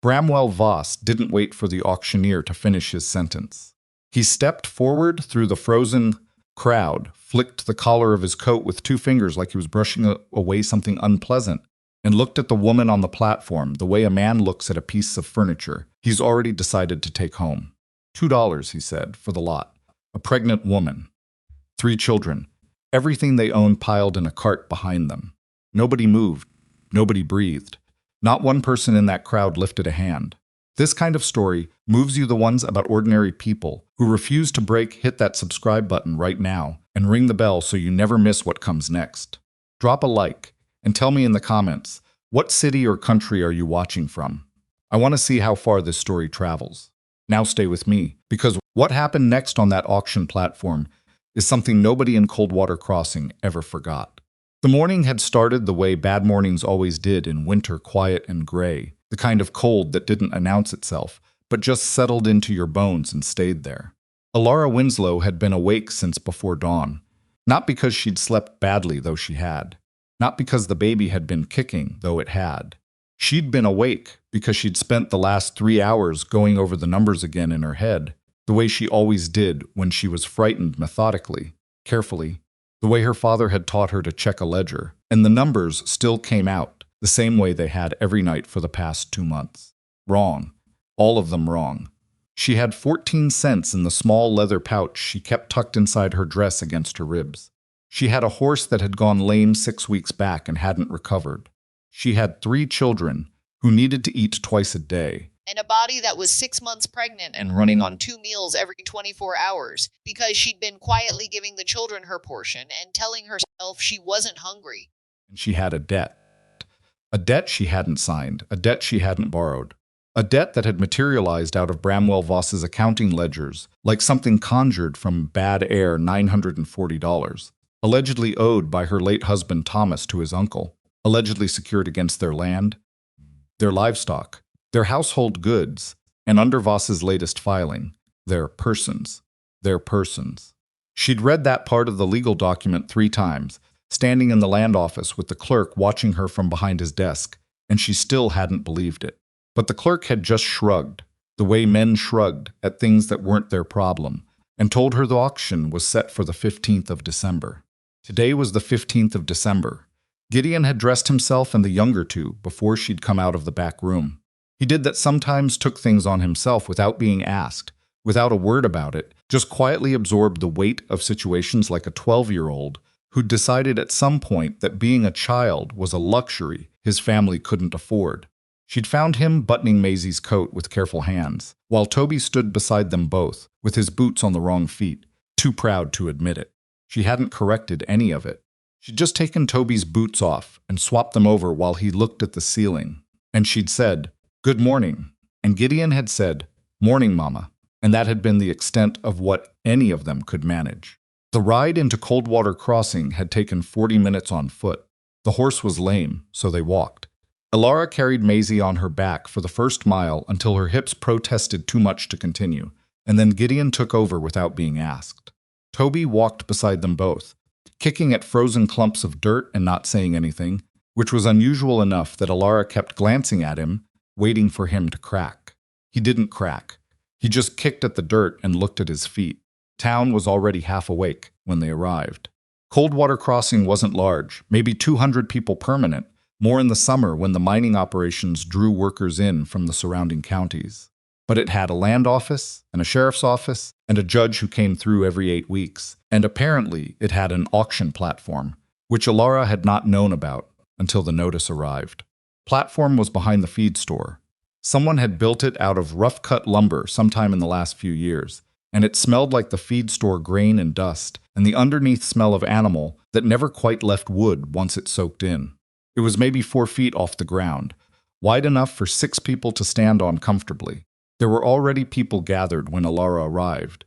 Bramwell Voss didn't wait for the auctioneer to finish his sentence. He stepped forward through the frozen crowd, flicked the collar of his coat with 2 fingers like he was brushing away something unpleasant, and looked at the woman on the platform the way a man looks at a piece of furniture he's already decided to take home. $2, he said, for the lot. A pregnant woman. 3 children. Everything they owned piled in a cart behind them. Nobody moved. Nobody breathed. Not one person in that crowd lifted a hand. This kind of story moves you the ones about ordinary people who refuse to break. Hit that subscribe button right now and ring the bell so you never miss what comes next. Drop a like and tell me in the comments, what city or country are you watching from? I want to see how far this story travels. Now stay with me, because what happened next on that auction platform is something nobody in Coldwater Crossing ever forgot. The morning had started the way bad mornings always did in winter, quiet and gray, the kind of cold that didn't announce itself, but just settled into your bones and stayed there. Elara Winslow had been awake since before dawn, not because she'd slept badly, though she had, not because the baby had been kicking, though it had. She'd been awake because she'd spent the last 3 hours going over the numbers again in her head, the way she always did when she was frightened, methodically, carefully, the way her father had taught her to check a ledger, and the numbers still came out the same way they had every night for the past 2 months. Wrong. All of them wrong. She had 14 cents in the small leather pouch she kept tucked inside her dress against her ribs. She had a horse that had gone lame 6 weeks back and hadn't recovered. She had 3 children who needed to eat twice a day, and a body that was 6 months pregnant and running on 2 meals every 24 hours because she'd been quietly giving the children her portion and telling herself she wasn't hungry. And she had a debt. A debt she hadn't signed, a debt she hadn't borrowed, a debt that had materialized out of Bramwell Voss's accounting ledgers like something conjured from bad air. $940, allegedly owed by her late husband Thomas to his uncle, allegedly secured against their land, their livestock, their household goods, and under Voss's latest filing, their persons. Their persons. She'd read that part of the legal document 3 times, standing in the land office with the clerk watching her from behind his desk, and she still hadn't believed it. But the clerk had just shrugged, the way men shrugged at things that weren't their problem, and told her the auction was set for the 15th of December. Today was the 15th of December. Gideon had dressed himself and the younger 2 before she'd come out of the back room. He did that sometimes, took things on himself without being asked, without a word about it, just quietly absorbed the weight of situations like a 12-year-old who'd decided at some point that being a child was a luxury his family couldn't afford. She'd found him buttoning Maisie's coat with careful hands, while Toby stood beside them both, with his boots on the wrong feet, too proud to admit it. She hadn't corrected any of it. She'd just taken Toby's boots off and swapped them over while he looked at the ceiling. And she'd said, "Good morning." And Gideon had said, "Morning, Mama." And that had been the extent of what any of them could manage. The ride into Coldwater Crossing had taken 40 minutes on foot. The horse was lame, so they walked. Elara carried Maisie on her back for the first mile until her hips protested too much to continue, and then Gideon took over without being asked. Toby walked beside them both, kicking at frozen clumps of dirt and not saying anything, which was unusual enough that Elara kept glancing at him, waiting for him to crack. He didn't crack. He just kicked at the dirt and looked at his feet. Town was already half awake when they arrived. Coldwater Crossing wasn't large, maybe 200 people permanent, more in the summer when the mining operations drew workers in from the surrounding counties. But it had a land office, and a sheriff's office, and a judge who came through every 8 weeks, and apparently it had an auction platform, which Elara had not known about until the notice arrived. Platform was behind the feed store. Someone had built it out of rough-cut lumber sometime in the last few years, and it smelled like the feed store grain and dust, and the underneath smell of animal that never quite left wood once it soaked in. It was maybe 4 feet off the ground, wide enough for 6 people to stand on comfortably. There were already people gathered when Elara arrived.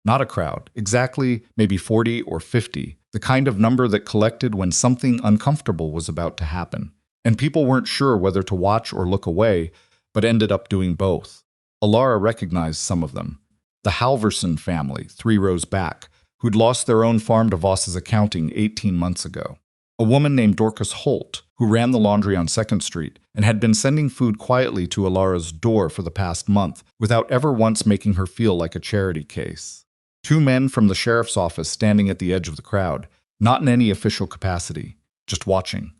Not a crowd, exactly maybe 40 or 50, the kind of number that collected when something uncomfortable was about to happen. And people weren't sure whether to watch or look away, but ended up doing both. Elara recognized some of them. The Halverson family, 3 rows back, who'd lost their own farm to Voss's accounting 18 months ago. A woman named Dorcas Holt, who ran the laundry on 2nd Street and had been sending food quietly to Elara's door for the past month without ever once making her feel like a charity case. 2 men from the sheriff's office standing at the edge of the crowd, not in any official capacity, just watching.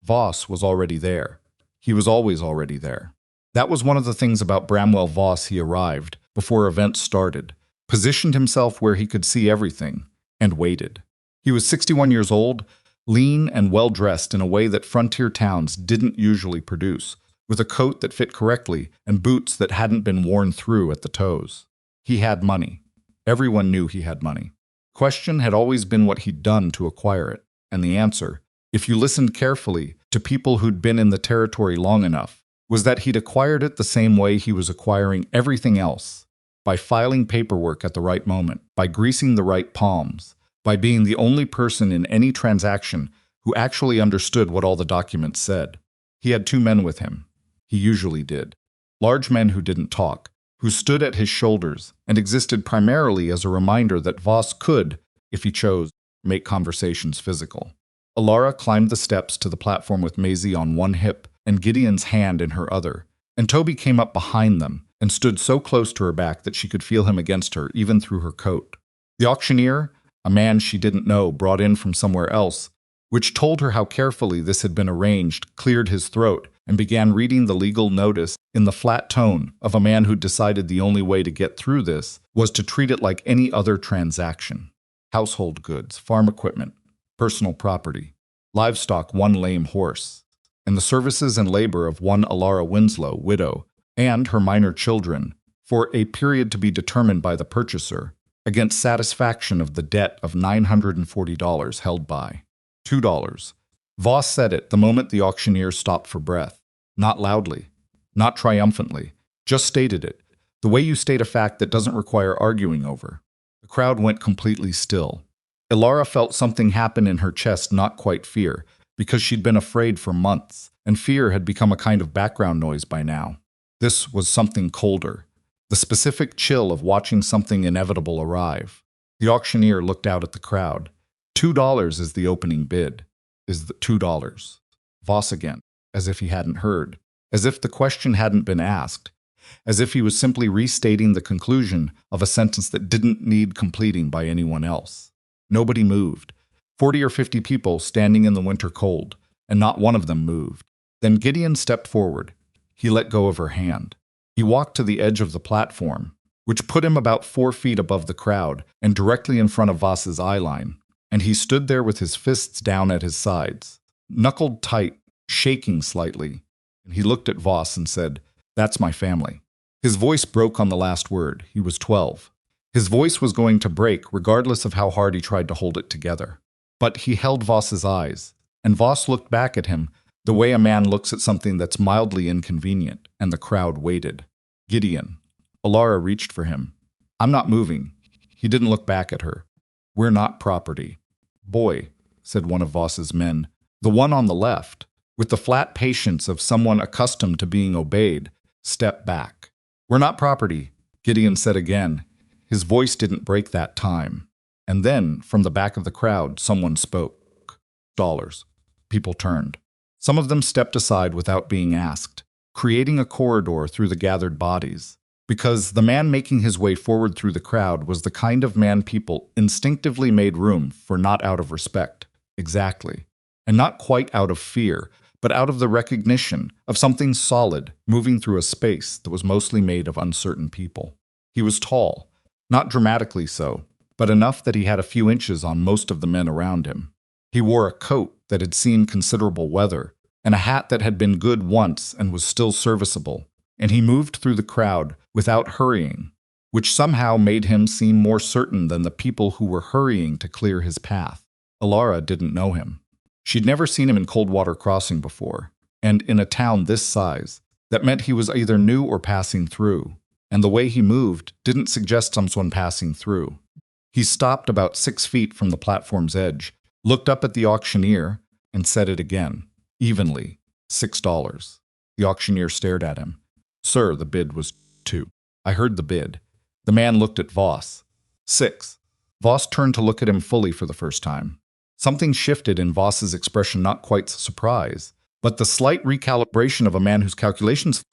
Voss was already there. He was always already there. That was one of the things about Bramwell Voss. He arrived, before events started, positioned himself where he could see everything, and waited. He was 61 years old, lean and well-dressed in a way that frontier towns didn't usually produce, with a coat that fit correctly and boots that hadn't been worn through at the toes. He had money. Everyone knew he had money. The question had always been what he'd done to acquire it, and the answer, if you listened carefully to people who'd been in the territory long enough, was that he'd acquired it the same way he was acquiring everything else, by filing paperwork at the right moment, by greasing the right palms, by being the only person in any transaction who actually understood what all the documents said. He had 2 men with him. He usually did. Large men who didn't talk, who stood at his shoulders and existed primarily as a reminder that Voss could, if he chose, make conversations physical. Elara climbed the steps to the platform with Maisie on one hip and Gideon's hand in her other, and Toby came up behind them and stood so close to her back that she could feel him against her even through her coat. The auctioneer, a man she didn't know brought in from somewhere else, which told her how carefully this had been arranged, cleared his throat and began reading the legal notice in the flat tone of a man who decided the only way to get through this was to treat it like any other transaction. Household goods, farm equipment, personal property, livestock, 1 lame horse, and the services and labor of 1 Elara Winslow, widow, and her minor children, for a period to be determined by the purchaser, against satisfaction of the debt of $940 held by $2. Voss said it the moment the auctioneer stopped for breath. Not loudly, not triumphantly, just stated it, the way you state a fact that doesn't require arguing over. The crowd went completely still. Elara felt something happen in her chest, not quite fear, because she'd been afraid for months, and fear had become a kind of background noise by now. This was something colder, the specific chill of watching something inevitable arrive. The auctioneer looked out at the crowd. $2 is the opening bid. Is the $2. Voss again, as if he hadn't heard, as if the question hadn't been asked, as if he was simply restating the conclusion of a sentence that didn't need completing by anyone else. Nobody moved. 40 or 50 people standing in the winter cold, and not one of them moved. Then Gideon stepped forward. He let go of her hand. He walked to the edge of the platform, which put him about 4 feet above the crowd and directly in front of Voss's eye line, and he stood there with his fists down at his sides, knuckled tight, shaking slightly, and he looked at Voss and said, "That's my family." His voice broke on the last word. He was 12. His voice was going to break regardless of how hard he tried to hold it together. But he held Voss's eyes, and Voss looked back at him the way a man looks at something that's mildly inconvenient, and the crowd waited. Gideon. Elara reached for him. "I'm not moving." He didn't look back at her. "We're not property." "Boy," said one of Voss's men, the one on the left, with the flat patience of someone accustomed to being obeyed, "step back." "We're not property," Gideon said again. His voice didn't break that time. And then, from the back of the crowd, someone spoke. $. People turned. Some of them stepped aside without being asked, creating a corridor through the gathered bodies, because the man making his way forward through the crowd was the kind of man people instinctively made room for, not out of respect, exactly, and not quite out of fear, but out of the recognition of something solid moving through a space that was mostly made of uncertain people. He was tall, not dramatically so, but enough that he had a few inches on most of the men around him. He wore a coat that had seen considerable weather, and a hat that had been good once and was still serviceable, and he moved through the crowd without hurrying, which somehow made him seem more certain than the people who were hurrying to clear his path. Elara didn't know him. She'd never seen him in Coldwater Crossing before, and in a town this size, that meant he was either new or passing through, and the way he moved didn't suggest someone passing through. He stopped about 6 feet from the platform's edge, looked up at the auctioneer, and said it again, evenly, $6. The auctioneer stared at him. "Sir, the bid was $2. I heard the bid." The man looked at Voss. "$6. Voss turned to look at him fully for the first time. Something shifted in Voss's expression, not quite surprise, but the slight recalibration of a man whose calculations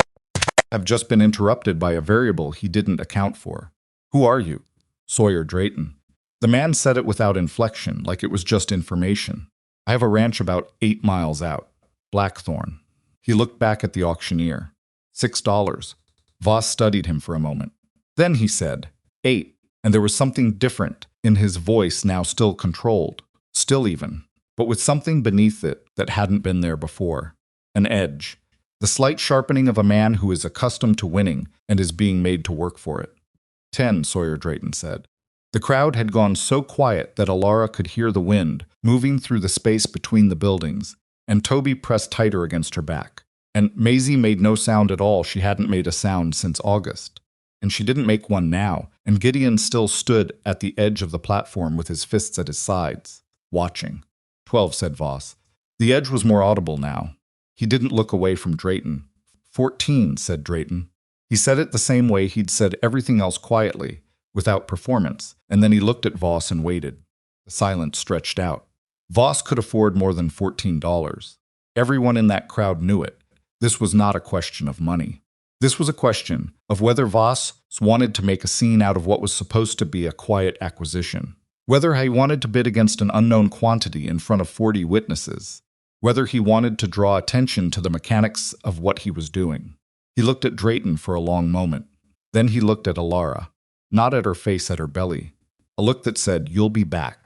have just been interrupted by a variable he didn't account for. Who are you? Sawyer Drayton. The man said it without inflection, like it was just information. I have a ranch about 8 miles out. Blackthorn. He looked back at the auctioneer. $6. Voss studied him for a moment. Then he said, 8, and there was something different in his voice, now still controlled, still even, but with something beneath it that hadn't been there before. An edge. The slight sharpening of a man who is accustomed to winning and is being made to work for it. 10, Sawyer Drayton said. The crowd had gone so quiet that Elara could hear the wind moving through the space between the buildings, and Toby pressed tighter against her back. And Maisie made no sound at all. She hadn't made a sound since August. And she didn't make one now, and Gideon still stood at the edge of the platform with his fists at his sides, watching. 12, said Voss. The edge was more audible now. He didn't look away from Drayton. 14, said Drayton. He said it the same way he'd said everything else, quietly, without performance, and then he looked at Voss and waited. The silence stretched out. Voss could afford more than $14. Everyone in that crowd knew it. This was not a question of money. This was a question of whether Voss wanted to make a scene out of what was supposed to be a quiet acquisition, whether he wanted to bid against an unknown quantity in front of 40 witnesses, whether he wanted to draw attention to the mechanics of what he was doing. He looked at Drayton for a long moment. Then he looked at Elara, not at her face, at her belly, a look that said, "You'll be back.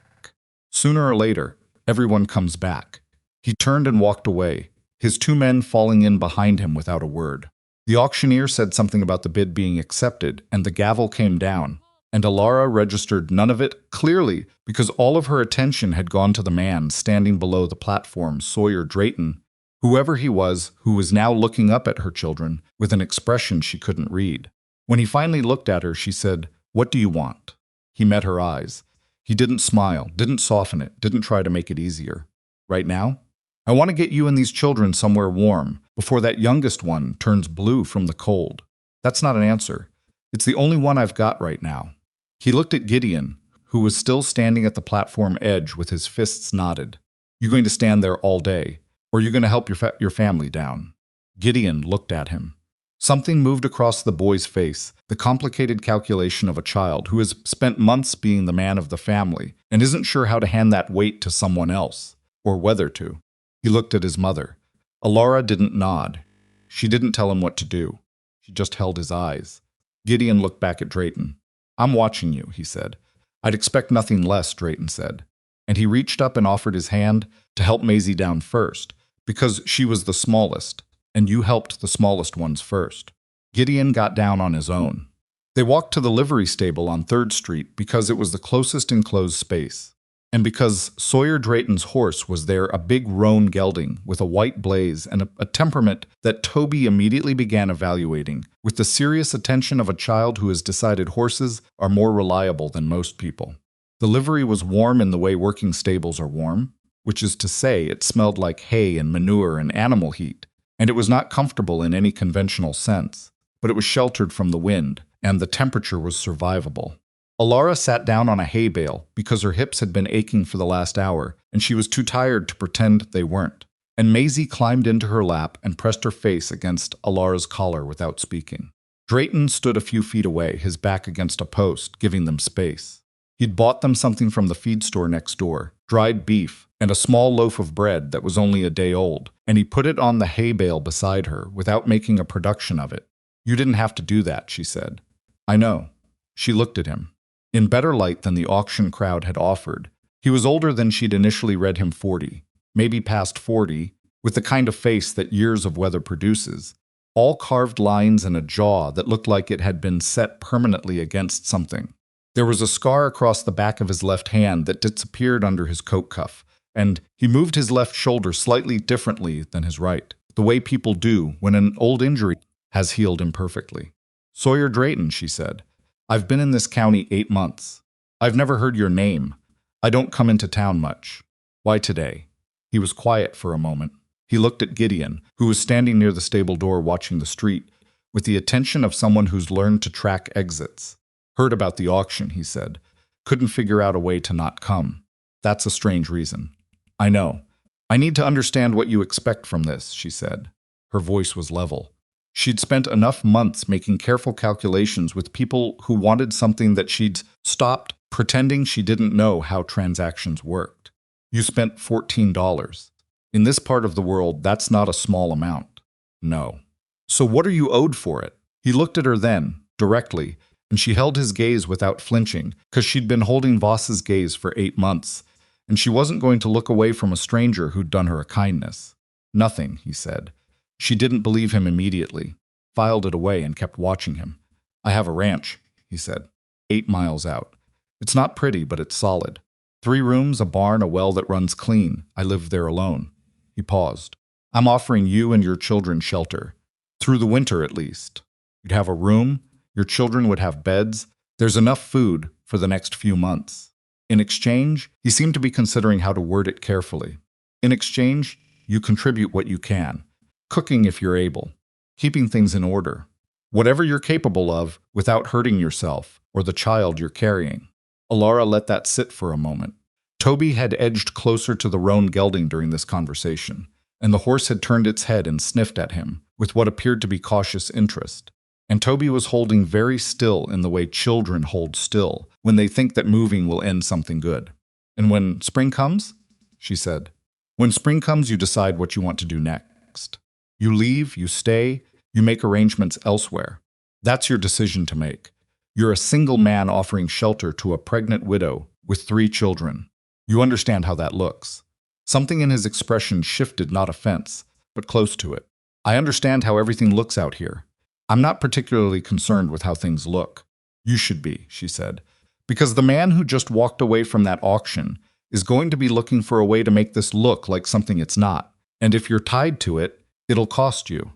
Sooner or later, everyone comes back." He turned and walked away, his 2 men falling in behind him without a word. The auctioneer said something about the bid being accepted, and the gavel came down, and Elara registered none of it clearly because all of her attention had gone to the man standing below the platform, Sawyer Drayton, whoever he was, who was now looking up at her children with an expression she couldn't read. When he finally looked at her, she said, "What do you want?" He met her eyes. He didn't smile, didn't soften it, didn't try to make it easier. "Right now? I want to get you and these children somewhere warm before that youngest one turns blue from the cold." That's not an answer. It's the only one I've got right now. He looked at Gideon, who was still standing at the platform edge with his fists knotted. "You going to stand there all day, or are you going to help your family down?" Gideon looked at him. Something moved across the boy's face, the complicated calculation of a child who has spent months being the man of the family and isn't sure how to hand that weight to someone else, or whether to. He looked at his mother. Elara didn't nod. She didn't tell him what to do. She just held his eyes. Gideon looked back at Drayton. "I'm watching you," he said. "I'd expect nothing less," Drayton said. And he reached up and offered his hand to help Maisie down first, because she was the smallest, and you helped the smallest ones first. Gideon got down on his own. They walked to the livery stable on 3rd Street because it was the closest enclosed space, and because Sawyer Drayton's horse was there, a big roan gelding with a white blaze and a temperament that Toby immediately began evaluating with the serious attention of a child who has decided horses are more reliable than most people. The livery was warm in the way working stables are warm, which is to say it smelled like hay and manure and animal heat, and it was not comfortable in any conventional sense, but it was sheltered from the wind, and the temperature was survivable. Elara sat down on a hay bale because her hips had been aching for the last hour, and she was too tired to pretend they weren't. And Maisie climbed into her lap and pressed her face against Elara's collar without speaking. Drayton stood a few feet away, his back against a post, giving them space. He'd bought them something from the feed store next door, dried beef, and a small loaf of bread that was only a day old, and he put it on the hay bale beside her without making a production of it. "You didn't have to do that," she said. "I know." She looked at him. In better light than the auction crowd had offered. He was older than she'd initially read him, 40, maybe past 40, with the kind of face that years of weather produces, all carved lines and a jaw that looked like it had been set permanently against something. There was a scar across the back of his left hand that disappeared under his coat cuff, and he moved his left shoulder slightly differently than his right, the way people do when an old injury has healed imperfectly. "Sawyer Drayton," she said. "I've been in this county 8 months. I've never heard your name. I don't come into town much. Why today?" He was quiet for a moment. He looked at Gideon, who was standing near the stable door watching the street, with the attention of someone who's learned to track exits. "Heard about the auction," he said. "Couldn't figure out a way to not come." That's a strange reason. I know. I need to understand what you expect from this, she said. Her voice was level. She'd spent enough months making careful calculations with people who wanted something that she'd stopped pretending she didn't know how transactions worked. You spent $14. In this part of the world, that's not a small amount. No. So what are you owed for it? He looked at her then, directly, and she held his gaze without flinching, because she'd been holding Voss's gaze for 8 months, and she wasn't going to look away from a stranger who'd done her a kindness. Nothing, he said. She didn't believe him immediately, filed it away and kept watching him. I have a ranch, he said, 8 miles out. It's not pretty, but it's solid. 3 rooms, a barn, a well that runs clean. I live there alone. He paused. I'm offering you and your children shelter. Through the winter, at least. You'd have a room. Your children would have beds. There's enough food for the next few months. In exchange, he seemed to be considering how to word it carefully. In exchange, you contribute what you can. Cooking if you're able. Keeping things in order. Whatever you're capable of without hurting yourself or the child you're carrying. Elara let that sit for a moment. Toby had edged closer to the roan gelding during this conversation, and the horse had turned its head and sniffed at him with what appeared to be cautious interest. And Toby was holding very still in the way children hold still when they think that moving will end something good. And when spring comes, she said, when spring comes, you decide what you want to do next. You leave, you stay, you make arrangements elsewhere. That's your decision to make. You're a single man offering shelter to a pregnant widow with 3 children. You understand how that looks. Something in his expression shifted, not offense, but close to it. I understand how everything looks out here. I'm not particularly concerned with how things look. You should be, she said, because the man who just walked away from that auction is going to be looking for a way to make this look like something it's not. And if you're tied to it, it'll cost you.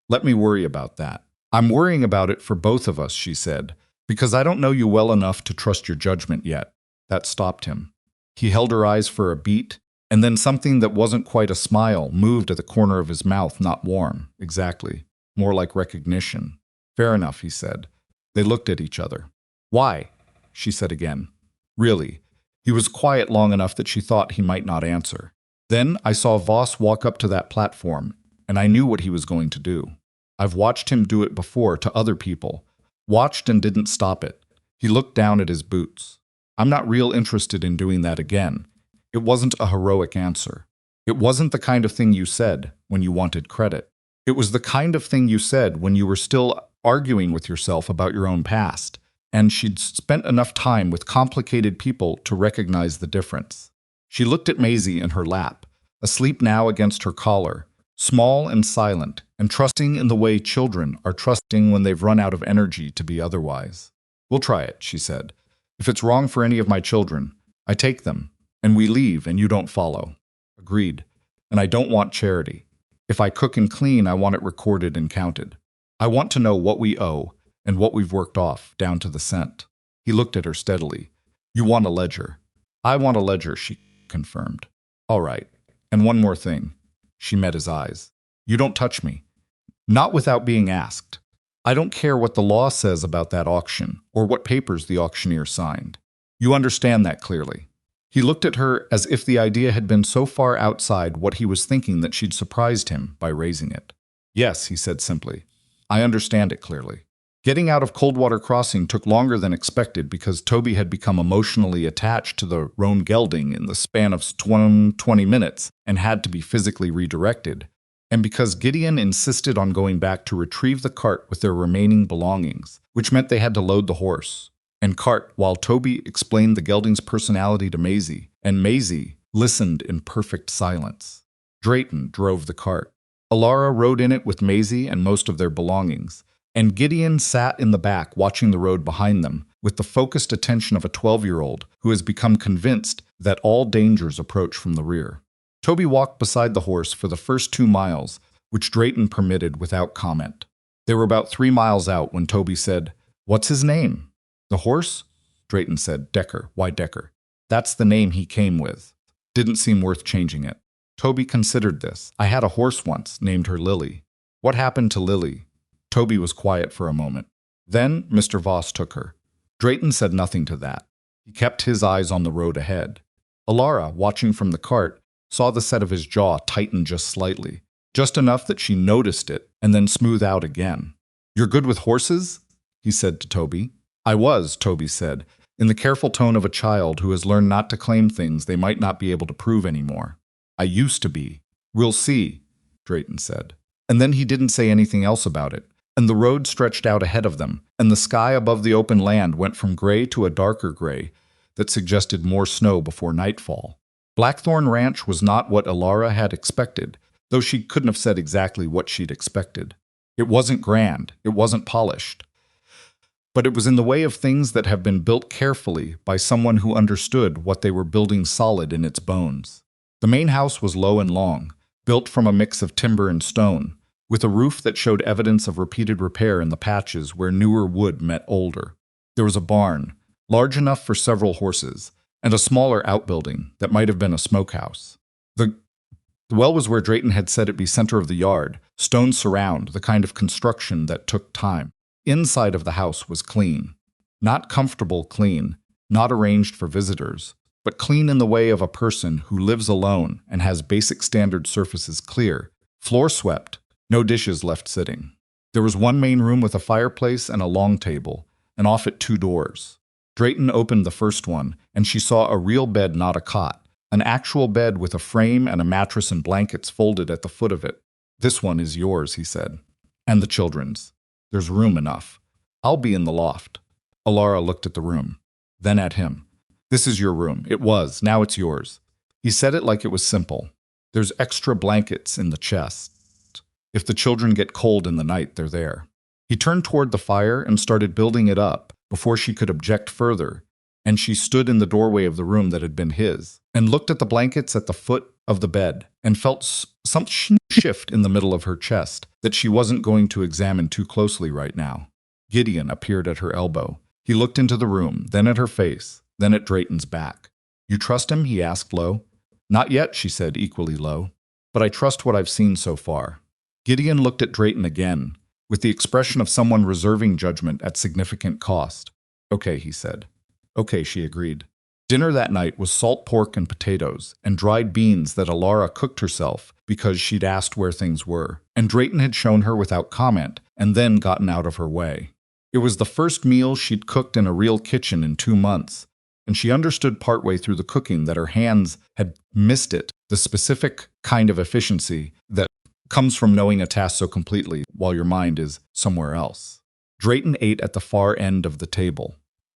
Let me worry about that. I'm worrying about it for both of us, she said, because I don't know you well enough to trust your judgment yet. That stopped him. He held her eyes for a beat, and then something that wasn't quite a smile moved at the corner of his mouth, not warm, exactly. More like recognition. Fair enough, he said. They looked at each other. Why? She said again. Really. He was quiet long enough that she thought he might not answer. Then I saw Voss walk up to that platform, and I knew what he was going to do. I've watched him do it before to other people. Watched and didn't stop it. He looked down at his boots. I'm not real interested in doing that again. It wasn't a heroic answer. It wasn't the kind of thing you said when you wanted credit. It was the kind of thing you said when you were still arguing with yourself about your own past, and she'd spent enough time with complicated people to recognize the difference. She looked at Maisie in her lap, asleep now against her collar, small and silent, and trusting in the way children are trusting when they've run out of energy to be otherwise. We'll try it, she said. If it's wrong for any of my children, I take them, and we leave and you don't follow. Agreed. And I don't want charity. If I cook and clean, I want it recorded and counted. I want to know what we owe and what we've worked off, down to the cent. He looked at her steadily. You want a ledger. I want a ledger, she confirmed. All right. And one more thing. She met his eyes. You don't touch me. Not without being asked. I don't care what the law says about that auction or what papers the auctioneer signed. You understand that clearly. He looked at her as if the idea had been so far outside what he was thinking that she'd surprised him by raising it. Yes, he said simply. I understand it clearly. Getting out of Coldwater Crossing took longer than expected because Toby had become emotionally attached to the roan gelding in the span of 20 minutes and had to be physically redirected, and because Gideon insisted on going back to retrieve the cart with their remaining belongings, which meant they had to load the horse and cart while Toby explained the gelding's personality to Maisie, and Maisie listened in perfect silence. Drayton drove the cart. Elara rode in it with Maisie and most of their belongings, and Gideon sat in the back watching the road behind them with the focused attention of a 12-year-old who has become convinced that all dangers approach from the rear. Toby walked beside the horse for the first 2 miles, which Drayton permitted without comment. They were about 3 miles out when Toby said, "What's his name?" "The horse?" Drayton said. "Decker. Why Decker?" "That's the name he came with. Didn't seem worth changing it." Toby considered this. "I had a horse once, named her Lily." "What happened to Lily?" Toby was quiet for a moment. "Then Mr. Voss took her." Drayton said nothing to that. He kept his eyes on the road ahead. Elara, watching from the cart, saw the set of his jaw tighten just slightly, just enough that she noticed it and then smooth out again. "You're good with horses?" he said to Toby. "I was," Toby said, in the careful tone of a child who has learned not to claim things they might not be able to prove anymore. "I used to be." "We'll see," Drayton said. And then he didn't say anything else about it, and the road stretched out ahead of them, and the sky above the open land went from gray to a darker gray that suggested more snow before nightfall. Blackthorn Ranch was not what Elara had expected, though she couldn't have said exactly what she'd expected. It wasn't grand, it wasn't polished. But it was in the way of things that have been built carefully by someone who understood what they were building solid in its bones. The main house was low and long, built from a mix of timber and stone, with a roof that showed evidence of repeated repair in the patches where newer wood met older. There was a barn, large enough for several horses, and a smaller outbuilding that might have been a smokehouse. The well was where Drayton had said it be center of the yard, stone surround, the kind of construction that took time. Inside of the house was clean. Not comfortable clean, not arranged for visitors, but clean in the way of a person who lives alone and has basic standard surfaces clear, floor swept, no dishes left sitting. There was one main room with a fireplace and a long table, and off it 2 doors. Drayton opened the first one, and she saw a real bed, not a cot, an actual bed with a frame and a mattress and blankets folded at the foot of it. "This one is yours," he said. "And the children's. There's room enough. I'll be in the loft." Elara looked at the room, then at him. "This is your room. It was. Now it's yours." He said it like it was simple. "There's extra blankets in the chest. If the children get cold in the night, they're there." He turned toward the fire and started building it up before she could object further, and she stood in the doorway of the room that had been his, and looked at the blankets at the foot of the bed, and felt some shift in the middle of her chest that she wasn't going to examine too closely right now. Gideon appeared at her elbow. He looked into the room, then at her face, then at Drayton's back. "You trust him?" he asked low. "Not yet," she said, equally low. "But I trust what I've seen so far." Gideon looked at Drayton again, with the expression of someone reserving judgment at significant cost. "Okay," he said. "Okay," she agreed. Dinner that night was salt pork and potatoes, and dried beans that Elara cooked herself because she'd asked where things were, and Drayton had shown her without comment, and then gotten out of her way. It was the first meal she'd cooked in a real kitchen in 2 months, and she understood partway through the cooking that her hands had missed it, the specific kind of efficiency that comes from knowing a task so completely while your mind is somewhere else. Drayton ate at the far end of the table.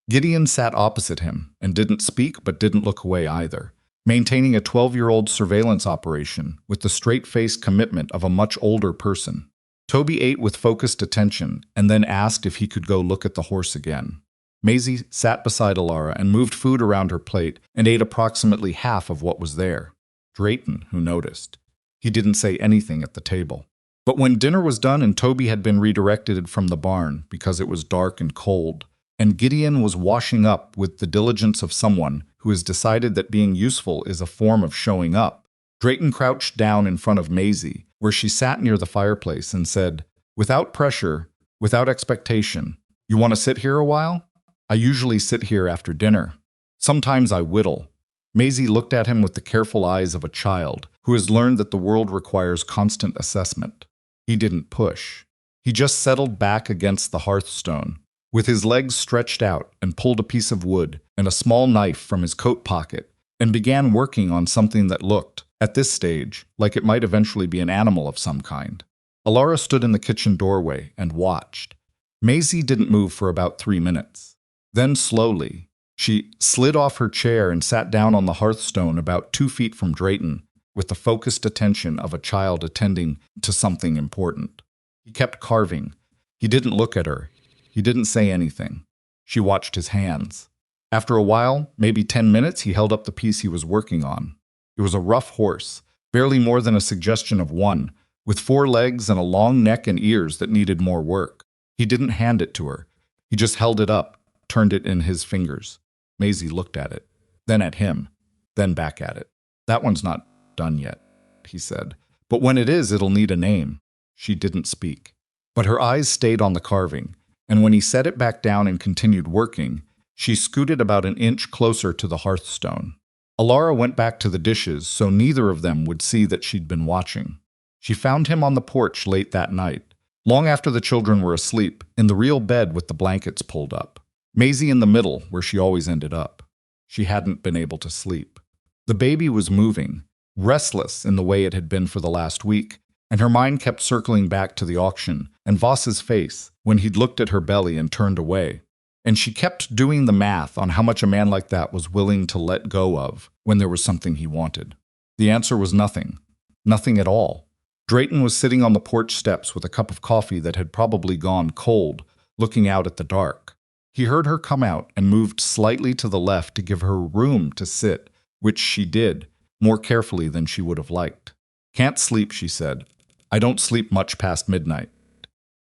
Gideon sat opposite him and didn't speak but didn't look away either, maintaining a 12-year-old surveillance operation with the straight-faced commitment of a much older person. Toby ate with focused attention and then asked if he could go look at the horse again. Maisie sat beside Elara and moved food around her plate and ate approximately half of what was there. Drayton, who noticed. He didn't say anything at the table. But when dinner was done and Toby had been redirected from the barn because it was dark and cold, and Gideon was washing up with the diligence of someone who has decided that being useful is a form of showing up, Drayton crouched down in front of Maisie, where she sat near the fireplace, and said, without pressure, without expectation, "You want to sit here a while? I usually sit here after dinner. Sometimes I whittle." Maisie looked at him with the careful eyes of a child who has learned that the world requires constant assessment. He didn't push. He just settled back against the hearthstone, with his legs stretched out, and pulled a piece of wood and a small knife from his coat pocket, and began working on something that looked, at this stage, like it might eventually be an animal of some kind. Elara stood in the kitchen doorway and watched. Maisie didn't move for about 3 minutes. Then slowly, she slid off her chair and sat down on the hearthstone about 2 feet from Drayton, with the focused attention of a child attending to something important. He kept carving. He didn't look at her. He didn't say anything. She watched his hands. After a while, maybe 10 minutes, he held up the piece he was working on. It was a rough horse, barely more than a suggestion of one, with 4 legs and a long neck and ears that needed more work. He didn't hand it to her. He just held it up, turned it in his fingers. Maisie looked at it, then at him, then back at it. "That one's not done yet," he said. "But when it is, it'll need a name." She didn't speak. But her eyes stayed on the carving, and when he set it back down and continued working, she scooted about an inch closer to the hearthstone. Elara went back to the dishes so neither of them would see that she'd been watching. She found him on the porch late that night, long after the children were asleep, in the real bed with the blankets pulled up. Maisie in the middle, where she always ended up. She hadn't been able to sleep. The baby was moving, restless in the way it had been for the last week, and her mind kept circling back to the auction and Voss's face when he'd looked at her belly and turned away. And she kept doing the math on how much a man like that was willing to let go of when there was something he wanted. The answer was nothing. Nothing at all. Drayton was sitting on the porch steps with a cup of coffee that had probably gone cold, looking out at the dark. He heard her come out and moved slightly to the left to give her room to sit, which she did, more carefully than she would have liked. "Can't sleep," she said. "I don't sleep much past midnight."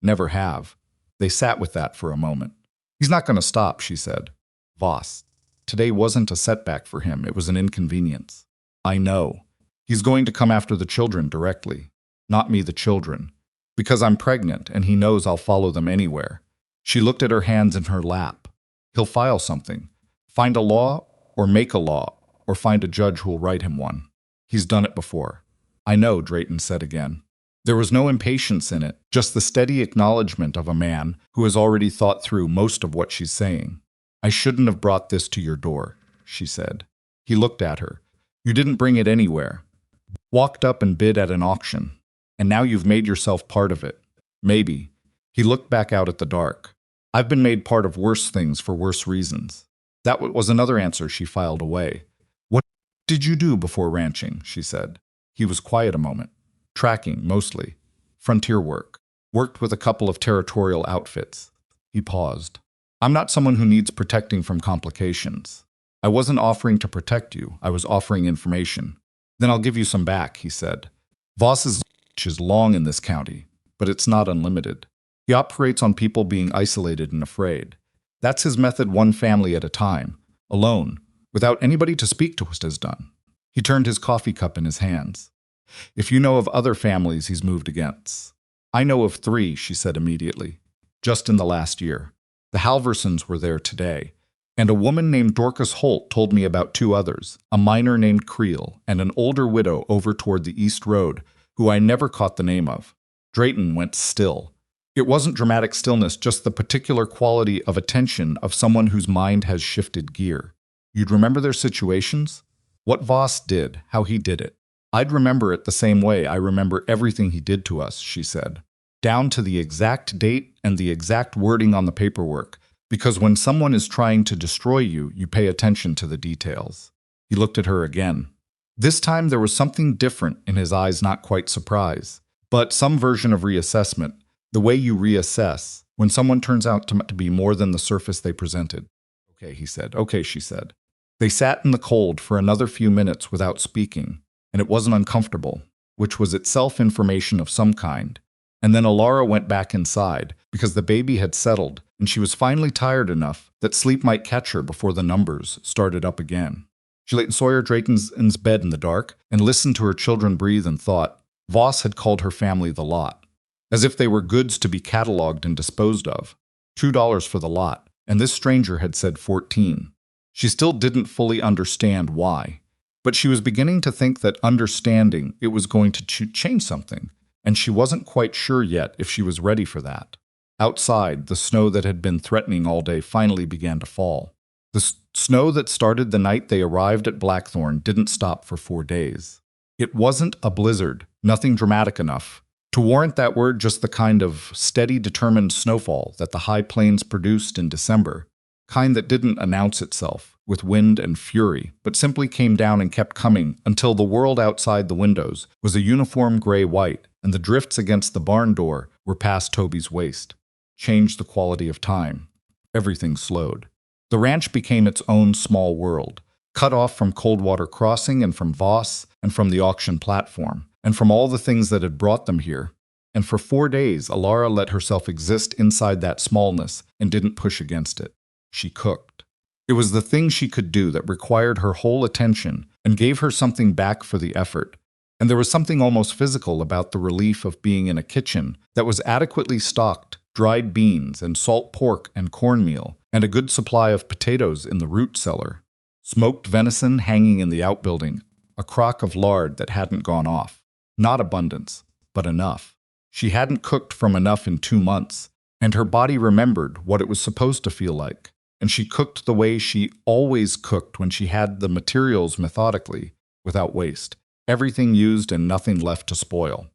"Never have." They sat with that for a moment. "He's not going to stop," she said. "Voss. Today wasn't a setback for him, it was an inconvenience." "I know. He's going to come after the children directly. Not me, the children. Because I'm pregnant, and he knows I'll follow them anywhere." She looked at her hands in her lap. "He'll file something. Find a law, or make a law, or find a judge who'll write him one. He's done it before." "I know," Drayton said again. There was no impatience in it, just the steady acknowledgement of a man who has already thought through most of what she's saying. "I shouldn't have brought this to your door," she said. He looked at her. "You didn't bring it anywhere. Walked up and bid at an auction. And now you've made yourself part of it. Maybe." He looked back out at the dark. "I've been made part of worse things for worse reasons." That was another answer she filed away. "What did you do before ranching?" she said. He was quiet a moment. "Tracking, mostly. Frontier work. Worked with a couple of territorial outfits." He paused. "I'm not someone who needs protecting from complications. I wasn't offering to protect you, I was offering information." "Then I'll give you some back," he said. "Voss's is long in this county, but it's not unlimited. He operates on people being isolated and afraid. That's his method, one family at a time, alone, without anybody to speak to, has done." He turned his coffee cup in his hands. "If you know of other families he's moved against." "I know of 3, she said immediately, "just in the last year. The Halversons were there today, and a woman named Dorcas Holt told me about 2 others, a miner named Creel and an older widow over toward the East Road, who I never caught the name of." Drayton went still. It wasn't dramatic stillness, just the particular quality of attention of someone whose mind has shifted gear. "You'd remember their situations? What Voss did, how he did it. I'd remember it the same way I remember everything he did to us," she said. "Down to the exact date and the exact wording on the paperwork, because when someone is trying to destroy you, you pay attention to the details." He looked at her again. This time there was something different in his eyes, not quite surprise, but some version of reassessment, the way you reassess when someone turns out to be more than the surface they presented. "Okay," he said. "Okay," she said. They sat in the cold for another few minutes without speaking, and it wasn't uncomfortable, which was itself information of some kind. And then Elara went back inside, because the baby had settled, and she was finally tired enough that sleep might catch her before the numbers started up again. She lay in Sawyer Drayton's bed in the dark and listened to her children breathe and thought. Voss had called her family the lot, as if they were goods to be cataloged and disposed of. $2 for the lot, and this stranger had said 14. She still didn't fully understand why, but she was beginning to think that understanding it was going to change something, and she wasn't quite sure yet if she was ready for that. Outside, the snow that had been threatening all day finally began to fall. The snow that started the night they arrived at Blackthorn didn't stop for 4 days. It wasn't a blizzard, nothing dramatic enough to warrant that word, just the kind of steady, determined snowfall that the high plains produced in December, kind that didn't announce itself with wind and fury, but simply came down and kept coming until the world outside the windows was a uniform gray-white, and the drifts against the barn door were past Toby's waist. Changed the quality of time. Everything slowed. The ranch became its own small world, cut off from Coldwater Crossing and from Voss and from the auction platform, and from all the things that had brought them here. And for 4 days, Elara let herself exist inside that smallness and didn't push against it. She cooked. It was the thing she could do that required her whole attention and gave her something back for the effort. And there was something almost physical about the relief of being in a kitchen that was adequately stocked, dried beans and salt pork and cornmeal, and a good supply of potatoes in the root cellar. Smoked venison hanging in the outbuilding, a crock of lard that hadn't gone off. Not abundance, but enough. She hadn't cooked from enough in 2 months, and her body remembered what it was supposed to feel like. And she cooked the way she always cooked when she had the materials methodically, without waste. Everything used and nothing left to spoil.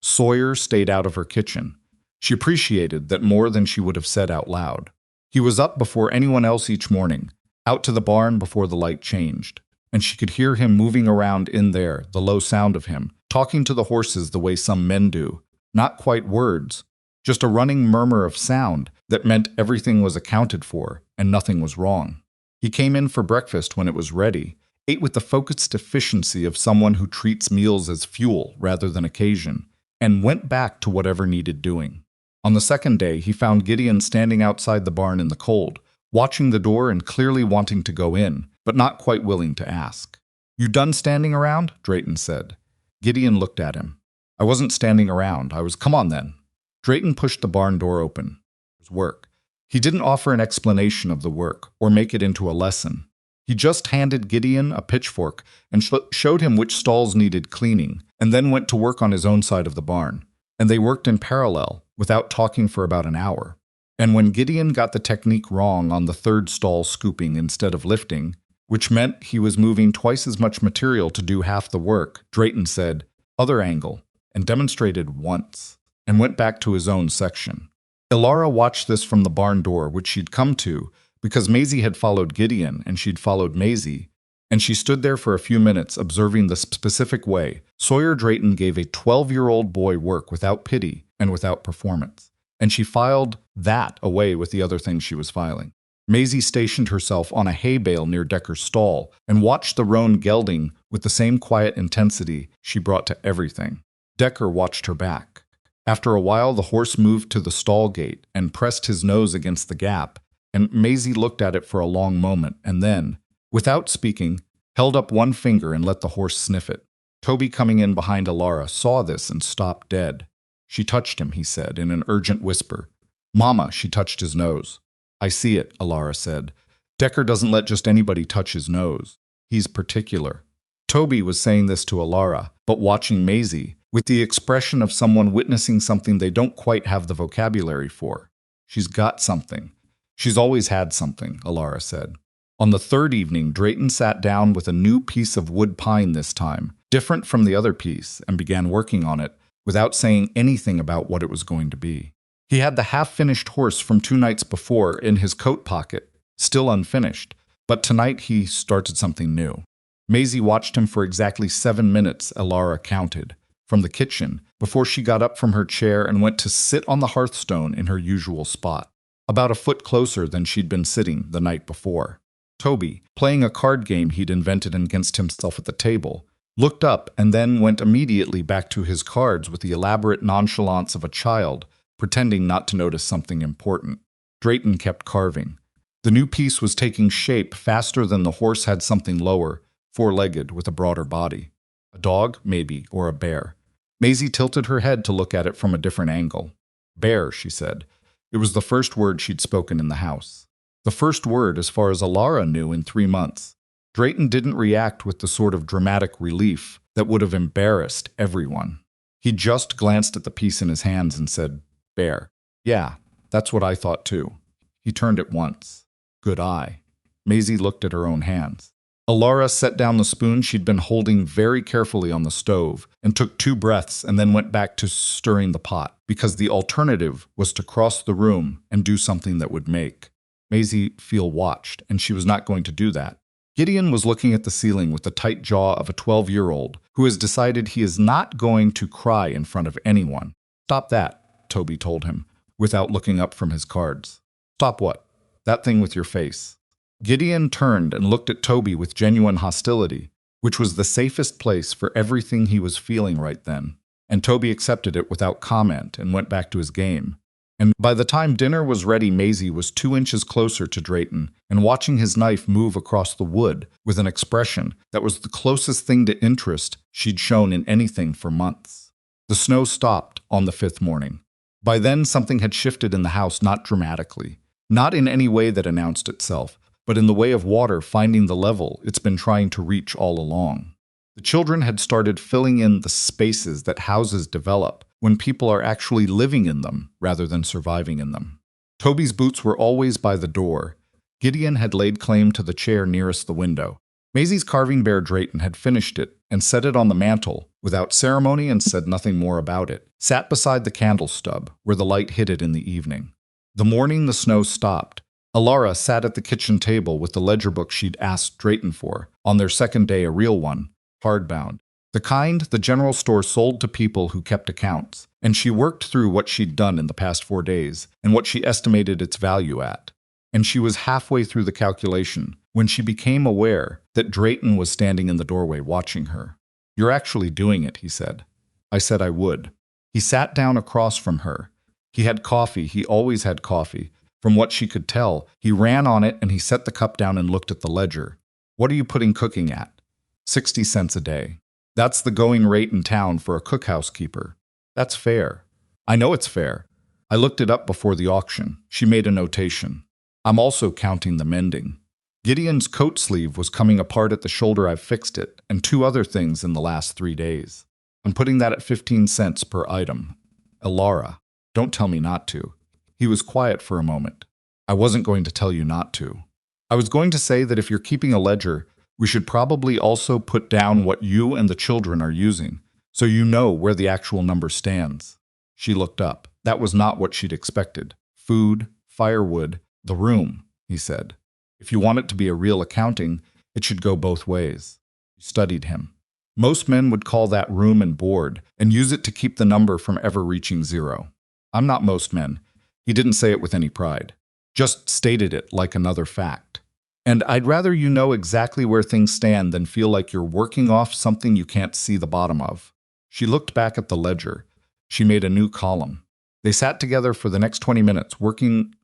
Sawyer stayed out of her kitchen. She appreciated that more than she would have said out loud. He was up before anyone else each morning, out to the barn before the light changed, and she could hear him moving around in there, the low sound of him, talking to the horses the way some men do. Not quite words, just a running murmur of sound that meant everything was accounted for and nothing was wrong. He came in for breakfast when it was ready, ate with the focused efficiency of someone who treats meals as fuel rather than occasion, and went back to whatever needed doing. On the second day, he found Gideon standing outside the barn in the cold, watching the door and clearly wanting to go in, but not quite willing to ask. "You done standing around?" Drayton said. Gideon looked at him. "I wasn't standing around. Come on then." Drayton pushed the barn door open. It was work. He didn't offer an explanation of the work or make it into a lesson. He just handed Gideon a pitchfork and showed him which stalls needed cleaning, and then went to work on his own side of the barn. And they worked in parallel, without talking for about an hour. And when Gideon got the technique wrong on the third stall scooping instead of lifting, which meant he was moving twice as much material to do half the work, Drayton said, "Other angle," and demonstrated once, and went back to his own section. Elara watched this from the barn door, which she'd come to, because Maisie had followed Gideon and she'd followed Maisie, and she stood there for a few minutes observing the specific way Sawyer Drayton gave a 12-year-old boy work without pity and without performance, and she filed that away with the other things she was filing. Maisie stationed herself on a hay bale near Decker's stall and watched the roan gelding with the same quiet intensity she brought to everything. Decker watched her back. After a while, the horse moved to the stall gate and pressed his nose against the gap, and Maisie looked at it for a long moment and then, without speaking, held up one finger and let the horse sniff it. Toby, coming in behind Elara, saw this and stopped dead. "She touched him," he said in an urgent whisper. "Mama," she touched his nose. "I see it," Elara said. "Decker doesn't let just anybody touch his nose. He's particular." Toby was saying this to Elara, but watching Maisie, with the expression of someone witnessing something they don't quite have the vocabulary for. "She's got something. She's always had something," Elara said. On the third evening, Drayton sat down with a new piece of wood pine this time, different from the other piece, and began working on it without saying anything about what it was going to be. He had the half-finished horse from 2 nights before in his coat pocket, still unfinished, but tonight he started something new. Maisie watched him for exactly 7 minutes, Elara counted, from the kitchen, before she got up from her chair and went to sit on the hearthstone in her usual spot, about a foot closer than she'd been sitting the night before. Toby, playing a card game he'd invented against himself at the table, looked up and then went immediately back to his cards with the elaborate nonchalance of a child, pretending not to notice something important. Drayton kept carving. The new piece was taking shape faster than the horse had something lower, 4-legged, with a broader body. A dog, maybe, or a bear. Maisie tilted her head to look at it from a different angle. "Bear," she said. It was the first word she'd spoken in the house. The first word, as far as Elara knew, in 3 months. Drayton didn't react with the sort of dramatic relief that would have embarrassed everyone. He just glanced at the piece in his hands and said, "Bear." "Yeah, that's what I thought too." He turned it once. "Good eye." Maisie looked at her own hands. Elara set down the spoon she'd been holding very carefully on the stove and took 2 breaths and then went back to stirring the pot, because the alternative was to cross the room and do something that would make Maisie feel watched, and she was not going to do that. Gideon was looking at the ceiling with the tight jaw of a 12-year-old who has decided he is not going to cry in front of anyone. "Stop that," Toby told him, without looking up from his cards. "Stop what?" "That thing with your face." Gideon turned and looked at Toby with genuine hostility, which was the safest place for everything he was feeling right then, and Toby accepted it without comment and went back to his game. And by the time dinner was ready, Maisie was 2 inches closer to Drayton and watching his knife move across the wood with an expression that was the closest thing to interest she'd shown in anything for months. The snow stopped on the 5th morning. By then, something had shifted in the house, not dramatically, not in any way that announced itself, but in the way of water finding the level it's been trying to reach all along. The children had started filling in the spaces that houses develop when people are actually living in them rather than surviving in them. Toby's boots were always by the door. Gideon had laid claim to the chair nearest the window. Maisie's carving bear Drayton had finished it and set it on the mantel without ceremony and said nothing more about it. Sat beside the candle stub where the light hit it in the evening. The morning the snow stopped, Elara sat at the kitchen table with the ledger book she'd asked Drayton for, on their second day a real one, hardbound. The kind the general store sold to people who kept accounts, and she worked through what she'd done in the past 4 days and what she estimated its value at. And she was halfway through the calculation when she became aware that Drayton was standing in the doorway watching her. "You're actually doing it," he said. "I said I would." He sat down across from her. He had coffee. He always had coffee. From what she could tell, he ran on it and he set the cup down and looked at the ledger. "What are you putting cooking at?" 60 cents a day. That's the going rate in town for a cookhouse keeper. That's fair. I know it's fair. I looked it up before the auction. She made a notation. I'm also counting the mending. Gideon's coat sleeve was coming apart at the shoulder. I've fixed it, and 2 other things in the last 3 days. I'm putting that at 15 cents per item. Elara, don't tell me not to. He was quiet for a moment. I wasn't going to tell you not to. I was going to say that if you're keeping a ledger, we should probably also put down what you and the children are using, so you know where the actual number stands. She looked up. That was not what she'd expected. Food, firewood, the room, he said. If you want it to be a real accounting, it should go both ways. She studied him. Most men would call that room and board and use it to keep the number from ever reaching 0. I'm not most men. He didn't say it with any pride. Just stated it like another fact. And I'd rather you know exactly where things stand than feel like you're working off something you can't see the bottom of. She looked back at the ledger. She made a new column. They sat together for the next 20 minutes, working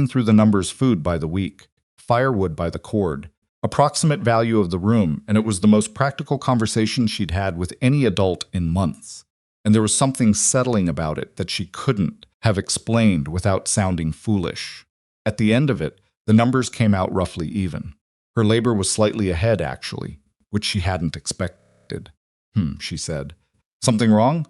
through the numbers: food by the week, firewood by the cord, approximate value of the room, and it was the most practical conversation she'd had with any adult in months. And there was something settling about it that she couldn't have explained without sounding foolish. At the end of it, the numbers came out roughly even. Her labor was slightly ahead, actually, which she hadn't expected. She said. Something wrong?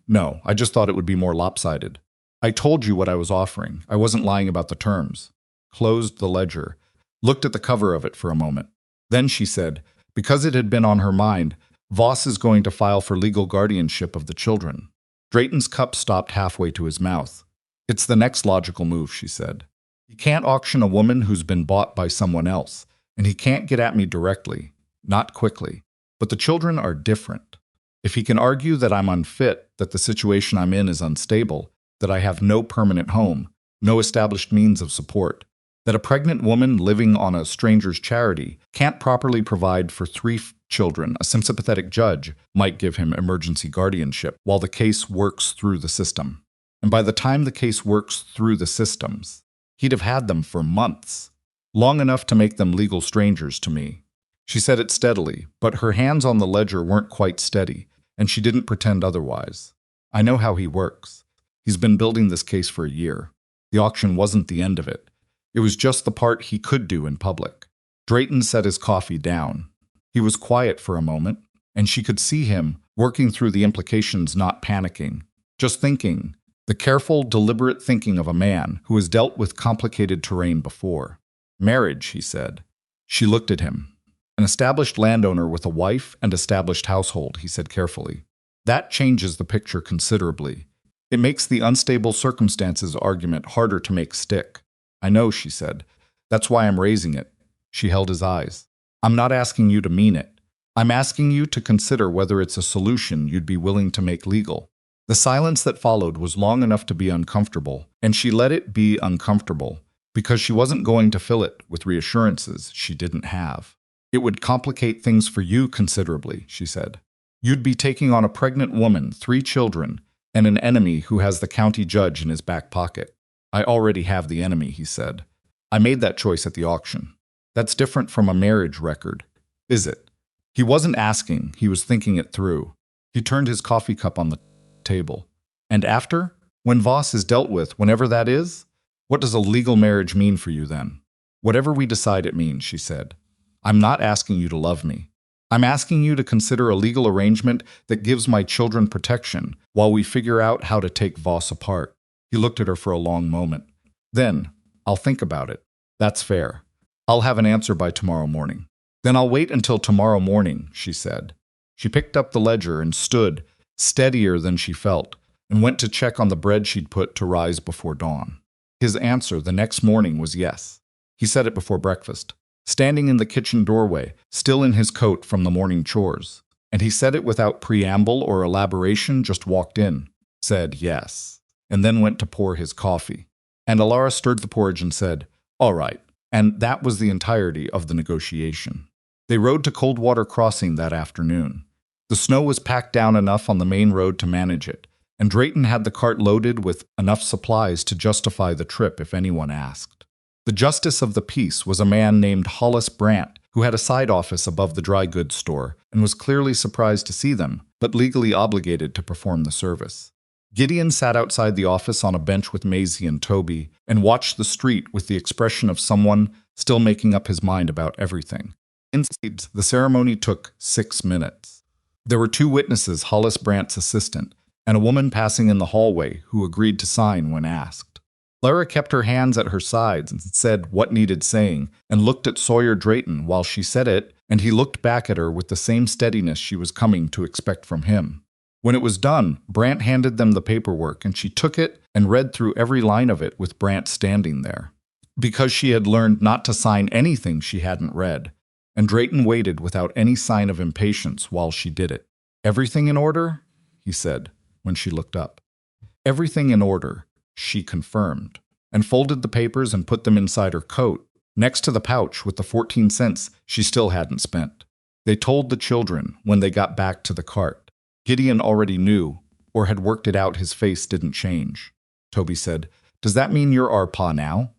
No, I just thought it would be more lopsided. I told you what I was offering. I wasn't lying about the terms. Closed the ledger. Looked at the cover of it for a moment. Then she said, because it had been on her mind, Voss is going to file for legal guardianship of the children. Drayton's cup stopped halfway to his mouth. It's the next logical move, she said. He can't auction a woman who's been bought by someone else, and he can't get at me directly, not quickly. But the children are different. If he can argue that I'm unfit, that the situation I'm in is unstable, that I have no permanent home, no established means of support, that a pregnant woman living on a stranger's charity can't properly provide for 3 children, a sympathetic judge might give him emergency guardianship while the case works through the system. And by the time the case works through the systems, he'd have had them for months, long enough to make them legal strangers to me. She said it steadily, but her hands on the ledger weren't quite steady, and she didn't pretend otherwise. I know how he works. He's been building this case for a year. The auction wasn't the end of it. It was just the part he could do in public. Drayton set his coffee down. He was quiet for a moment, and she could see him working through the implications, not panicking, just thinking, the careful, deliberate thinking of a man who has dealt with complicated terrain before. Marriage, he said. She looked at him. An established landowner with a wife and established household, he said carefully. That changes the picture considerably. It makes the unstable circumstances argument harder to make stick. I know, she said. That's why I'm raising it. She held his eyes. I'm not asking you to mean it. I'm asking you to consider whether it's a solution you'd be willing to make legal. The silence that followed was long enough to be uncomfortable, and she let it be uncomfortable because she wasn't going to fill it with reassurances she didn't have. It would complicate things for you considerably, she said. You'd be taking on a pregnant woman, 3 children, and an enemy who has the county judge in his back pocket. I already have the enemy, he said. I made that choice at the auction. That's different from a marriage record, is it? He wasn't asking, he was thinking it through. He turned his coffee cup on the table. And after? When Voss is dealt with, whenever that is? What does a legal marriage mean for you then? Whatever we decide it means, she said. I'm not asking you to love me. I'm asking you to consider a legal arrangement that gives my children protection while we figure out how to take Voss apart. He looked at her for a long moment. Then, I'll think about it. That's fair. I'll have an answer by tomorrow morning. Then I'll wait until tomorrow morning, she said. She picked up the ledger and stood, steadier than she felt, and went to check on the bread she'd put to rise before dawn. His answer the next morning was yes. He said it before breakfast, standing in the kitchen doorway, still in his coat from the morning chores. And he said it without preamble or elaboration, just walked in, said yes, and then went to pour his coffee. And Elara stirred the porridge and said, all right. And that was the entirety of the negotiation. They rode to Coldwater Crossing that afternoon. The snow was packed down enough on the main road to manage it, and Drayton had the cart loaded with enough supplies to justify the trip if anyone asked. The justice of the peace was a man named Hollis Brant, who had a side office above the dry goods store and was clearly surprised to see them, but legally obligated to perform the service. Gideon sat outside the office on a bench with Maisie and Toby and watched the street with the expression of someone still making up his mind about everything. Instead, the ceremony took 6 minutes. There were 2 witnesses, Hollis Brant's assistant, and a woman passing in the hallway who agreed to sign when asked. Elara kept her hands at her sides and said what needed saying, and looked at Sawyer Drayton while she said it, and he looked back at her with the same steadiness she was coming to expect from him. When it was done, Brant handed them the paperwork, and she took it and read through every line of it with Brant standing there. Because she had learned not to sign anything she hadn't read, and Drayton waited without any sign of impatience while she did it. Everything in order? He said, when she looked up. Everything in order, she confirmed, and folded the papers and put them inside her coat, next to the pouch with the 14 cents she still hadn't spent. They told the children when they got back to the cart. Gideon already knew, or had worked it out. His face didn't change. Toby said, does that mean you're our pa now?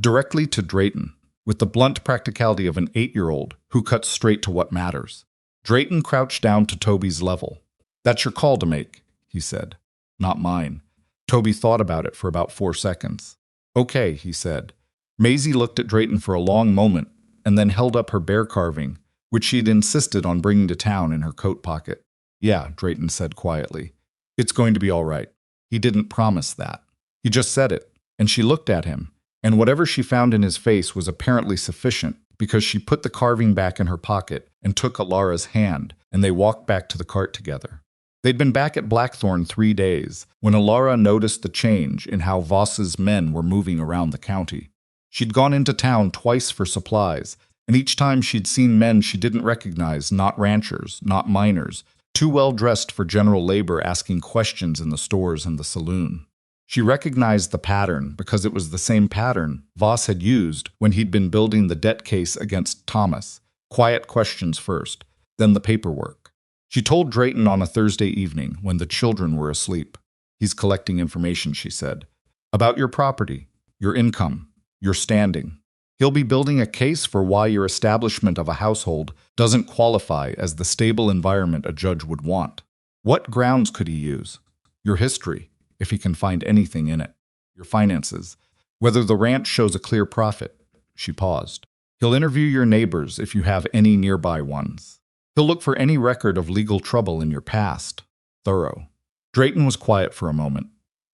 Directly to Drayton, with the blunt practicality of an 8-year-old who cuts straight to what matters. Drayton crouched down to Toby's level. That's your call to make, he said. Not mine. Toby thought about it for about 4 seconds. Okay, he said. Maisie looked at Drayton for a long moment and then held up her bear carving, which she'd insisted on bringing to town in her coat pocket. Yeah, Drayton said quietly. It's going to be all right. He didn't promise that. He just said it, and she looked at him, and whatever she found in his face was apparently sufficient because she put the carving back in her pocket and took Elara's hand, and they walked back to the cart together. They'd been back at Blackthorn 3 days when Elara noticed the change in how Voss's men were moving around the county. She'd gone into town twice for supplies, and each time she'd seen men she didn't recognize, not ranchers, not miners, too well dressed for general labor asking questions in the stores and the saloon. She recognized the pattern because it was the same pattern Voss had used when he'd been building the debt case against Thomas. Quiet questions first, then the paperwork. She told Drayton on a Thursday evening when the children were asleep. He's collecting information, she said, about your property, your income, your standing. He'll be building a case for why your establishment of a household doesn't qualify as the stable environment a judge would want. What grounds could he use? Your history, if he can find anything in it. Your finances. Whether the ranch shows a clear profit. She paused. He'll interview your neighbors if you have any nearby ones. He'll look for any record of legal trouble in your past. Thorough. Drayton was quiet for a moment.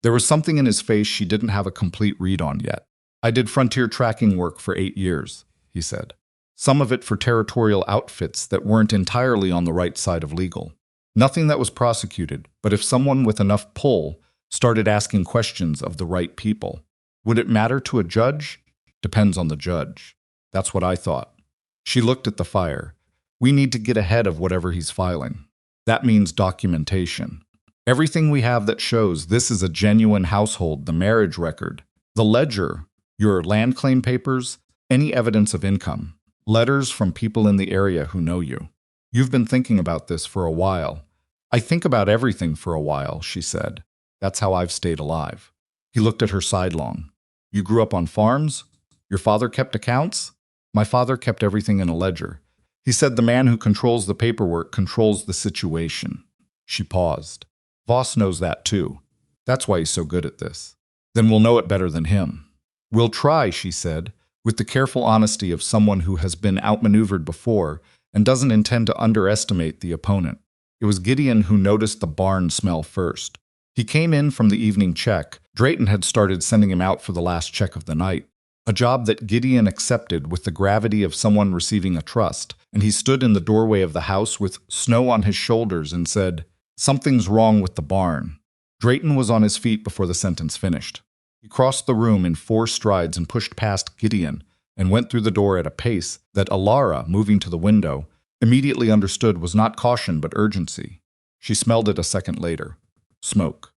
There was something in his face she didn't have a complete read on yet. I did frontier tracking work for 8 years, he said. Some of it for territorial outfits that weren't entirely on the right side of legal. Nothing that was prosecuted, but if someone with enough pull started asking questions of the right people. Would it matter to a judge? Depends on the judge. That's what I thought. She looked at the fire. We need to get ahead of whatever he's filing. That means documentation. Everything we have that shows this is a genuine household, the marriage record, the ledger, your land claim papers, any evidence of income, letters from people in the area who know you. You've been thinking about this for a while. I think about everything for a while, she said. That's how I've stayed alive. He looked at her sidelong. You grew up on farms? Your father kept accounts? My father kept everything in a ledger. He said the man who controls the paperwork controls the situation. She paused. Voss knows that too. That's why he's so good at this. Then we'll know it better than him. We'll try, she said, with the careful honesty of someone who has been outmaneuvered before and doesn't intend to underestimate the opponent. It was Gideon who noticed the barn smell first. He came in from the evening check. Drayton had started sending him out for the last check of the night, a job that Gideon accepted with the gravity of someone receiving a trust, and he stood in the doorway of the house with snow on his shoulders and said, "Something's wrong with the barn." Drayton was on his feet before the sentence finished. He crossed the room in 4 strides and pushed past Gideon and went through the door at a pace that Elara, moving to the window, immediately understood was not caution but urgency. She smelled it a second later. Smoke.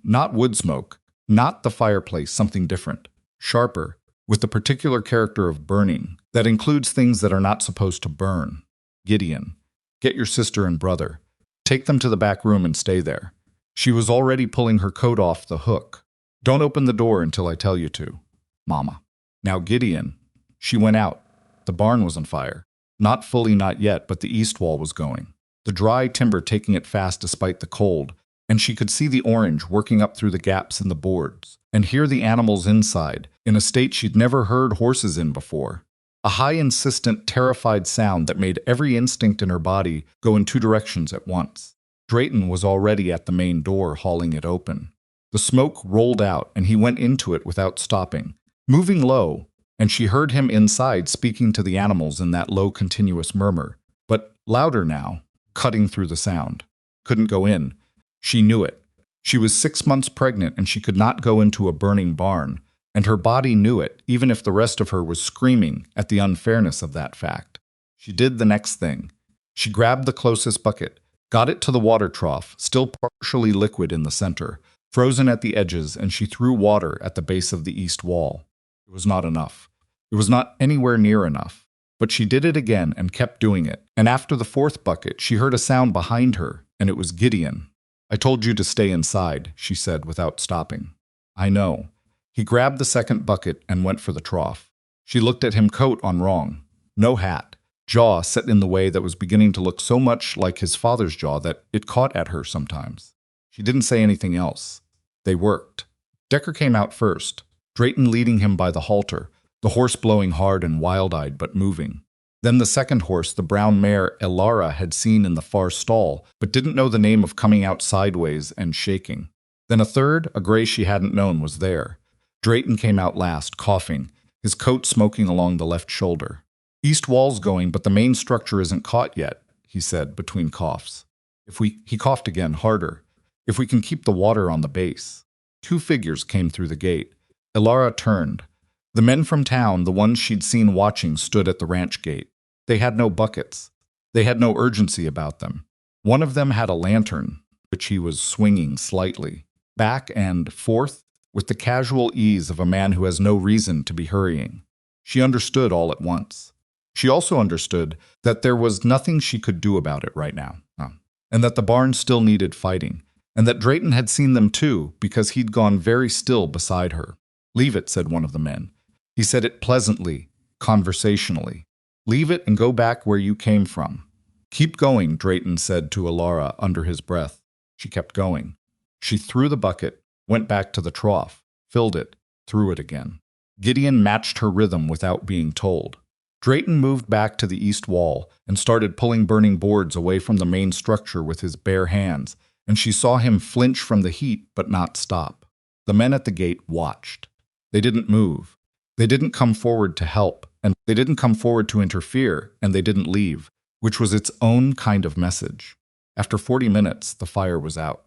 Not wood smoke, not the fireplace, something different, sharper, with the particular character of burning that includes things that are not supposed to burn. Gideon, get your sister and brother. Take them to the back room and stay there. She was already pulling her coat off the hook. Don't open the door until I tell you to, Mama. Now, Gideon. She went out. The barn was on fire. Not fully, not yet, but the east wall was going. The dry timber taking it fast despite the cold, and she could see the orange working up through the gaps in the boards, and hear the animals inside, in a state she'd never heard horses in before. A high, insistent, terrified sound that made every instinct in her body go in 2 directions at once. Drayton was already at the main door, hauling it open. The smoke rolled out, and he went into it without stopping, moving low, and she heard him inside speaking to the animals in that low, continuous murmur, but louder now, cutting through the sound. Couldn't go in. She knew it. She was 6 months pregnant, and she could not go into a burning barn, and her body knew it, even if the rest of her was screaming at the unfairness of that fact. She did the next thing. She grabbed the closest bucket, got it to the water trough, still partially liquid in the center, frozen at the edges, and she threw water at the base of the east wall. It was not enough. It was not anywhere near enough. But she did it again and kept doing it, and after the 4th bucket, she heard a sound behind her, and it was Gideon. "I told you to stay inside," she said without stopping. "I know." He grabbed the 2nd bucket and went for the trough. She looked at him, coat on wrong. No hat. Jaw set in the way that was beginning to look so much like his father's jaw that it caught at her sometimes. She didn't say anything else. They worked. Decker came out first, Drayton leading him by the halter, the horse blowing hard and wild-eyed but moving. Then the 2nd horse, the brown mare Elara had seen in the far stall, but didn't know the name of, coming out sideways and shaking. Then a 3rd, a gray she hadn't known, was there. Drayton came out last, coughing, his coat smoking along the left shoulder. "East wall's going, but the main structure isn't caught yet," he said between coughs. He coughed again, harder. "If we can keep the water on the base." 2 figures came through the gate. Elara turned. The men from town, the ones she'd seen watching, stood at the ranch gate. They had no buckets. They had no urgency about them. One of them had a lantern, which he was swinging slightly, back and forth, with the casual ease of a man who has no reason to be hurrying. She understood all at once. She also understood that there was nothing she could do about it right now, and that the barn still needed fighting, and that Drayton had seen them too, because he'd gone very still beside her. "Leave it," said one of the men. He said it pleasantly, conversationally. "Leave it and go back where you came from." "Keep going," Drayton said to Elara under his breath. She kept going. She threw the bucket, went back to the trough, filled it, threw it again. Gideon matched her rhythm without being told. Drayton moved back to the east wall and started pulling burning boards away from the main structure with his bare hands, and she saw him flinch from the heat but not stop. The men at the gate watched. They didn't move. They didn't come forward to help, and they didn't come forward to interfere, and they didn't leave, which was its own kind of message. After 40 minutes, the fire was out.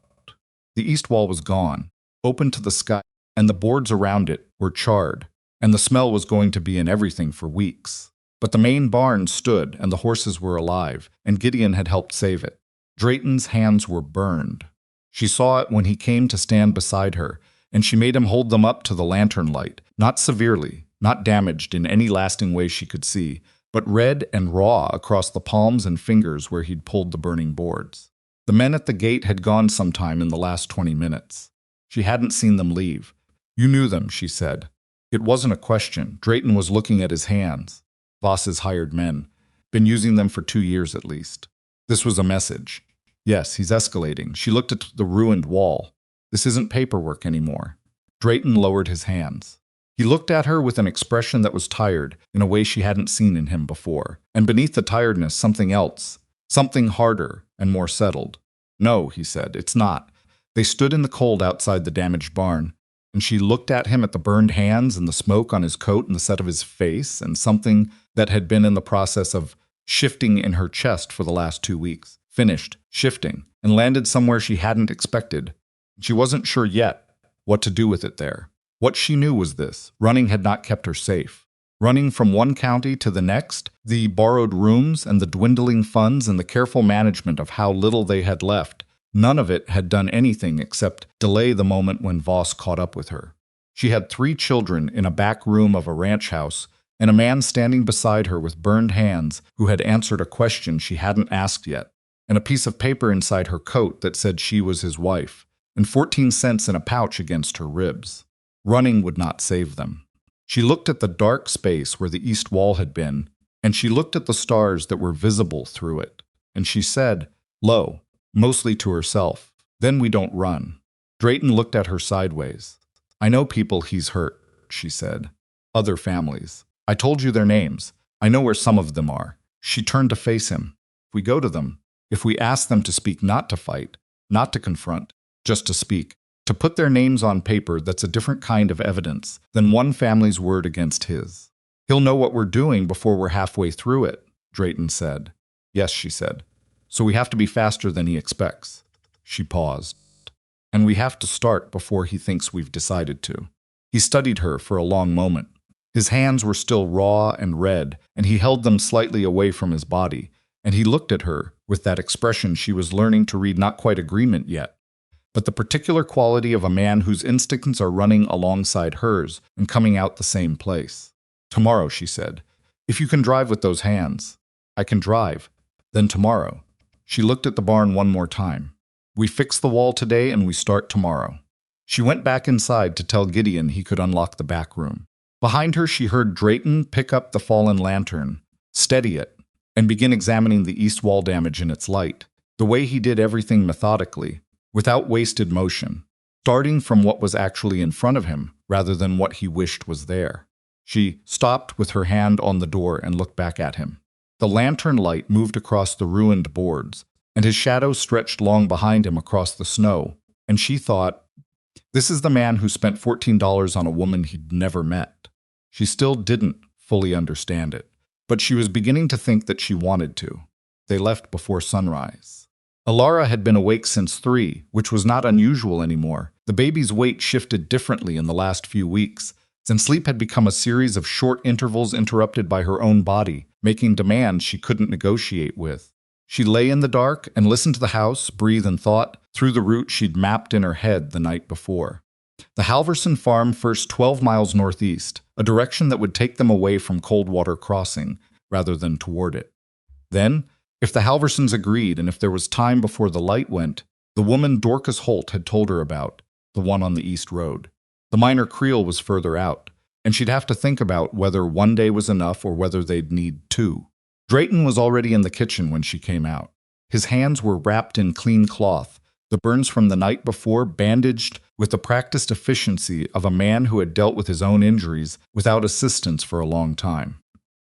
The east wall was gone, open to the sky, and the boards around it were charred, and the smell was going to be in everything for weeks. But the main barn stood, and the horses were alive, and Gideon had helped save it. Drayton's hands were burned. She saw it when he came to stand beside her, and she made him hold them up to the lantern light, not severely, not damaged in any lasting way she could see, but red and raw across the palms and fingers where he'd pulled the burning boards. The men at the gate had gone sometime in the last 20 minutes. She hadn't seen them leave. "You knew them," she said. It wasn't a question. Drayton was looking at his hands. Voss's hired men. Been using them for 2 years at least. This was a message. Yes, he's escalating. She looked at the ruined wall. This isn't paperwork anymore. Drayton lowered his hands. He looked at her with an expression that was tired in a way she hadn't seen in him before, and beneath the tiredness something else, something harder and more settled. "No," he said, "it's not." They stood in the cold outside the damaged barn, and she looked at him at the burned hands and the smoke on his coat and the set of his face and something that had been in the process of shifting in her chest for the last 2 weeks. Finished, shifting, and landed somewhere she hadn't expected. She wasn't sure yet what to do with it there. What she knew was this: running had not kept her safe. Running from one county to the next, the borrowed rooms and the dwindling funds and the careful management of how little they had left, none of it had done anything except delay the moment when Voss caught up with her. She had 3 children in a back room of a ranch house, and a man standing beside her with burned hands who had answered a question she hadn't asked yet, and a piece of paper inside her coat that said she was his wife, and 14 cents in a pouch against her ribs. Running would not save them. She looked at the dark space where the east wall had been, and she looked at the stars that were visible through it, and she said, low, mostly to herself, "Then we don't run." Drayton looked at her sideways. "I know people he's hurt," she said. "Other families. I told you their names. I know where some of them are." She turned to face him. "If we go to them, if we ask them to speak, not to fight, not to confront, just to speak, to put their names on paper, that's a different kind of evidence than one family's word against his." "He'll know what we're doing before we're halfway through it," Drayton said. "Yes," she said. "So we have to be faster than he expects." She paused. "And we have to start before he thinks we've decided to." He studied her for a long moment. His hands were still raw and red, and he held them slightly away from his body, and he looked at her with that expression she was learning to read, not quite agreement yet, but the particular quality of a man whose instincts are running alongside hers and coming out the same place. "Tomorrow," she said. "If you can drive with those hands." "I can drive." "Then tomorrow." She looked at the barn one more time. "We fix the wall today and we start tomorrow." She went back inside to tell Gideon he could unlock the back room. Behind her she heard Drayton pick up the fallen lantern, steady it, and begin examining the east wall damage in its light, the way he did everything methodically, without wasted motion, starting from what was actually in front of him rather than what he wished was there. She stopped with her hand on the door and looked back at him. The lantern light moved across the ruined boards, and his shadow stretched long behind him across the snow, and she thought, this is the man who spent $14 on a woman he'd never met. She still didn't fully understand it, but she was beginning to think that she wanted to. They left before sunrise. Elara had been awake since 3, which was not unusual anymore. The baby's weight shifted differently in the last few weeks, and sleep had become a series of short intervals interrupted by her own body, making demands she couldn't negotiate with. She lay in the dark and listened to the house, breathe and thought, through the route she'd mapped in her head the night before. The Halverson farm first 12 miles northeast, a direction that would take them away from Coldwater Crossing, rather than toward it. Then, if the Halversons agreed and if there was time before the light went, the woman Dorcas Holt had told her about, the one on the east road. The minor creel was further out, and she'd have to think about whether one day was enough or whether they'd need 2. Drayton was already in the kitchen when she came out. His hands were wrapped in clean cloth, the burns from the night before bandaged with the practiced efficiency of a man who had dealt with his own injuries without assistance for a long time.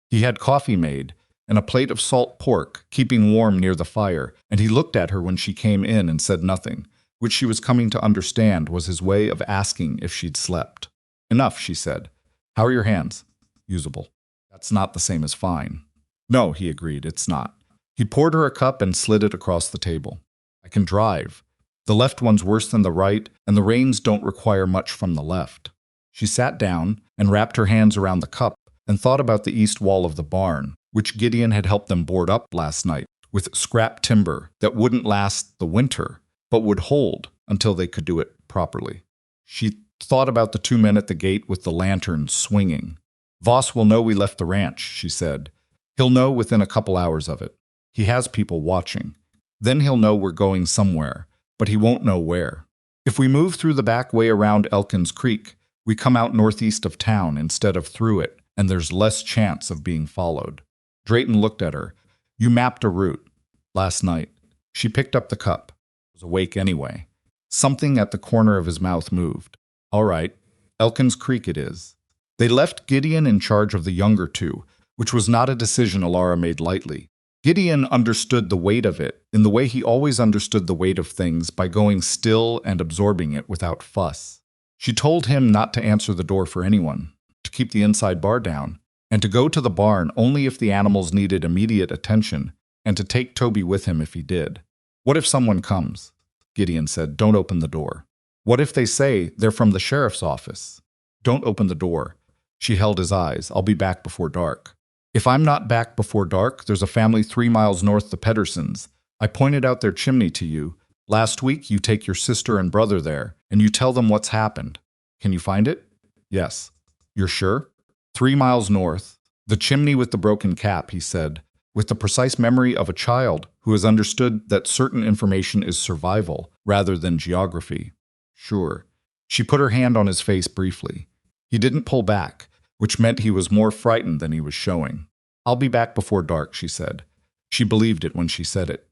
He had coffee made, and a plate of salt pork, keeping warm near the fire, and he looked at her when she came in and said nothing, which she was coming to understand was his way of asking if she'd slept. "Enough," she said. "How are your hands?" "Usable." "That's not the same as fine." "No," he agreed, "it's not." He poured her a cup and slid it across the table. "I can drive. The left one's worse than the right, and the reins don't require much from the left." She sat down and wrapped her hands around the cup and thought about the east wall of the barn, which Gideon had helped them board up last night with scrap timber that wouldn't last the winter, but would hold until they could do it properly. She thought about the 2 men at the gate with the lantern swinging. "Voss will know we left the ranch," she said. "He'll know within a couple hours of it. He has people watching. Then he'll know we're going somewhere, but he won't know where. If we move through the back way around Elkins Creek, we come out northeast of town instead of through it, and there's less chance of being followed." Drayton looked at her. "You mapped a route." "Last night." She picked up the cup. Was awake anyway. Something at the corner of his mouth moved. "All right. Elkins Creek it is." They left Gideon in charge of the younger two, which was not a decision Elara made lightly. Gideon understood the weight of it in the way he always understood the weight of things, by going still and absorbing it without fuss. She told him not to answer the door for anyone, to keep the inside bar down, and to go to the barn only if the animals needed immediate attention, and to take Toby with him if he did. "What if someone comes?" Gideon said. "Don't open the door." "What if they say they're from the sheriff's office?" "Don't open the door." She held his eyes. "I'll be back before dark." "If I'm not back before dark, there's a family 3 miles north, the Pedersons. I pointed out their chimney to you. Last week you take your sister and brother there, and you tell them what's happened. Can you find it?" "Yes." "You're sure?" 3 miles north. The chimney with the broken cap," he said, with the precise memory of a child who has understood that certain information is survival rather than geography. "Sure." She put her hand on his face briefly. He didn't pull back, which meant he was more frightened than he was showing. "I'll be back before dark," she said. She believed it when she said it.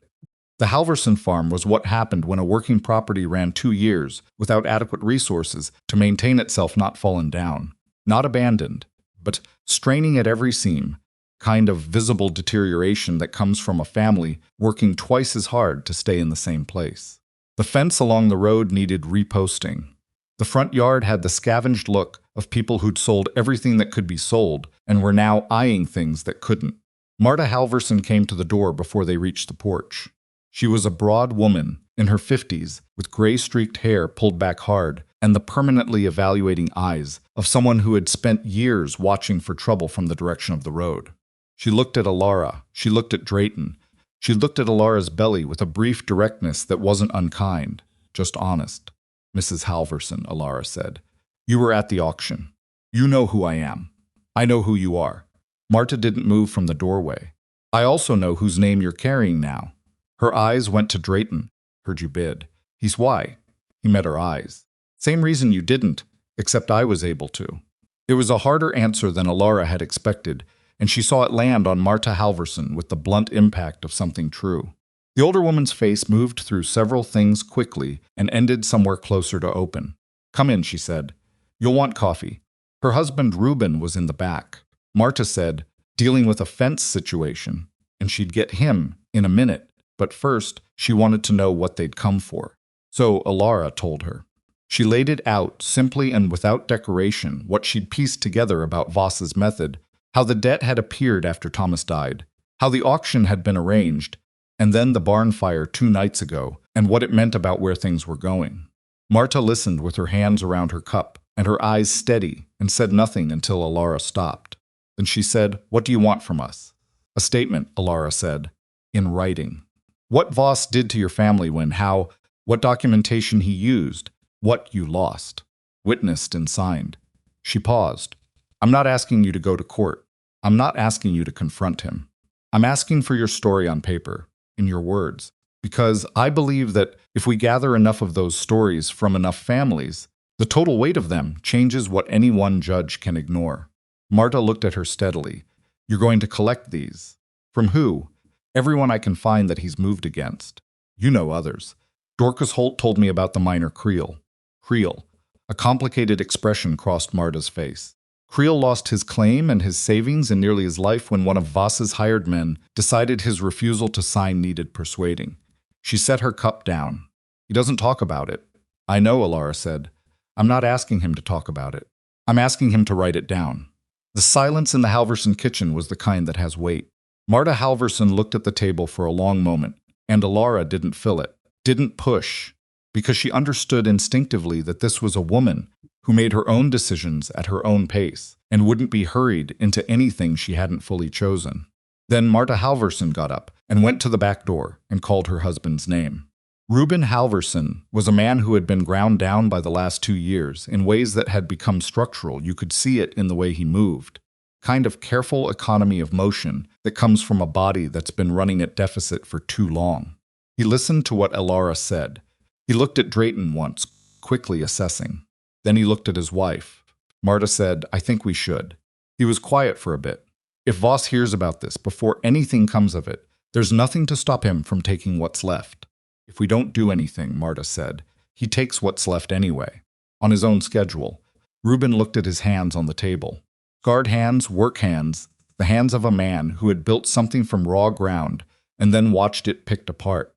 The Halverson farm was what happened when a working property ran 2 years without adequate resources to maintain itself, not fallen down, not abandoned, but straining at every seam, kind of visible deterioration that comes from a family working twice as hard to stay in the same place. The fence along the road needed reposting. The front yard had the scavenged look of people who'd sold everything that could be sold and were now eyeing things that couldn't. Marta Halverson came to the door before they reached the porch. She was a broad woman in her 50s with gray-streaked hair pulled back hard and the permanently evaluating eyes of someone who had spent years watching for trouble from the direction of the road. She looked at Elara. She looked at Drayton. She looked at Elara's belly with a brief directness that wasn't unkind, just honest. "Mrs. Halverson," Elara said, "you were at the auction. You know who I am. I know who you are." Marta didn't move from the doorway. "I also know whose name you're carrying now." Her eyes went to Drayton. "Heard you bid." "He's why?" He met her eyes. "Same reason you didn't, except I was able to." It was a harder answer than Elara had expected, and she saw it land on Marta Halverson with the blunt impact of something true. The older woman's face moved through several things quickly and ended somewhere closer to open. "Come in," she said. "You'll want coffee." Her husband Reuben was in the back. Marta said, dealing with a fence situation, and she'd get him in a minute, but first she wanted to know what they'd come for. So Elara told her. She laid it out, simply and without decoration, what she'd pieced together about Voss's method, how the debt had appeared after Thomas died, how the auction had been arranged, and then the barn fire 2 nights ago, and what it meant about where things were going. Marta listened with her hands around her cup and her eyes steady and said nothing until Elara stopped. Then she said, "What do you want from us?" "A statement," Elara said, "in writing. What Voss did to your family when, how, what documentation he used, what you lost, witnessed and signed." She paused. "I'm not asking you to go to court. I'm not asking you to confront him. I'm asking for your story on paper, in your words, because I believe that if we gather enough of those stories from enough families, the total weight of them changes what any one judge can ignore." Marta looked at her steadily. "You're going to collect these? From who?" "Everyone I can find that he's moved against. You know others. Dorcas Holt told me about the miner Creel." Creel. A complicated expression crossed Marta's face. Creel lost his claim and his savings in nearly his life when one of Voss's hired men decided his refusal to sign needed persuading. She set her cup down. "He doesn't talk about it." "I know," Elara said. "I'm not asking him to talk about it. I'm asking him to write it down." The silence in the Halverson kitchen was the kind that has weight. Marta Halverson looked at the table for a long moment, and Elara didn't fill it, didn't push, because she understood instinctively that this was a woman who made her own decisions at her own pace and wouldn't be hurried into anything she hadn't fully chosen. Then Marta Halverson got up and went to the back door and called her husband's name. Reuben Halverson was a man who had been ground down by the last 2 years in ways that had become structural. You could see it in the way he moved. Kind of careful economy of motion that comes from a body that's been running at deficit for too long. He listened to what Elara said. He looked at Drayton once, quickly assessing. Then he looked at his wife. Marta said, "I think we should." He was quiet for a bit. "If Voss hears about this before anything comes of it, there's nothing to stop him from taking what's left." "If we don't do anything," Marta said, "he takes what's left anyway, on his own schedule." Reuben looked at his hands on the table. Scarred hands, work hands, the hands of a man who had built something from raw ground and then watched it picked apart.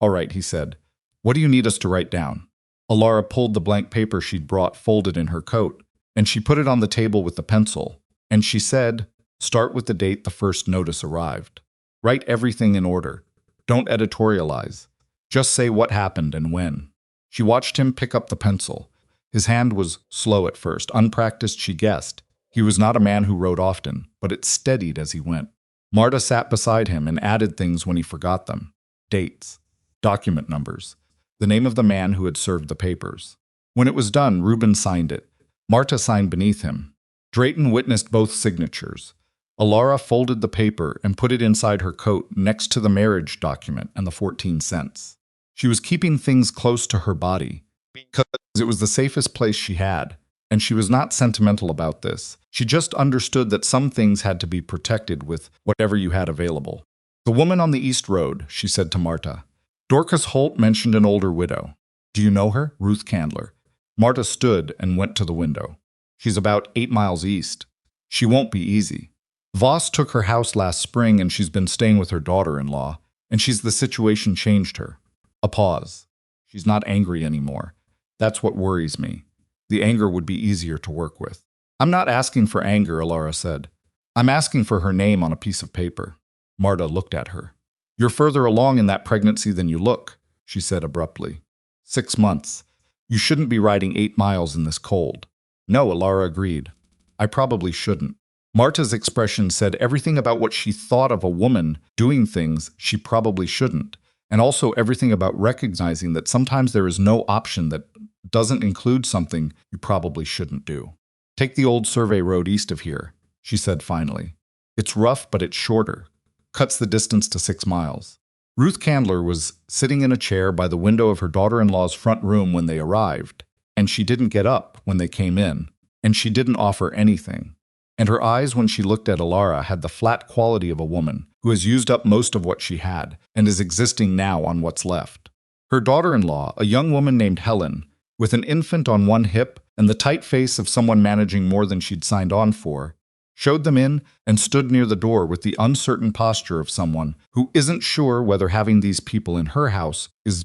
"All right," he said. "What do you need us to write down?" Elara pulled the blank paper she'd brought folded in her coat, and she put it on the table with the pencil, and she said, "Start with the date the first notice arrived. Write everything in order. Don't editorialize. Just say what happened and when." She watched him pick up the pencil. His hand was slow at first, unpracticed, she guessed. He was not a man who wrote often, but it steadied as he went. Marta sat beside him and added things when he forgot them. Dates, document numbers, the name of the man who had served the papers. When it was done, Reuben signed it. Marta signed beneath him. Drayton witnessed both signatures. Elara folded the paper and put it inside her coat next to the marriage document and the 14 cents. She was keeping things close to her body because it was the safest place she had, and she was not sentimental about this. She just understood that some things had to be protected with whatever you had available. "The woman on the East Road," she said to Marta. Dorcas Holt mentioned an older widow. "Do you know her?" Ruth Candler. Marta stood and went to the window. "She's about 8 miles east. She won't be easy. Voss took her house last spring and she's been staying with her daughter-in-law, and the situation changed her." A pause. "She's not angry anymore. That's what worries me. The anger would be easier to work with." "I'm not asking for anger," Elara said. "I'm asking for her name on a piece of paper." Marta looked at her. "You're further along in that pregnancy than you look," she said abruptly. 6 months. You shouldn't be riding 8 miles in this cold." "No," Elara agreed. "I probably shouldn't." Marta's expression said everything about what she thought of a woman doing things she probably shouldn't, and also everything about recognizing that sometimes there is no option that doesn't include something you probably shouldn't do. "Take the old survey road east of here," she said finally. "It's rough, but it's shorter. Cuts the distance to 6 miles. Ruth Candler was sitting in a chair by the window of her daughter-in-law's front room when they arrived, and she didn't get up when they came in, and she didn't offer anything. And her eyes when she looked at Elara had the flat quality of a woman who has used up most of what she had and is existing now on what's left. Her daughter-in-law, a young woman named Helen, with an infant on one hip and the tight face of someone managing more than she'd signed on for, showed them in and stood near the door with the uncertain posture of someone who isn't sure whether having these people in her house is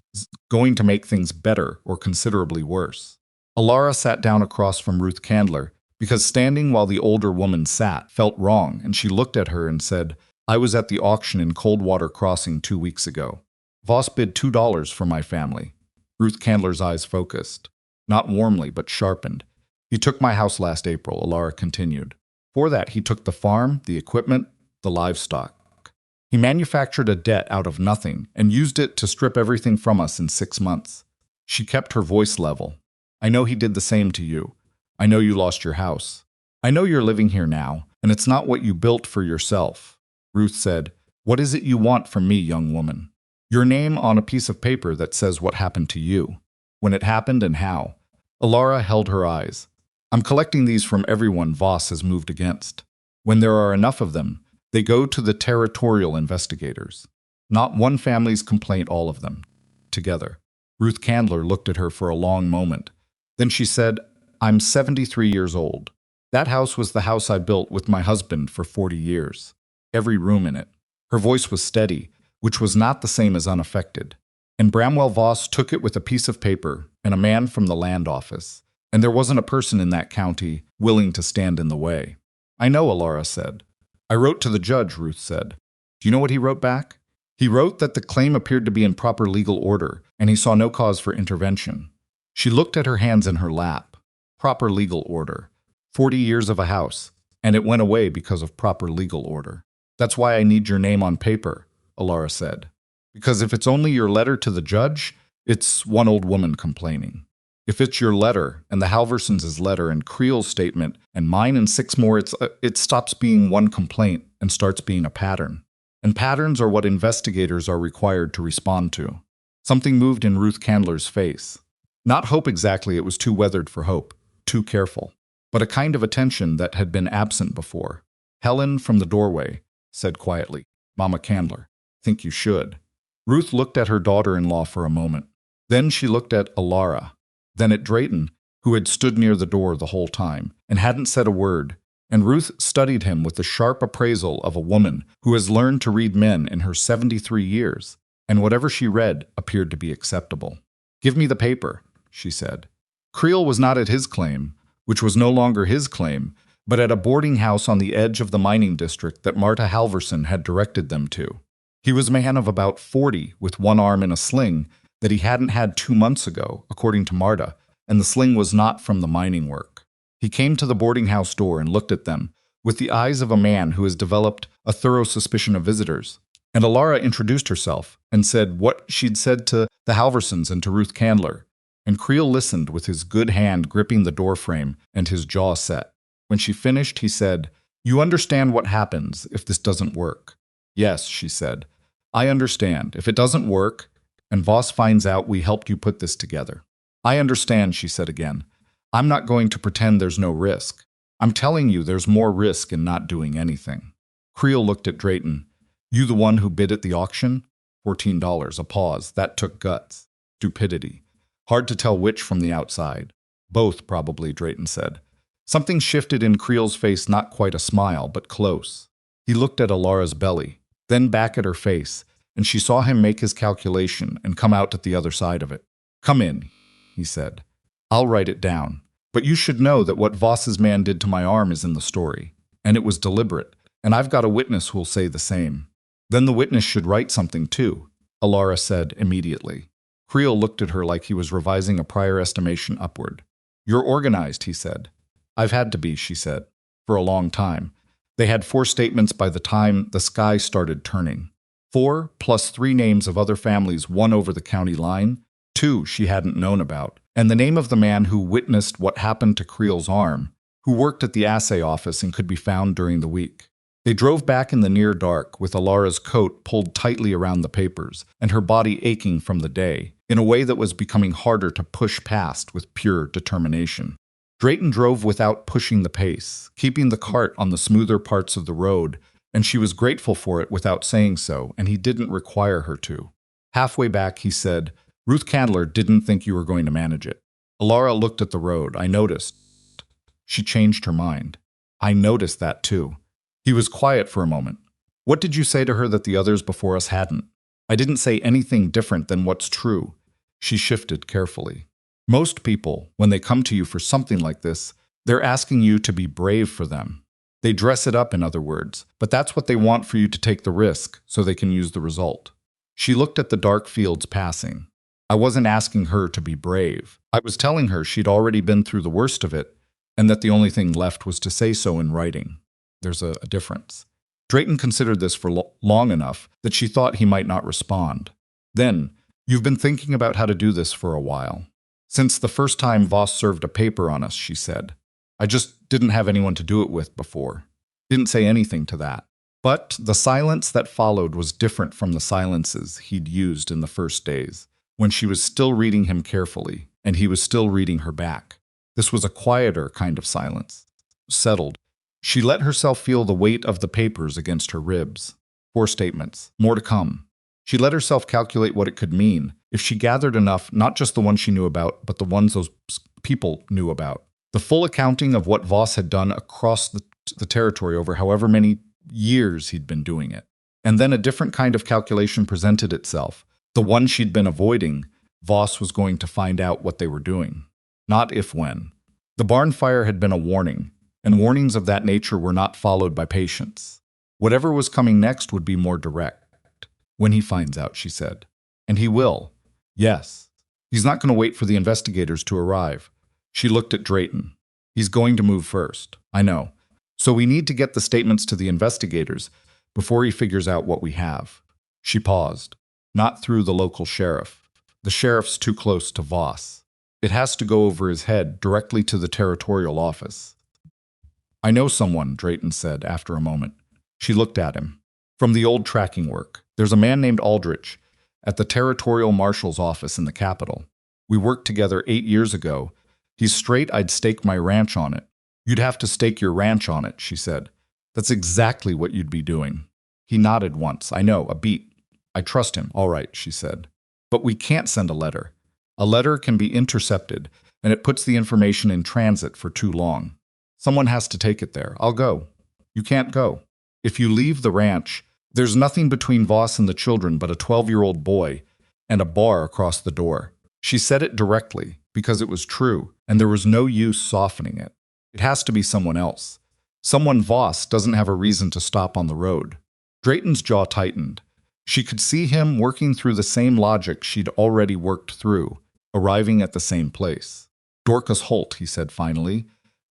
going to make things better or considerably worse. Elara sat down across from Ruth Candler because standing while the older woman sat felt wrong, and she looked at her and said, "I was at the auction in Coldwater Crossing 2 weeks ago. Voss bid $2 for my family." Ruth Candler's eyes focused, not warmly but sharpened. "He took my house last April," Elara continued. "For that, he took the farm, the equipment, the livestock. He manufactured a debt out of nothing and used it to strip everything from us in 6 months." She kept her voice level. "I know he did the same to you. I know you lost your house. I know you're living here now, and it's not what you built for yourself." Ruth said, "What is it you want from me, young woman?" "Your name on a piece of paper that says what happened to you, when it happened and how." Elara held her eyes. "I'm collecting these from everyone Voss has moved against. When there are enough of them, they go to the territorial investigators. Not one family's complaint, all of them. Together." Ruth Candler looked at her for a long moment. Then she said, "I'm 73 years old. That house was the house I built with my husband for 40 years. Every room in it." Her voice was steady, which was not the same as unaffected. "And Bramwell Voss took it with a piece of paper and a man from the land office. And there wasn't a person in that county willing to stand in the way." "I know," Elara said. "I wrote to the judge," Ruth said. "Do you know what he wrote back?" "He wrote that the claim appeared to be in proper legal order, and he saw no cause for intervention." She looked at her hands in her lap. Proper legal order. 40 years of a house, and it went away because of proper legal order. "That's why I need your name on paper," Elara said. "Because if it's only your letter to the judge, it's one old woman complaining. If it's your letter, and the Halversons' letter, and Creel's statement, and mine and 6 more, it stops being one complaint and starts being a pattern. And patterns are what investigators are required to respond to." Something moved in Ruth Candler's face. Not hope exactly, it was too weathered for hope, too careful, but a kind of attention that had been absent before. Helen, from the doorway, said quietly, "Mama Candler, think you should." Ruth looked at her daughter-in-law for a moment. Then she looked at Elara, then at Drayton, who had stood near the door the whole time and hadn't said a word, and Ruth studied him with the sharp appraisal of a woman who has learned to read men in her 73 years, and whatever she read appeared to be acceptable. "Give me the paper," she said. Creel was not at his claim, which was no longer his claim, but at a boarding house on the edge of the mining district that Marta Halverson had directed them to. He was a man of about 40 with one arm in a sling that he hadn't had 2 months ago, according to Marta, and the sling was not from the mining work. He came to the boarding house door and looked at them with the eyes of a man who has developed a thorough suspicion of visitors. And Elara introduced herself and said what she'd said to the Halversons and to Ruth Candler. And Creel listened with his good hand gripping the doorframe and his jaw set. When she finished, he said, "You understand what happens if this doesn't work?" "Yes," she said. "I understand. If it doesn't work, and Voss finds out we helped you put this together." "I understand," she said again. "I'm not going to pretend there's no risk. I'm telling you there's more risk in not doing anything." Creel looked at Drayton. "You the one who bid at the auction?" $14. A pause. That took guts. Stupidity. Hard to tell which from the outside. "Both, probably," Drayton said. Something shifted in Creel's face, not quite a smile, but close. He looked at Elara's belly, then back at her face, and she saw him make his calculation and come out at the other side of it. "Come in," he said. "I'll write it down. But you should know that what Voss's man did to my arm is in the story, and it was deliberate, and I've got a witness who'll say the same." "Then the witness should write something too," Elara said immediately. Creel looked at her like he was revising a prior estimation upward. "You're organized," he said. "I've had to be," she said, "for a long time." They had 4 statements by the time the sky started turning. 4 plus 3 names of other families, 1 over the county line, 2 she hadn't known about, and the name of the man who witnessed what happened to Creel's arm, who worked at the assay office and could be found during the week. They drove back in the near dark with Elara's coat pulled tightly around the papers and her body aching from the day, in a way that was becoming harder to push past with pure determination. Drayton drove without pushing the pace, keeping the cart on the smoother parts of the road, and she was grateful for it without saying so, and he didn't require her to. Halfway back, he said, "Ruth Candler didn't think you were going to manage it." Elara looked at the road. "I noticed." She changed her mind. "I noticed that too." He was quiet for a moment. "What did you say to her that the others before us hadn't?" "I didn't say anything different than what's true." She shifted carefully. "Most people, when they come to you for something like this, they're asking you to be brave for them. They dress it up, in other words, but that's what they want for you to take the risk so they can use the result." She looked at the dark fields passing. "I wasn't asking her to be brave. I was telling her she'd already been through the worst of it, and that the only thing left was to say so in writing. There's a difference." Drayton considered this for long enough that she thought he might not respond. Then, "You've been thinking about how to do this for a while." "Since the first time Voss served a paper on us," she said. "I just didn't have anyone to do it with before." Didn't say anything to that. But the silence that followed was different from the silences he'd used in the first days, when she was still reading him carefully, and he was still reading her back. This was a quieter kind of silence. Settled. She let herself feel the weight of the papers against her ribs. 4 statements. More to come. She let herself calculate what it could mean if she gathered enough, not just the ones she knew about, but the ones those people knew about. The full accounting of what Voss had done across the territory over however many years he'd been doing it. And then a different kind of calculation presented itself. The one she'd been avoiding, Voss was going to find out what they were doing. Not if when. The barn fire had been a warning, and warnings of that nature were not followed by patience. Whatever was coming next would be more direct. "When he finds out," she said. "And he will." "Yes. He's not going to wait for the investigators to arrive." She looked at Drayton. "He's going to move first. I know. So we need to get the statements to the investigators before he figures out what we have." She paused. "Not through the local sheriff. The sheriff's too close to Voss. It has to go over his head directly to the territorial office." "I know someone," Drayton said after a moment. She looked at him. "From the old tracking work. There's a man named Aldrich at the territorial marshal's office in the capital. We worked together 8 years ago. He's straight I'd stake my ranch on it." "You'd have to stake your ranch on it," she said. "That's exactly what you'd be doing." He nodded once. "I know, a beat. I trust him." "All right," she said. "But we can't send a letter. A letter can be intercepted, and it puts the information in transit for too long. Someone has to take it there. I'll go. You can't go. If you leave the ranch, there's nothing between Voss and the children but a 12-year-old boy and a bar across the door. She said it directly because it was true, and there was no use softening it. It has to be someone else. Someone Voss doesn't have a reason to stop on the road. Drayton's jaw tightened. She could see him working through the same logic she'd already worked through, arriving at the same place. Dorcas Holt, he said finally.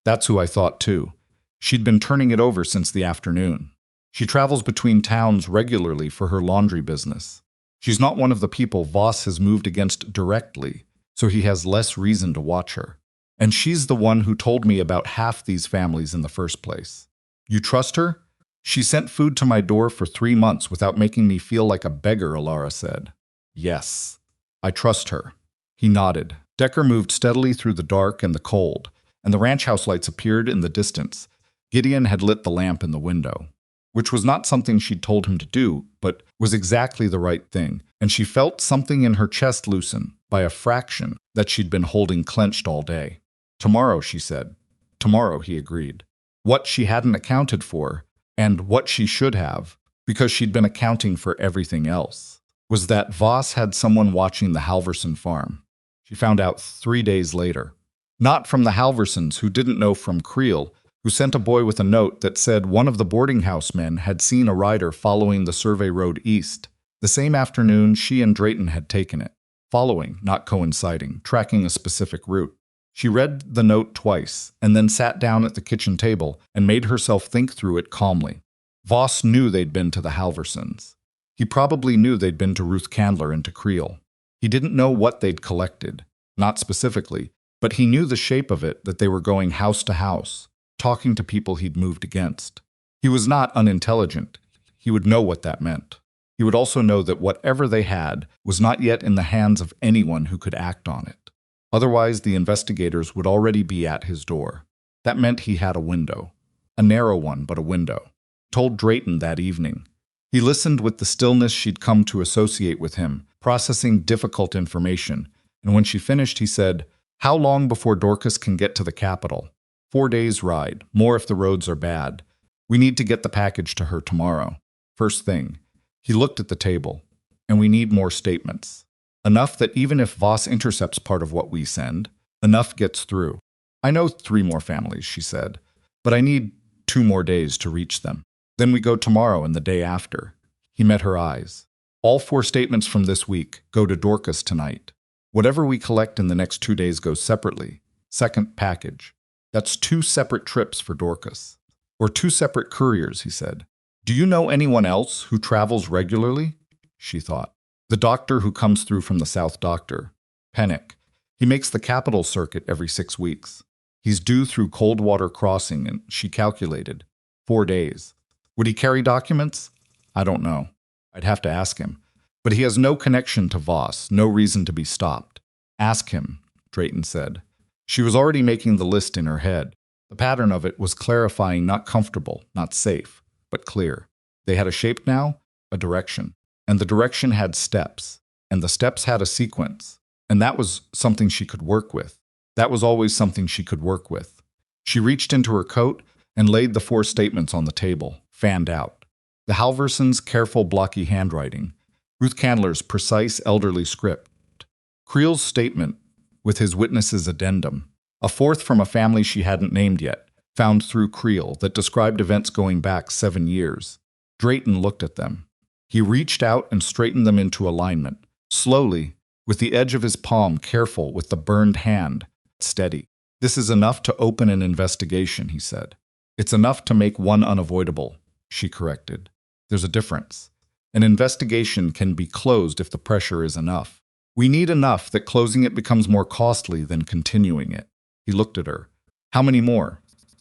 That's who I thought too. She'd been turning it over since the afternoon. She travels between towns regularly for her laundry business. She's not one of the people Voss has moved against directly, so he has less reason to watch her. And she's the one who told me about half these families in the first place. You trust her? She sent food to my door for 3 months without making me feel like a beggar, Elara said. Yes, I trust her. He nodded. Decker moved steadily through the dark and the cold, and the ranch house lights appeared in the distance. Gideon had lit the lamp in the window, which was not something she'd told him to do, but was exactly the right thing, and she felt something in her chest loosen, by a fraction, that she'd been holding clenched all day. Tomorrow, she said. Tomorrow, he agreed. What she hadn't accounted for, and what she should have, because she'd been accounting for everything else, was that Voss had someone watching the Halverson farm. She found out 3 days later. Not from the Halversons, who didn't know from Creel, who sent a boy with a note that said one of the boarding house men had seen a rider following the survey road east. The same afternoon, she and Drayton had taken it. Following, not coinciding, tracking a specific route. She read the note twice, and then sat down at the kitchen table and made herself think through it calmly. Voss knew they'd been to the Halversons. He probably knew they'd been to Ruth Candler and to Creel. He didn't know what they'd collected, not specifically, but he knew the shape of it, that they were going house to house, talking to people he'd moved against. He was not unintelligent. He would know what that meant. He would also know that whatever they had was not yet in the hands of anyone who could act on it. Otherwise, the investigators would already be at his door. That meant he had a window. A narrow one, but a window. Told Drayton that evening. He listened with the stillness she'd come to associate with him, processing difficult information, and when she finished, he said, "How long before Dorcas can get to the capital?" 4 days' ride, more if the roads are bad. We need to get the package to her tomorrow. First thing. He looked at the table. And we need more statements. Enough that even if Voss intercepts part of what we send, enough gets through. I know 3 more families, she said, but I need 2 more days to reach them. Then we go tomorrow and the day after. He met her eyes. All 4 statements from this week go to Dorcas tonight. Whatever we collect in the next 2 days goes separately. Second package. That's 2 separate trips for Dorcas. Or 2 separate couriers, he said. Do you know anyone else who travels regularly? She thought. The doctor who comes through from the South Doctor. Pennick. He makes the capital circuit every 6 weeks. He's due through Coldwater Crossing, and she calculated. 4 days. Would he carry documents? I don't know. I'd have to ask him. But he has no connection to Voss, no reason to be stopped. Ask him, Drayton said. She was already making the list in her head. The pattern of it was clarifying, not comfortable, not safe, but clear. They had a shape now, a direction. And the direction had steps. And the steps had a sequence. And that was something she could work with. That was always something she could work with. She reached into her coat and laid the 4 statements on the table, fanned out. The Halversons' careful, blocky handwriting. Ruth Candler's precise, elderly script. Creel's statement, with his witness's addendum. A 4th from a family she hadn't named yet, found through Creel, that described events going back 7 years. Drayton looked at them. He reached out and straightened them into alignment, slowly, with the edge of his palm careful, with the burned hand steady. This is enough to open an investigation, he said. It's enough to make one unavoidable, she corrected. There's a difference. An investigation can be closed if the pressure is enough. We need enough that closing it becomes more costly than continuing it. He looked at her. How many more?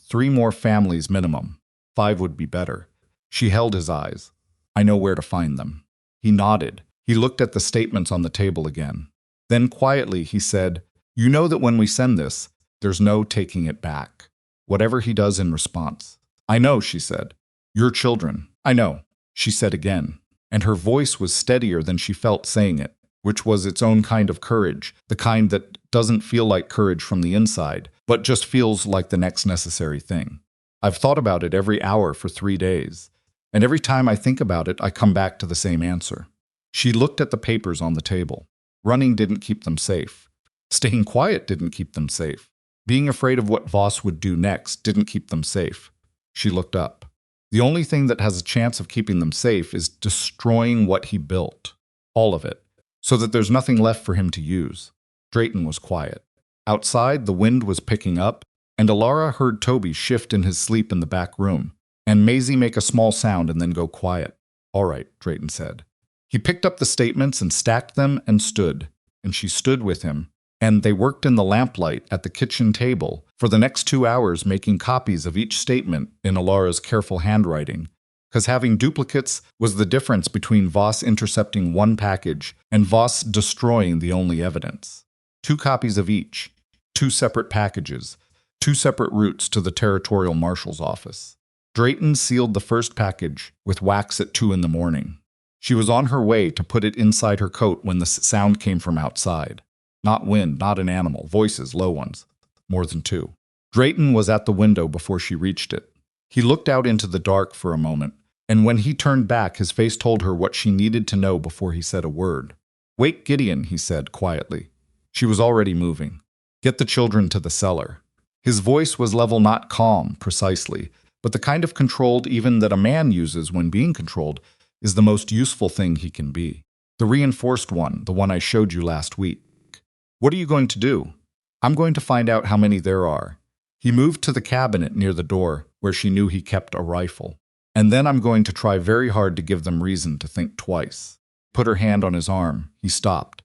3 more families minimum. 5 would be better. She held his eyes. I know where to find them. He nodded. He looked at the statements on the table again. Then quietly he said, You know that when we send this, there's no taking it back. Whatever he does in response. I know, she said. Your children. I know, she said again. And her voice was steadier than she felt saying it, which was its own kind of courage, the kind that doesn't feel like courage from the inside, but just feels like the next necessary thing. I've thought about it every hour for 3 days, and every time I think about it, I come back to the same answer. She looked at the papers on the table. Running didn't keep them safe. Staying quiet didn't keep them safe. Being afraid of what Voss would do next didn't keep them safe. She looked up. The only thing that has a chance of keeping them safe is destroying what he built. All of it. So that there's nothing left for him to use. Drayton was quiet. Outside, the wind was picking up, and Elara heard Toby shift in his sleep in the back room, and Maisie make a small sound and then go quiet. "All right," Drayton said. He picked up the statements and stacked them and stood, and she stood with him, and they worked in the lamplight at the kitchen table for the next 2 hours making copies of each statement in Elara's careful handwriting, because having duplicates was the difference between Voss intercepting one package and Voss destroying the only evidence. 2 copies of each, 2 separate packages, 2 separate routes to the territorial marshal's office. Drayton sealed the first package with wax at 2 in the morning. She was on her way to put it inside her coat when the sound came from outside. Not wind, not an animal, voices, low ones, more than 2. Drayton was at the window before she reached it. He looked out into the dark for a moment, and when he turned back, his face told her what she needed to know before he said a word. "Wake Gideon," he said quietly. She was already moving. "Get the children to the cellar." His voice was level, not calm, precisely, but the kind of controlled even that a man uses when being controlled is the most useful thing he can be. The reinforced one, the one I showed you last week. "What are you going to do?" "I'm going to find out how many there are." He moved to the cabinet near the door, where she knew he kept a rifle. "And then I'm going to try very hard to give them reason to think twice." Put her hand on his arm. He stopped.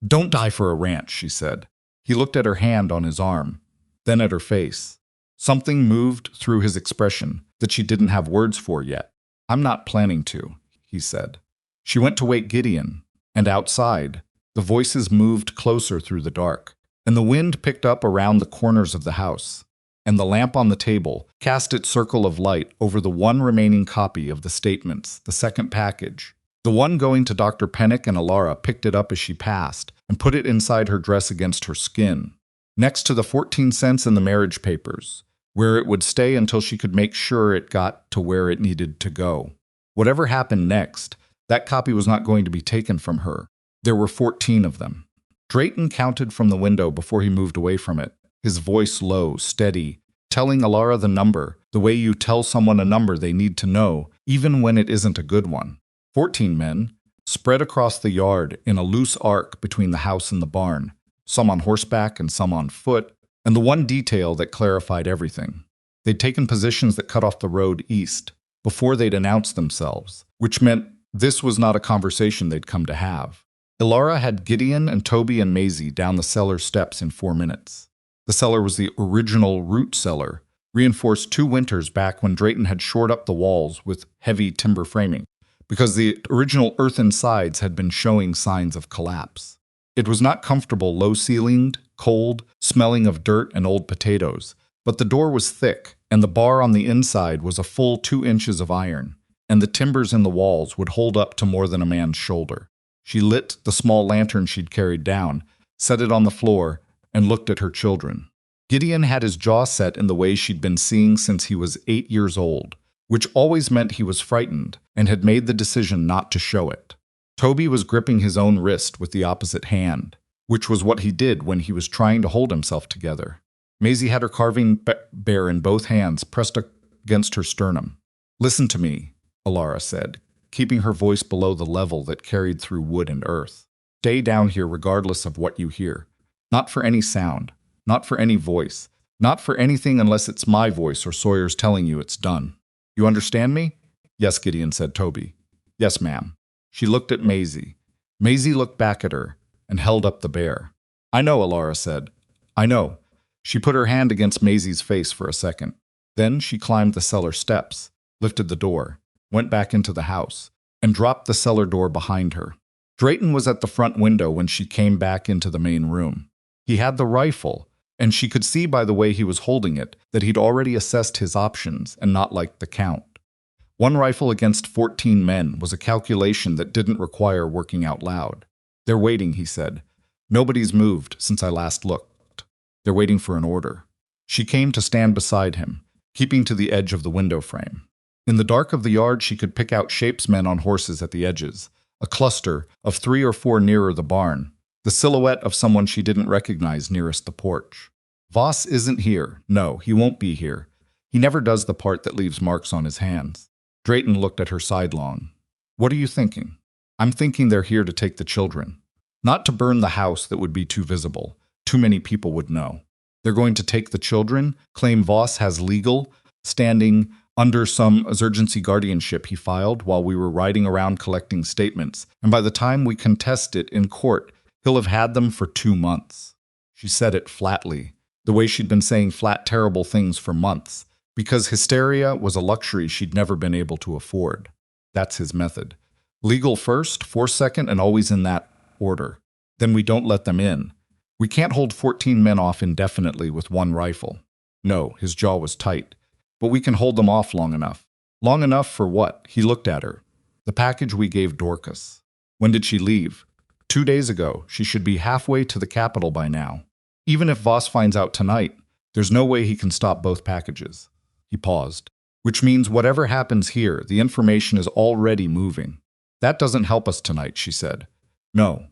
"Don't die for a ranch," she said. He looked at her hand on his arm, then at her face. Something moved through his expression that she didn't have words for yet. "I'm not planning to," he said. She went to wake Gideon, and outside, the voices moved closer through the dark, and the wind picked up around the corners of the house, and the lamp on the table cast its circle of light over the one remaining copy of the statements, the second package. The one going to Dr. Pennick, and Elara picked it up as she passed and put it inside her dress against her skin, next to the 14 cents in the marriage papers, where it would stay until she could make sure it got to where it needed to go. Whatever happened next, that copy was not going to be taken from her. There were 14 of them. Drayton counted from the window before he moved away from it, his voice low, steady, telling Elara the number, the way you tell someone a number they need to know, even when it isn't a good one. 14 men, spread across the yard in a loose arc between the house and the barn, some on horseback and some on foot, and the one detail that clarified everything. They'd taken positions that cut off the road east before they'd announced themselves, which meant this was not a conversation they'd come to have. Elara had Gideon and Toby and Maisie down the cellar steps in 4 minutes. The cellar was the original root cellar, reinforced 2 winters back when Drayton had shored up the walls with heavy timber framing, because the original earthen sides had been showing signs of collapse. It was not comfortable, low-ceilinged, cold, smelling of dirt and old potatoes, but the door was thick, and the bar on the inside was a full 2 inches of iron, and the timbers in the walls would hold up to more than a man's shoulder. She lit the small lantern she'd carried down, set it on the floor, and looked at her children. Gideon had his jaw set in the way she'd been seeing since he was 8 years old, which always meant he was frightened and had made the decision not to show it. Toby was gripping his own wrist with the opposite hand, which was what he did when he was trying to hold himself together. Maisie had her carving bear in both hands pressed against her sternum. "Listen to me," Elara said, keeping her voice below the level that carried through wood and earth. "Stay down here regardless of what you hear. Not for any sound, not for any voice, not for anything unless it's my voice or Sawyer's telling you it's done. You understand me?" "Yes," Gideon said. Toby. "Yes, ma'am." She looked at Maisie. Maisie looked back at her and held up the bear. "I know," Elara said. "I know." She put her hand against Maisie's face for a second. Then she climbed the cellar steps, lifted the door, went back into the house, and dropped the cellar door behind her. Drayton was at the front window when she came back into the main room. He had the rifle, and she could see by the way he was holding it that he'd already assessed his options and not liked the count. 1 rifle against 14 men was a calculation that didn't require working out loud. "They're waiting," he said. Nobody's moved since I last looked. They're waiting for an order. She came to stand beside him, keeping to the edge of the window frame. In the dark of the yard, she could pick out shapes men on horses at the edges, a cluster of 3 or 4 nearer the barn, the silhouette of someone she didn't recognize nearest the porch. Voss isn't here. No, he won't be here. He never does the part that leaves marks on his hands. Drayton looked at her sidelong. What are you thinking? I'm thinking they're here to take the children. Not to burn the house that would be too visible. Too many people would know. They're going to take the children, claim Voss has legal standing under some urgency guardianship he filed while we were riding around collecting statements, and by the time we contest it in court, he'll have had them for 2 months. She said it flatly, the way she'd been saying flat, terrible things for months, because hysteria was a luxury she'd never been able to afford. That's his method. Legal first, force second, and always in that order. Then we don't let them in. We can't hold 14 men off indefinitely with 1 rifle. No, his jaw was tight. But we can hold them off long enough. Long enough for what? He looked at her. The package we gave Dorcas. When did she leave? 2 days ago. She should be halfway to the capital by now. Even if Voss finds out tonight, there's no way he can stop both packages. He paused. Which means whatever happens here, the information is already moving. That doesn't help us tonight, she said. No,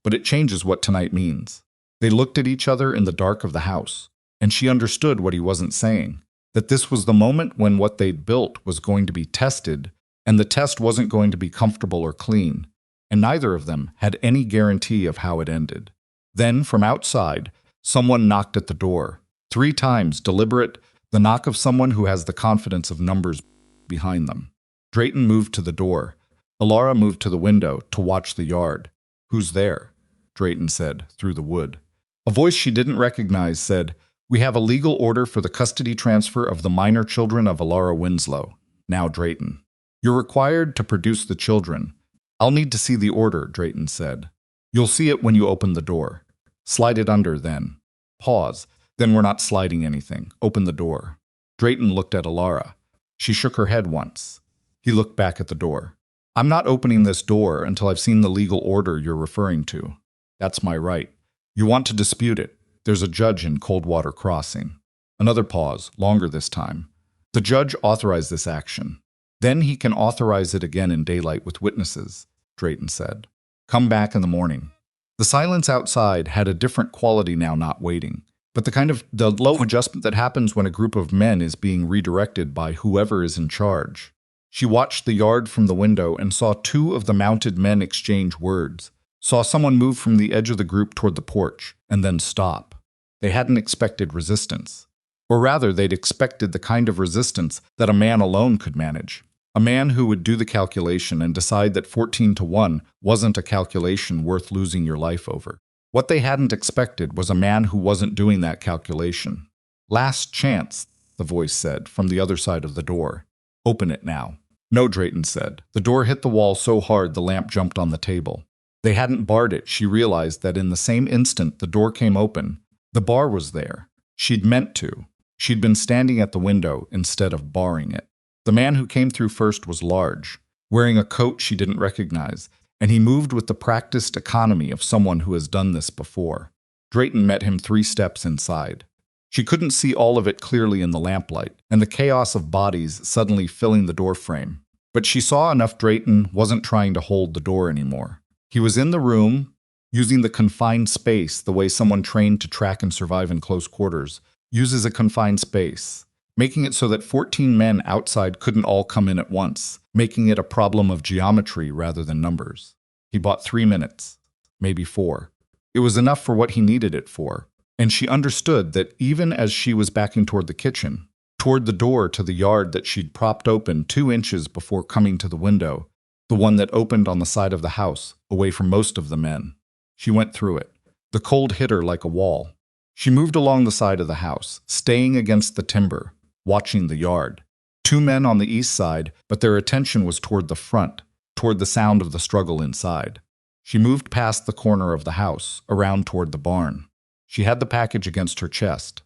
but it changes what tonight means. They looked at each other in the dark of the house, and she understood what he wasn't saying. That this was the moment when what they'd built was going to be tested, and the test wasn't going to be comfortable or clean, and neither of them had any guarantee of how it ended. Then, from outside, someone knocked at the door. 3 times, deliberate, the knock of someone who has the confidence of numbers behind them. Drayton moved to the door. Elara moved to the window to watch the yard. Who's there? Drayton said, through the wood. A voice she didn't recognize said, We have a legal order for the custody transfer of the minor children of Elara Winslow. Now, Drayton. You're required to produce the children. I'll need to see the order, Drayton said. You'll see it when you open the door. Slide it under, then. Pause. Then we're not sliding anything. Open the door. Drayton looked at Elara. She shook her head once. He looked back at the door. I'm not opening this door until I've seen the legal order you're referring to. That's my right. You want to dispute it. There's a judge in Coldwater Crossing. Another pause, longer this time. The judge authorized this action. Then he can authorize it again in daylight with witnesses, Drayton said. Come back in the morning. The silence outside had a different quality now, not waiting, but the low adjustment that happens when a group of men is being redirected by whoever is in charge. She watched the yard from the window and saw 2 of the mounted men exchange words, saw someone move from the edge of the group toward the porch, and then stop. They hadn't expected resistance. Or rather, they'd expected the kind of resistance that a man alone could manage. A man who would do the calculation and decide that 14-1 wasn't a calculation worth losing your life over. What they hadn't expected was a man who wasn't doing that calculation. Last chance, the voice said from the other side of the door. Open it now. No, Drayton said. The door hit the wall so hard the lamp jumped on the table. They hadn't barred it. She realized that in the same instant the door came open. The bar was there. She'd meant to. She'd been standing at the window instead of barring it. The man who came through first was large, wearing a coat she didn't recognize, and he moved with the practiced economy of someone who has done this before. Drayton met him 3 steps inside. She couldn't see all of it clearly in the lamplight, and the chaos of bodies suddenly filling the doorframe. But she saw enough Drayton wasn't trying to hold the door anymore. He was in the room, using the confined space the way someone trained to track and survive in close quarters uses a confined space, making it so that 14 men outside couldn't all come in at once, making it a problem of geometry rather than numbers. He bought 3 minutes, maybe 4. It was enough for what he needed it for, and she understood that even as she was backing toward the kitchen, toward the door to the yard that she'd propped open 2 inches before coming to the window, the one that opened on the side of the house, away from most of the men. She went through it. The cold hit her like a wall. She moved along the side of the house, staying against the timber, watching the yard. 2 men on the east side, but their attention was toward the front, toward the sound of the struggle inside. She moved past the corner of the house, around toward the barn. She had the package against her chest.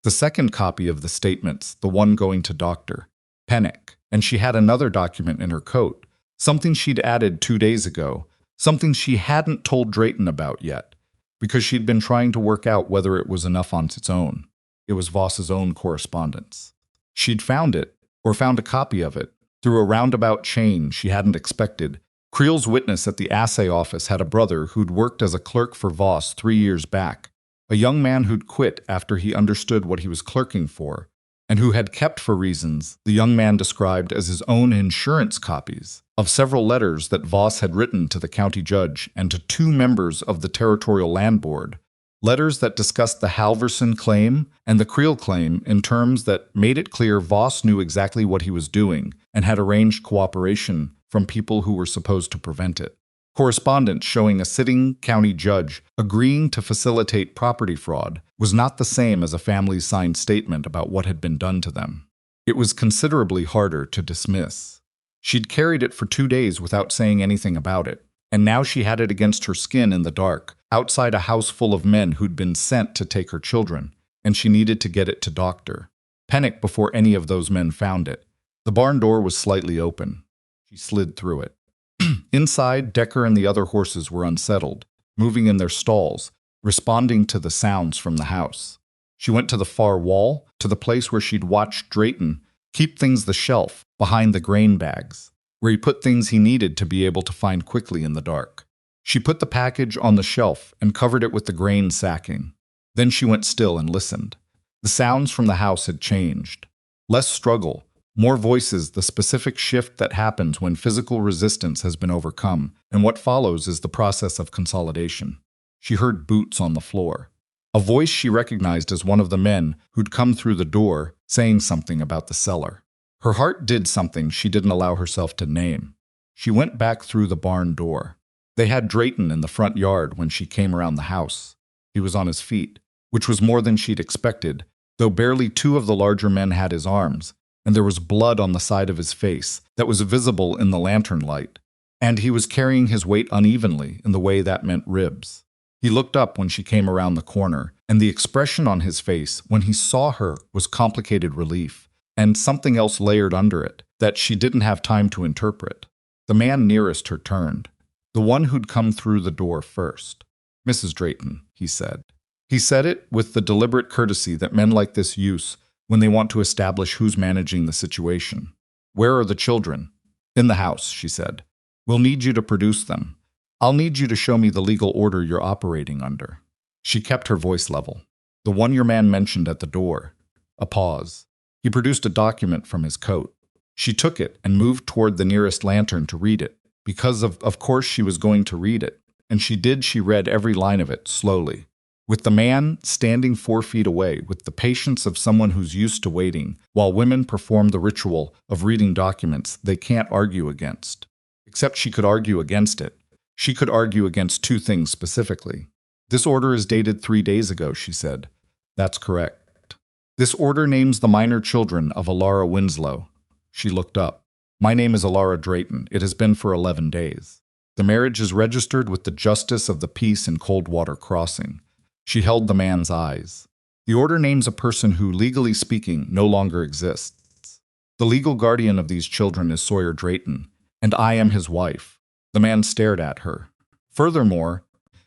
The second copy of the statements, the one going to Dr. Pennick, and she had another document in her coat, something she'd added 2 days ago, something she hadn't told Drayton about yet. because she'd been trying to work out whether it was enough on its own. It was Voss's own correspondence. She'd found it, or found a copy of it, through a roundabout chain she hadn't expected. Creel's witness at the assay office had a brother who'd worked as a clerk for Voss 3 years back, a young man who'd quit after he understood what he was clerking for, and who had kept for reasons the young man described as his own insurance copies of several letters that Voss had written to the county judge and to 2 members of the Territorial Land Board, letters that discussed the Halverson claim and the Creel claim in terms that made it clear Voss knew exactly what he was doing and had arranged cooperation from people who were supposed to prevent it. Correspondence showing a sitting county judge agreeing to facilitate property fraud was not the same as a family's signed statement about what had been done to them. It was considerably harder to dismiss. She'd carried it for 2 days without saying anything about it, and now she had it against her skin in the dark, outside a house full of men who'd been sent to take her children, and she needed to get it to Doctor Pennick before any of those men found it. The barn door was slightly open. She slid through it. Inside, Decker and the other horses were unsettled, moving in their stalls, responding to the sounds from the house. She went to the far wall, to the place where she'd watched Drayton keep things the shelf behind the grain bags, where he put things he needed to be able to find quickly in the dark. She put the package on the shelf and covered it with the grain sacking. Then she went still and listened. The sounds from the house had changed. Less struggle, more voices, the specific shift that happens when physical resistance has been overcome, and what follows is the process of consolidation. She heard boots on the floor. A voice she recognized as one of the men who'd come through the door, saying something about the cellar. Her heart did something she didn't allow herself to name. She went back through the barn door. They had Drayton in the front yard when she came around the house. He was on his feet, which was more than she'd expected, though barely 2 of the larger men had his arms, and there was blood on the side of his face that was visible in the lantern light, and he was carrying his weight unevenly in the way that meant ribs. He looked up when she came around the corner, and the expression on his face when he saw her was complicated relief, and something else layered under it that she didn't have time to interpret. The man nearest her turned, the one who'd come through the door first. "Mrs. Drayton," he said. He said it with the deliberate courtesy that men like this use when they want to establish who's managing the situation. "Where are the children?" "In the house," she said. "We'll need you to produce them. I'll need you to show me the legal order you're operating under." She kept her voice level. "The one your man mentioned at the door." A pause. He produced a document from his coat. She took it and moved toward the nearest lantern to read it, because of course she was going to read it, and she read every line of it, slowly. With the man standing 4 feet away, with the patience of someone who's used to waiting, while women perform the ritual of reading documents they can't argue against. Except she could argue against it. She could argue against 2 things specifically. "This order is dated 3 days ago," she said. "That's correct." "This order names the minor children of Elara Winslow." She looked up. "My name is Elara Drayton. It has been for 11 days. The marriage is registered with the Justice of the Peace in Coldwater Crossing." She held the man's eyes. "The order names a person who, legally speaking, no longer exists. The legal guardian of these children is Sawyer Drayton, and I am his wife." The man stared at her. "Furthermore,"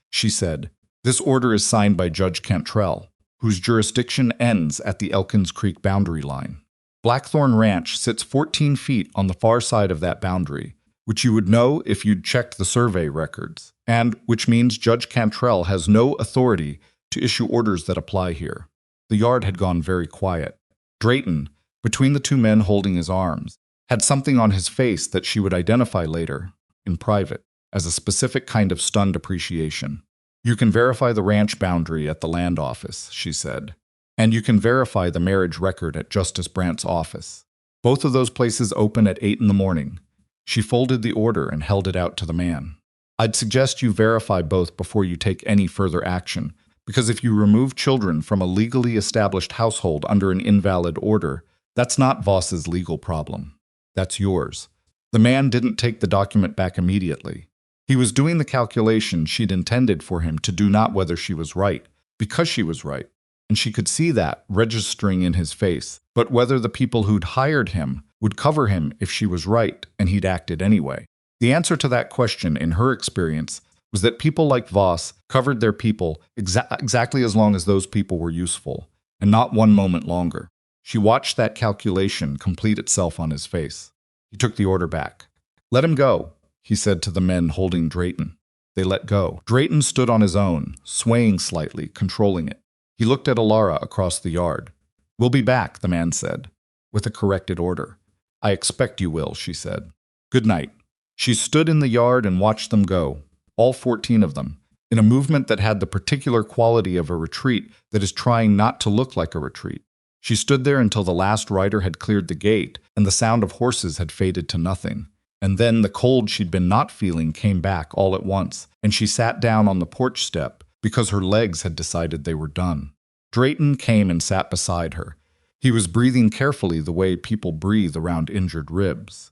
she said, "this order is signed by Judge Cantrell, whose jurisdiction ends at the Elkins Creek boundary line. Blackthorn Ranch sits 14 feet on the far side of that boundary, which you would know if you'd checked the survey records, and which means Judge Cantrell has no authority to issue orders that apply here." The yard had gone very quiet. Drayton, between the 2 men holding his arms, had something on his face that she would identify later, in private, as a specific kind of stunned appreciation. "You can verify the ranch boundary at the land office," she said, "and you can verify the marriage record at Justice Brandt's office. Both of those places open at 8 in the morning. She folded the order and held it out to the man. "I'd suggest you verify both before you take any further action, because if you remove children from a legally established household under an invalid order, that's not Voss's legal problem. That's yours." The man didn't take the document back immediately. He was doing the calculation she'd intended for him to do, not whether she was right, because she was right, and she could see that registering in his face, but whether the people who'd hired him would cover him if she was right and he'd acted anyway. The answer to that question, in her experience, was that people like Voss covered their people exactly as long as those people were useful, and not one moment longer. She watched that calculation complete itself on his face. He took the order back. "Let him go," he said to the men holding Drayton. They let go. Drayton stood on his own, swaying slightly, controlling it. He looked at Elara across the yard. "We'll be back," the man said, with a corrected order. "I expect you will," she said. "Good night." She stood in the yard and watched them go, all 14 of them, in a movement that had the particular quality of a retreat that is trying not to look like a retreat. She stood there until the last rider had cleared the gate and the sound of horses had faded to nothing. And then the cold she'd been not feeling came back all at once, and she sat down on the porch step because her legs had decided they were done. Drayton came and sat beside her. He was breathing carefully the way people breathe around injured ribs.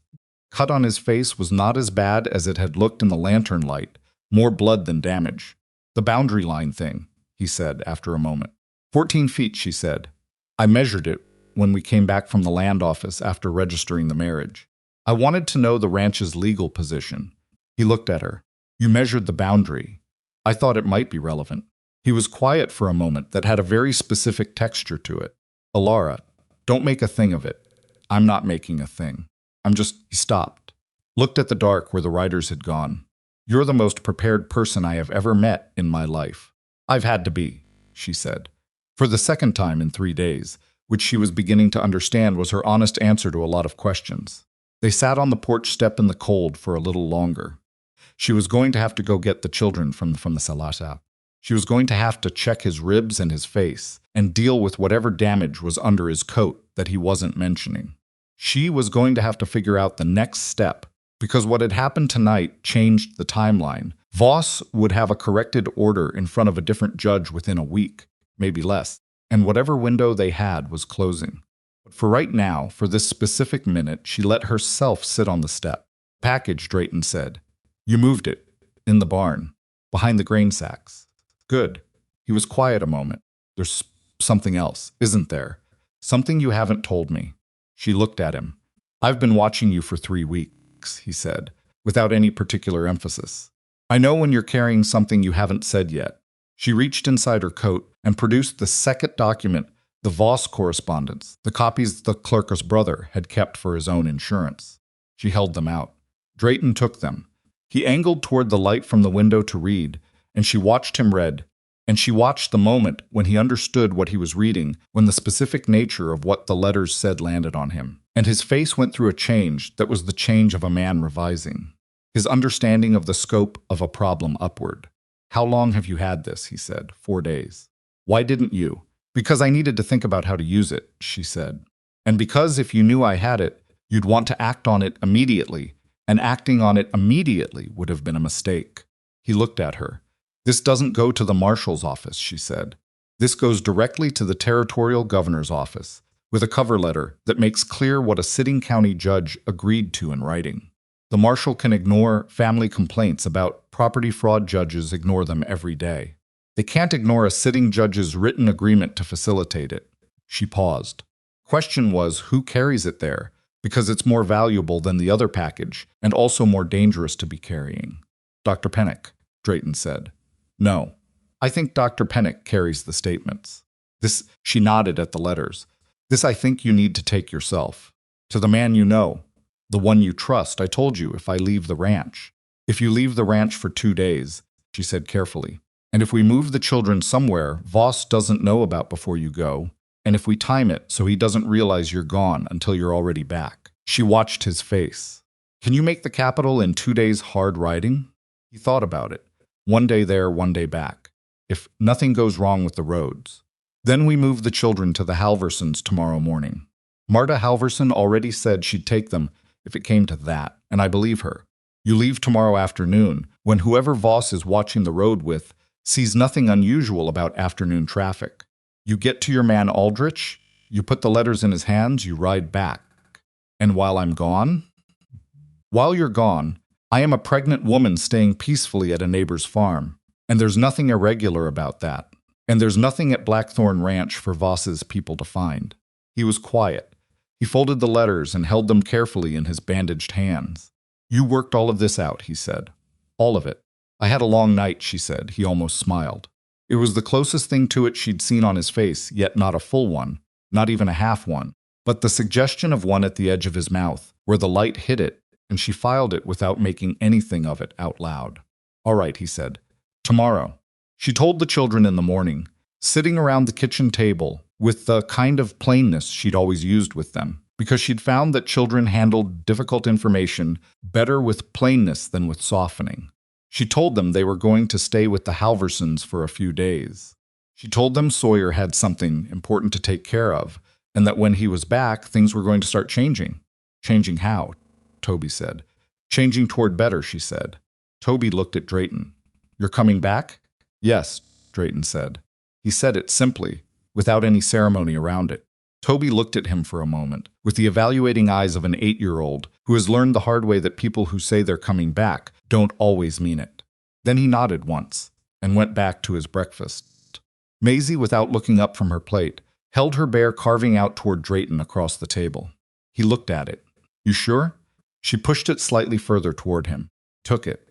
Cut on his face was not as bad as it had looked in the lantern light, more blood than damage. "The boundary line thing," he said after a moment. 14 feet, she said. "I measured it when we came back from the land office after registering the marriage. I wanted to know the ranch's legal position." He looked at her. "You measured the boundary. I thought it might be relevant." He was quiet for a moment that had a very specific texture to it. "Elara, don't make a thing of it. I'm not making a thing. He stopped, looked at the dark where the riders had gone. "You're the most prepared person I have ever met in my life." "I've had to be," she said, for the second time in 3 days, which she was beginning to understand was her honest answer to a lot of questions. They sat on the porch step in the cold for a little longer. She was going to have to go get the children from the salasa. She was going to have to check his ribs and his face and deal with whatever damage was under his coat that he wasn't mentioning. She was going to have to figure out the next step, because what had happened tonight changed the timeline. Voss would have a corrected order in front of a different judge within a week, maybe less, and whatever window they had was closing. But for right now, for this specific minute, she let herself sit on the step. "Package," Drayton said. "You moved it. In the barn. Behind the grain sacks." "Good." He was quiet a moment. "There's something else, isn't there? Something you haven't told me." She looked at him. "I've been watching you for 3 weeks, he said, without any particular emphasis. "I know when you're carrying something you haven't said yet." She reached inside her coat and produced the second document, the Voss correspondence, the copies the clerk's brother had kept for his own insurance. She held them out. Drayton took them. He angled toward the light from the window to read, and she watched him read, and she watched the moment when he understood what he was reading, when the specific nature of what the letters said landed on him. And his face went through a change that was the change of a man revising. His understanding of the scope of a problem upward. "How long have you had this?" he said. 4 days. "Why didn't you?" "Because I needed to think about how to use it," she said. "And because if you knew I had it, you'd want to act on it immediately, and acting on it immediately would have been a mistake." He looked at her. "This doesn't go to the marshal's office," she said. "This goes directly to the territorial governor's office, with a cover letter that makes clear what a sitting county judge agreed to in writing. The marshal can ignore family complaints about property fraud. Judges ignore them every day. They can't ignore a sitting judge's written agreement to facilitate it." She paused. Question was, who carries it there? Because it's more valuable than the other package, and also more dangerous to be carrying. "Dr. Pennock," Drayton said. "No. I think Dr. Pennock carries the statements. This," she nodded at the letters. "This I think you need to take yourself. To the man you know. The one you trust. I told you, if I leave the ranch. If you leave the ranch for 2 days," she said carefully. "And if we move the children somewhere Voss doesn't know about before you go, and if we time it so he doesn't realize you're gone until you're already back." She watched his face. "Can you make the capital in 2 days hard riding?" He thought about it. 1 day there, 1 day back. If nothing goes wrong with the roads. "Then we move the children to the Halversons tomorrow morning. Marta Halverson already said she'd take them if it came to that, and I believe her. You leave tomorrow afternoon, when whoever Voss is watching the road with sees nothing unusual about afternoon traffic. You get to your man Aldrich, you put the letters in his hands, you ride back. And while I'm gone? While you're gone, I am a pregnant woman staying peacefully at a neighbor's farm, and there's nothing irregular about that. And there's nothing at Blackthorn Ranch for Voss's people to find." He was quiet. He folded the letters and held them carefully in his bandaged hands. "You worked all of this out," he said. "All of it. I had a long night, she said. He almost smiled. It was the closest thing to it she'd seen on his face, yet not a full one, not even a half one, but the suggestion of one at the edge of his mouth, where the light hit it, and she filed it without making anything of it out loud. All right, he said. Tomorrow. She told the children in the morning, sitting around the kitchen table, with the kind of plainness she'd always used with them, because she'd found that children handled difficult information better with plainness than with softening. She told them they were going to stay with the Halversons for a few days. She told them Sawyer had something important to take care of, and that when he was back, things were going to start changing. Changing how? Toby said. Changing toward better, she said. Toby looked at Drayton. You're coming back? Yes, Drayton said. He said it simply, without any ceremony around it. Toby looked at him for a moment, with the evaluating eyes of an 8-year-old who has learned the hard way that people who say they're coming back don't always mean it. Then he nodded once, and went back to his breakfast. Maisie, without looking up from her plate, held her bear carving out toward Drayton across the table. He looked at it. You sure? She pushed it slightly further toward him, took it,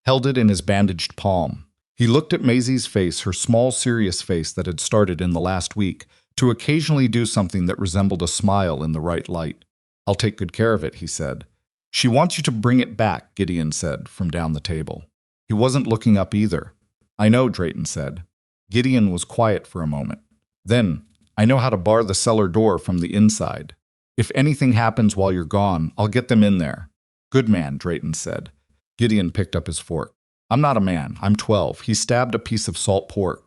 held it in his bandaged palm. He looked at Maisie's face, her small, serious face that had started in the last week, to occasionally do something that resembled a smile in the right light. I'll take good care of it, he said. She wants you to bring it back, Gideon said, from down the table. He wasn't looking up either. I know, Drayton said. Gideon was quiet for a moment. Then, I know how to bar the cellar door from the inside. If anything happens while you're gone, I'll get them in there. Good man, Drayton said. Gideon picked up his fork. I'm not a man. I'm 12. He stabbed a piece of salt pork.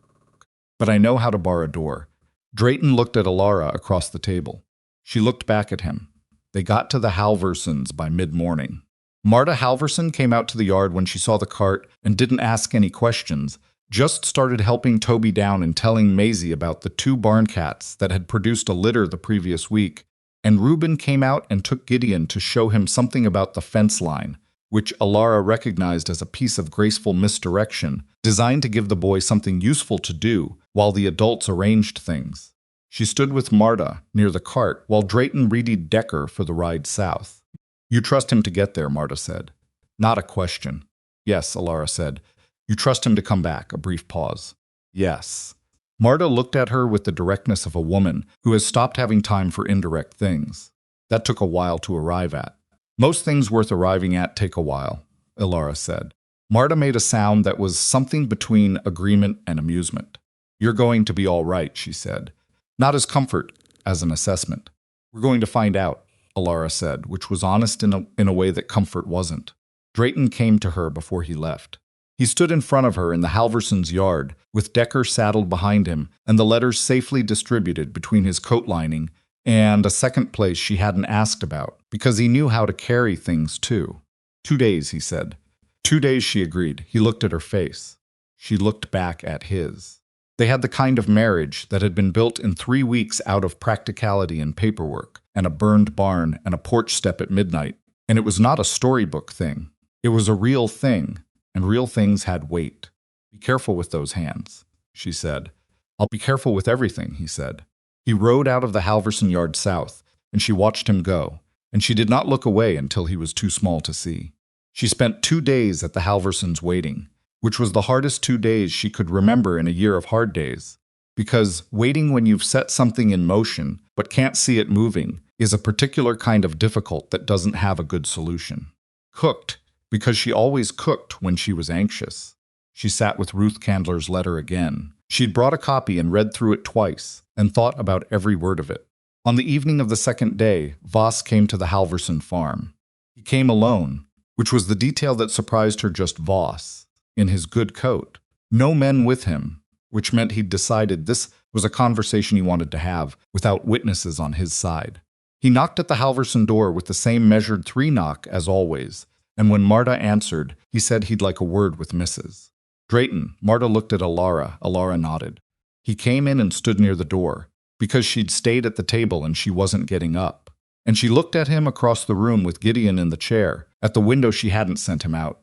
But I know how to bar a door. Drayton looked at Elara across the table. She looked back at him. They got to the Halversons by mid-morning. Marta Halverson came out to the yard when she saw the cart and didn't ask any questions, just started helping Toby down and telling Maisie about the 2 barn cats that had produced a litter the previous week, and Reuben came out and took Gideon to show him something about the fence line, which Elara recognized as a piece of graceful misdirection designed to give the boy something useful to do while the adults arranged things. She stood with Marta near the cart while Drayton readied Decker for the ride south. You trust him to get there, Marta said. Not a question. Yes, Elara said. You trust him to come back. A brief pause. Yes. Marta looked at her with the directness of a woman who has stopped having time for indirect things. That took a while to arrive at. Most things worth arriving at take a while, Elara said. Marta made a sound that was something between agreement and amusement. You're going to be all right, she said. Not as comfort as an assessment. We're going to find out, Elara said, which was honest in a way that comfort wasn't. Drayton came to her before he left. He stood in front of her in the Halversons' yard, with Decker saddled behind him and the letters safely distributed between his coat lining and a second place she hadn't asked about, because he knew how to carry things too. 2 days, he said. 2 days, she agreed. He looked at her face. She looked back at his. They had the kind of marriage that had been built in 3 weeks out of practicality and paperwork, and a burned barn and a porch step at midnight. And it was not a storybook thing. It was a real thing, and real things had weight. Be careful with those hands, she said. I'll be careful with everything, he said. He rode out of the Halverson yard south, and she watched him go, and she did not look away until he was too small to see. She spent 2 days at the Halversons waiting, which was the hardest 2 days she could remember in a year of hard days, because waiting when you've set something in motion but can't see it moving is a particular kind of difficult that doesn't have a good solution. Cooked, because she always cooked when she was anxious. She sat with Ruth Candler's letter again. She'd brought a copy and read through it twice and thought about every word of it. On the evening of the second day, Voss came to the Halverson farm. He came alone, which was the detail that surprised her, just Voss, in his good coat. No men with him, which meant he'd decided this was a conversation he wanted to have without witnesses on his side. He knocked at the Halverson door with the same measured 3 knock as always, and when Marta answered, he said he'd like a word with Mrs. Drayton. Marta looked at Elara. Elara nodded. He came in and stood near the door, because she'd stayed at the table and she wasn't getting up. And she looked at him across the room with Gideon in the chair, at the window she hadn't sent him out.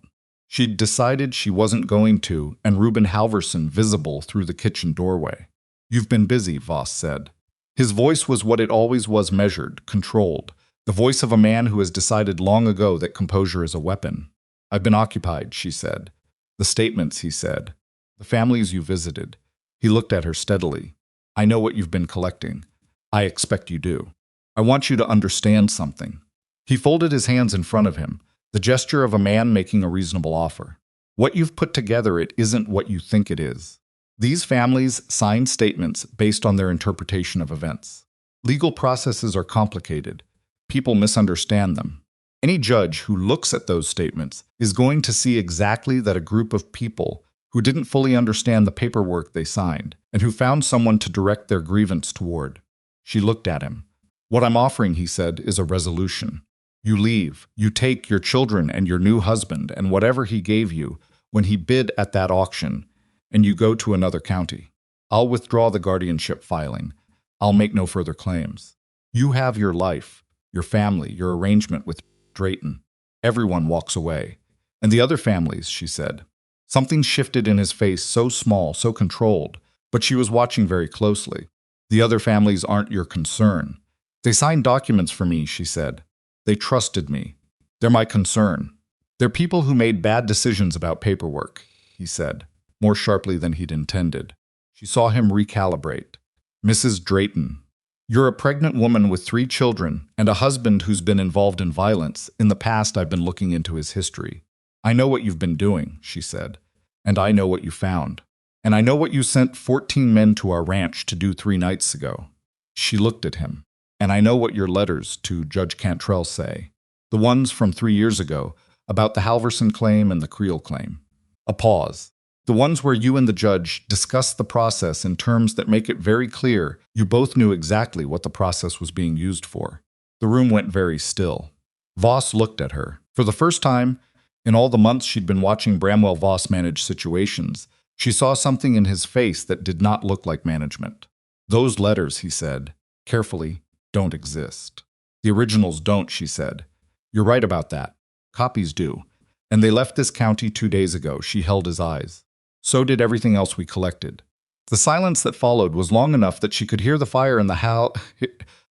She'd decided she wasn't going to, and Reuben Halverson visible through the kitchen doorway. You've been busy, Voss said. His voice was what it always was, measured, controlled, the voice of a man who has decided long ago that composure is a weapon. I've been occupied, she said. The statements, he said. The families you visited. He looked at her steadily. I know what you've been collecting. I expect you do. I want you to understand something. He folded his hands in front of him, the gesture of a man making a reasonable offer. What you've put together, it isn't what you think it is. These families signed statements based on their interpretation of events. Legal processes are complicated. People misunderstand them. Any judge who looks at those statements is going to see exactly that a group of people who didn't fully understand the paperwork they signed and who found someone to direct their grievance toward. She looked at him. What I'm offering, he said, is a resolution. You leave. You take your children and your new husband and whatever he gave you when he bid at that auction, and you go to another county. I'll withdraw the guardianship filing. I'll make no further claims. You have your life, your family, your arrangement with Drayton. Everyone walks away. And the other families, she said. Something shifted in his face, so small, so controlled, but she was watching very closely. The other families aren't your concern. They signed documents for me, she said. They trusted me. They're my concern. They're people who made bad decisions about paperwork, he said, more sharply than he'd intended. She saw him recalibrate. Mrs. Drayton, you're a pregnant woman with 3 children and a husband who's been involved in violence. In the past, I've been looking into his history. I know what you've been doing, she said, and I know what you found. And I know what you sent 14 men to our ranch to do 3 nights ago. She looked at him. And I know what your letters to Judge Cantrell say. The ones from 3 years ago, about the Halverson claim and the Creel claim. A pause. The ones where you and the judge discussed the process in terms that make it very clear you both knew exactly what the process was being used for. The room went very still. Voss looked at her. For the first time, in all the months she'd been watching Bramwell Voss manage situations, she saw something in his face that did not look like management. Those letters, he said, carefully, don't exist. The originals don't, she said. You're right about that. Copies do. And they left this county 2 days ago. She held his eyes. So did everything else we collected. The silence that followed was long enough that she could hear the fire in the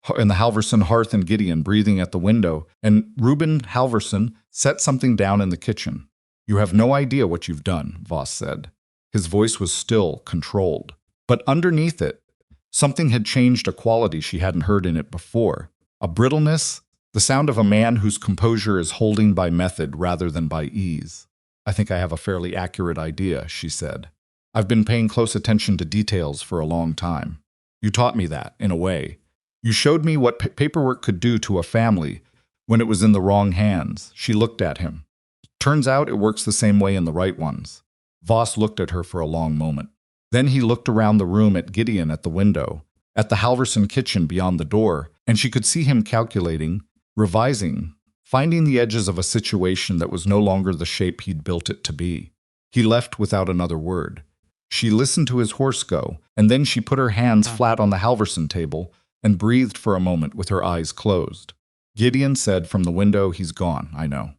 Halverson hearth and Gideon breathing at the window, and Reuben Halverson set something down in the kitchen. You have no idea what you've done, Voss said. His voice was still, controlled. But underneath it, something had changed, a quality she hadn't heard in it before. A brittleness, the sound of a man whose composure is holding by method rather than by ease. I think I have a fairly accurate idea, she said. I've been paying close attention to details for a long time. You taught me that, in a way. You showed me what paperwork could do to a family when it was in the wrong hands. She looked at him. Turns out it works the same way in the right ones. Voss looked at her for a long moment. Then he looked around the room at Gideon at the window, at the Halverson kitchen beyond the door, and she could see him calculating, revising, finding the edges of a situation that was no longer the shape he'd built it to be. He left without another word. She listened to his horse go, and then she put her hands flat on the Halverson table and breathed for a moment with her eyes closed. Gideon said from the window, "He's gone, I know."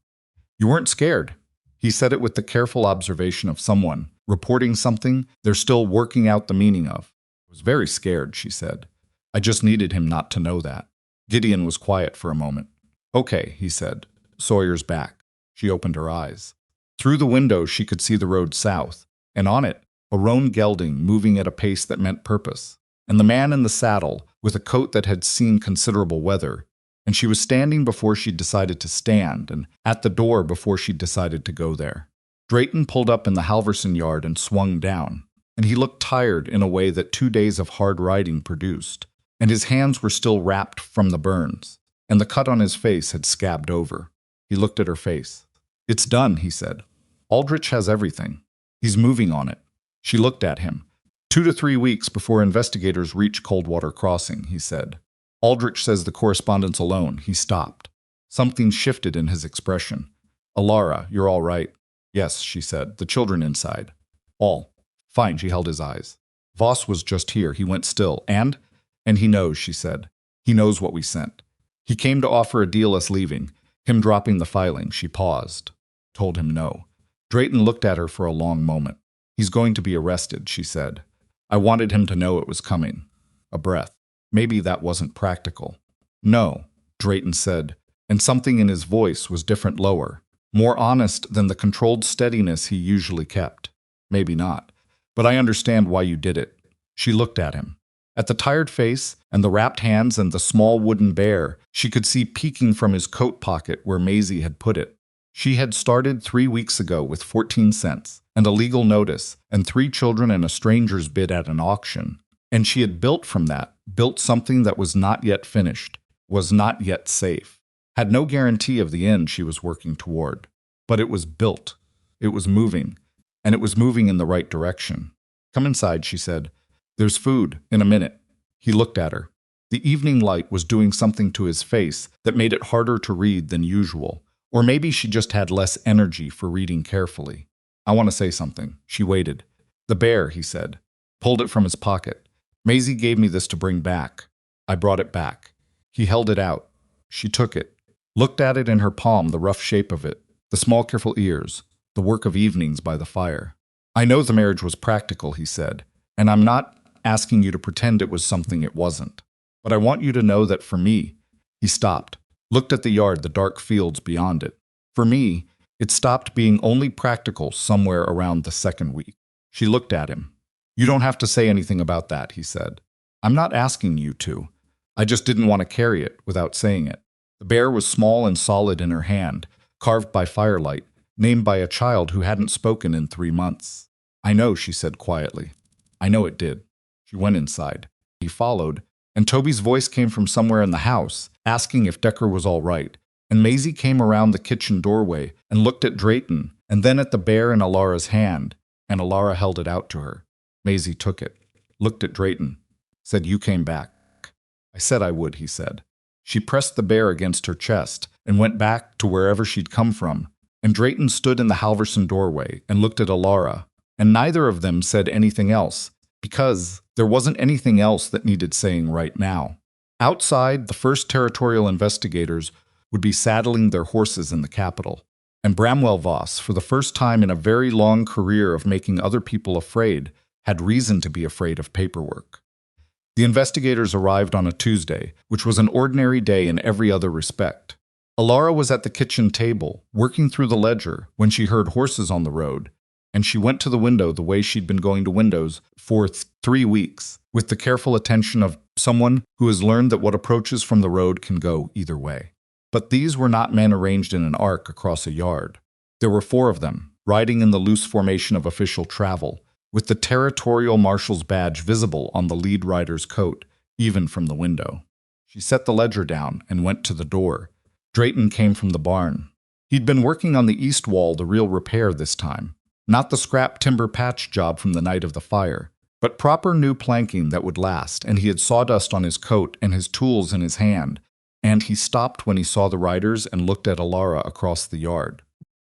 You weren't scared. He said it with the careful observation of someone reporting something they're still working out the meaning of. I was very scared, she said. I just needed him not to know that. Gideon was quiet for a moment. Okay, he said. Sawyer's back. She opened her eyes. Through the window she could see the road south, and on it, a roan gelding moving at a pace that meant purpose, and the man in the saddle with a coat that had seen considerable weather, and she was standing before she'd decided to stand, and at the door before she'd decided to go there. Drayton pulled up in the Halverson yard and swung down, and he looked tired in a way that 2 days of hard riding produced, and his hands were still wrapped from the burns, and the cut on his face had scabbed over. He looked at her face. It's done, he said. Aldrich has everything. He's moving on it. She looked at him. 2 to 3 weeks before investigators reach Coldwater Crossing, he said. Aldrich says the correspondence alone. He stopped. Something shifted in his expression. Elara, you're all right. Yes, she said. The children inside. All. Fine, she held his eyes. Voss was just here. He went still. And he knows, she said. He knows what we sent. He came to offer a deal us leaving. Him dropping the filing. She paused. Told him no. Drayton looked at her for a long moment. He's going to be arrested, she said. I wanted him to know it was coming. A breath. Maybe that wasn't practical. No, Drayton said, and something in his voice was different, lower, More honest than the controlled steadiness he usually kept. Maybe not. But I understand why you did it. She looked at him. At the tired face and the wrapped hands and the small wooden bear, she could see peeking from his coat pocket where Maisie had put it. She had started 3 weeks ago with 14 cents and a legal notice and 3 children and a stranger's bid at an auction. And she had built from that, built something that was not yet finished, was not yet safe, had no guarantee of the end she was working toward. But it was built. It was moving. And it was moving in the right direction. Come inside, she said. There's food, in a minute. He looked at her. The evening light was doing something to his face that made it harder to read than usual. Or maybe she just had less energy for reading carefully. I want to say something. She waited. The bear, he said. Pulled it from his pocket. Maisie gave me this to bring back. I brought it back. He held it out. She took it. Looked at it in her palm, the rough shape of it. The small careful ears. The work of evenings by the fire. I know the marriage was practical, he said. And I'm not asking you to pretend it was something it wasn't. But I want you to know that for me, he stopped, looked at the yard, the dark fields beyond it. For me, it stopped being only practical somewhere around the 2nd week. She looked at him. You don't have to say anything about that, he said. I'm not asking you to. I just didn't want to carry it without saying it. The bear was small and solid in her hand, carved by firelight, named by a child who hadn't spoken in 3 months. I know, she said quietly. I know it did. She went inside. He followed, and Toby's voice came from somewhere in the house, asking if Decker was all right. And Maisie came around the kitchen doorway and looked at Drayton, and then at the bear in Elara's hand, and Elara held it out to her. Maisie took it, looked at Drayton, said, You came back. I said I would, he said. She pressed the bear against her chest and went back to wherever she'd come from, and Drayton stood in the Halverson doorway and looked at Elara, and neither of them said anything else, because there wasn't anything else that needed saying right now. Outside, the first territorial investigators would be saddling their horses in the capital, and Bramwell Voss, for the first time in a very long career of making other people afraid, had reason to be afraid of paperwork. The investigators arrived on a Tuesday, which was an ordinary day in every other respect. Elara was at the kitchen table, working through the ledger, when she heard horses on the road, and she went to the window the way she'd been going to windows for 3 weeks, with the careful attention of someone who has learned that what approaches from the road can go either way. But these were not men arranged in an arc across a yard. There were 4 of them, riding in the loose formation of official travel, with the territorial marshal's badge visible on the lead rider's coat, even from the window. She set the ledger down and went to the door. Drayton came from the barn. He'd been working on the east wall, the real repair this time. Not the scrap timber patch job from the night of the fire, but proper new planking that would last, and he had sawdust on his coat and his tools in his hand, and he stopped when he saw the riders and looked at Elara across the yard.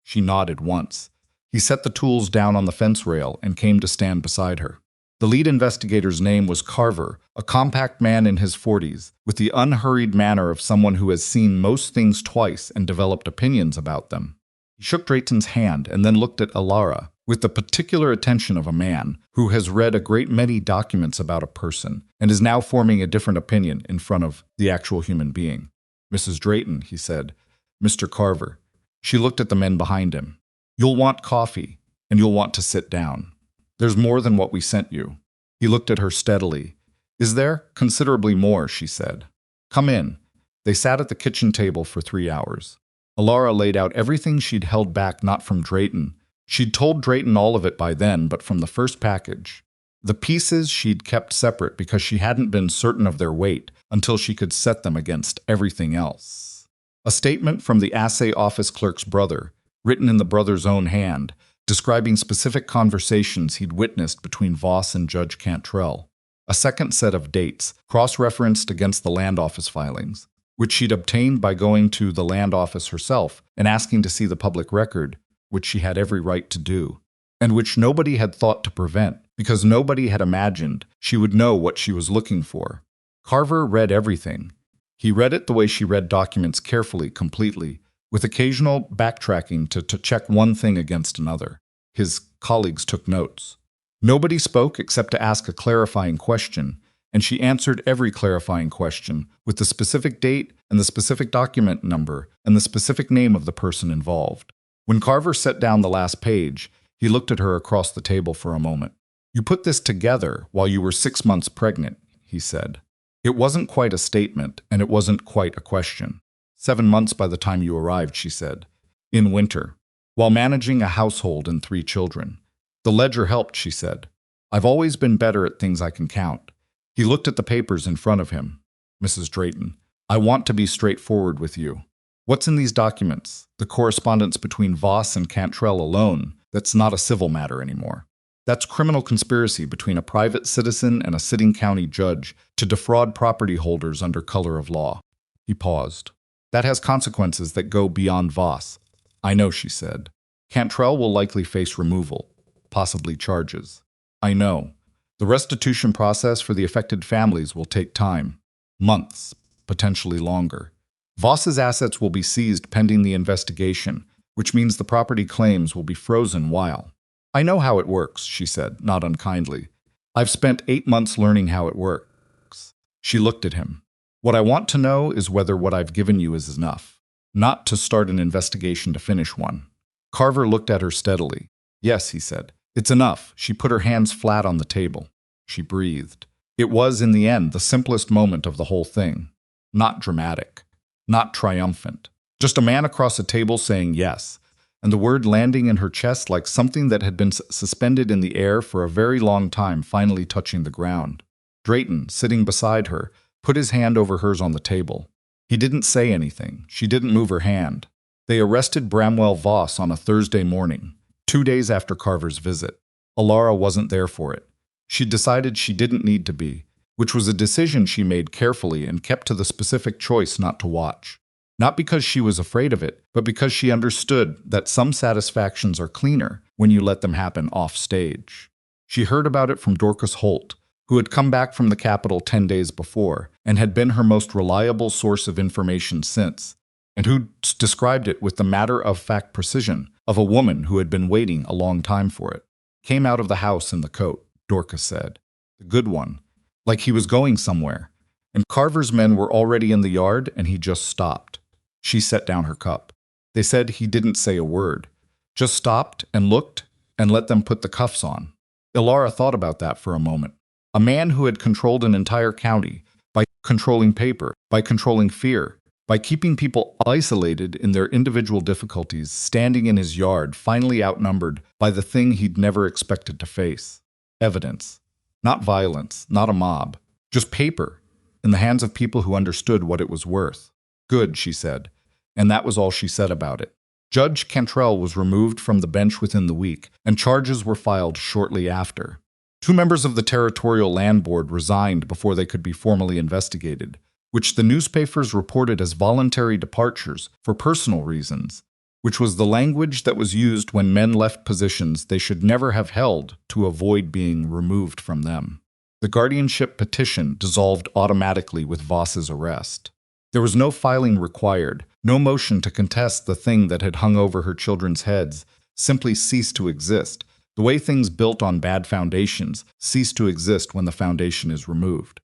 She nodded once. He set the tools down on the fence rail and came to stand beside her. The lead investigator's name was Carver, a compact man in his 40s, with the unhurried manner of someone who has seen most things twice and developed opinions about them. He shook Drayton's hand and then looked at Elara with the particular attention of a man who has read a great many documents about a person and is now forming a different opinion in front of the actual human being. Mrs. Drayton, he said. Mr. Carver. She looked at the men behind him. You'll want coffee, and you'll want to sit down. There's more than what we sent you. He looked at her steadily. Is there? Considerably more, she said. Come in. They sat at the kitchen table for 3 hours. Elara laid out everything she'd held back not from Drayton. She'd told Drayton all of it by then, but from the first package. The pieces she'd kept separate because she hadn't been certain of their weight until she could set them against everything else. A statement from the assay office clerk's brother, written in the brother's own hand, describing specific conversations he'd witnessed between Voss and Judge Cantrell. A second set of dates, cross-referenced against the land office filings, which she'd obtained by going to the land office herself and asking to see the public record, which she had every right to do, and which nobody had thought to prevent, because nobody had imagined she would know what she was looking for. Carver read everything. He read it the way she read documents carefully, completely, with occasional backtracking to check one thing against another. His colleagues took notes. Nobody spoke except to ask a clarifying question, and she answered every clarifying question with the specific date and the specific document number and the specific name of the person involved. When Carver set down the last page, he looked at her across the table for a moment. "You put this together while you were 6 months pregnant," he said. It wasn't quite a statement, and it wasn't quite a question. 7 months by the time you arrived, she said. In winter, while managing a household and 3 children. The ledger helped, she said. I've always been better at things I can count. He looked at the papers in front of him. Mrs. Drayton, I want to be straightforward with you. What's in these documents? The correspondence between Voss and Cantrell alone, that's not a civil matter anymore. That's criminal conspiracy between a private citizen and a sitting county judge to defraud property holders under color of law. He paused. That has consequences that go beyond Voss. I know, she said. Cantrell will likely face removal, possibly charges. I know. The restitution process for the affected families will take time. Months, potentially longer. Voss's assets will be seized pending the investigation, which means the property claims will be frozen while. I know how it works, she said, not unkindly. I've spent 8 months learning how it works. She looked at him. What I want to know is whether what I've given you is enough. Not to start an investigation to finish one. Carver looked at her steadily. Yes, he said. It's enough. She put her hands flat on the table. She breathed. It was, in the end, the simplest moment of the whole thing. Not dramatic. Not triumphant. Just a man across a table saying yes, and the word landing in her chest like something that had been suspended in the air for a very long time finally touching the ground. Drayton, sitting beside her, put his hand over hers on the table. He didn't say anything. She didn't move her hand. They arrested Bramwell Voss on a Thursday morning, 2 days after Carver's visit. Elara wasn't there for it. She'd decided she didn't need to be, which was a decision she made carefully and kept to the specific choice not to watch. Not because she was afraid of it, but because she understood that some satisfactions are cleaner when you let them happen off stage. She heard about it from Dorcas Holt, who had come back from the capital 10 days before and had been her most reliable source of information since, and who described it with the matter-of-fact precision of a woman who had been waiting a long time for it. Came out of the house in the coat, Dorcas said. The good one. Like he was going somewhere. And Carver's men were already in the yard, and he just stopped. She set down her cup. They said he didn't say a word. Just stopped and looked and let them put the cuffs on. Elara thought about that for a moment. A man who had controlled an entire county by controlling paper, by controlling fear, by keeping people isolated in their individual difficulties, standing in his yard, finally outnumbered by the thing he'd never expected to face. Evidence. Not violence, not a mob. Just paper, in the hands of people who understood what it was worth. Good, she said. And that was all she said about it. Judge Cantrell was removed from the bench within the week, and charges were filed shortly after. 2 members of the Territorial Land Board resigned before they could be formally investigated, which the newspapers reported as voluntary departures for personal reasons, which was the language that was used when men left positions they should never have held to avoid being removed from them. The guardianship petition dissolved automatically with Voss's arrest. There was no filing required, no motion to contest the thing that had hung over her children's heads, simply ceased to exist. The way things built on bad foundations cease to exist when the foundation is removed.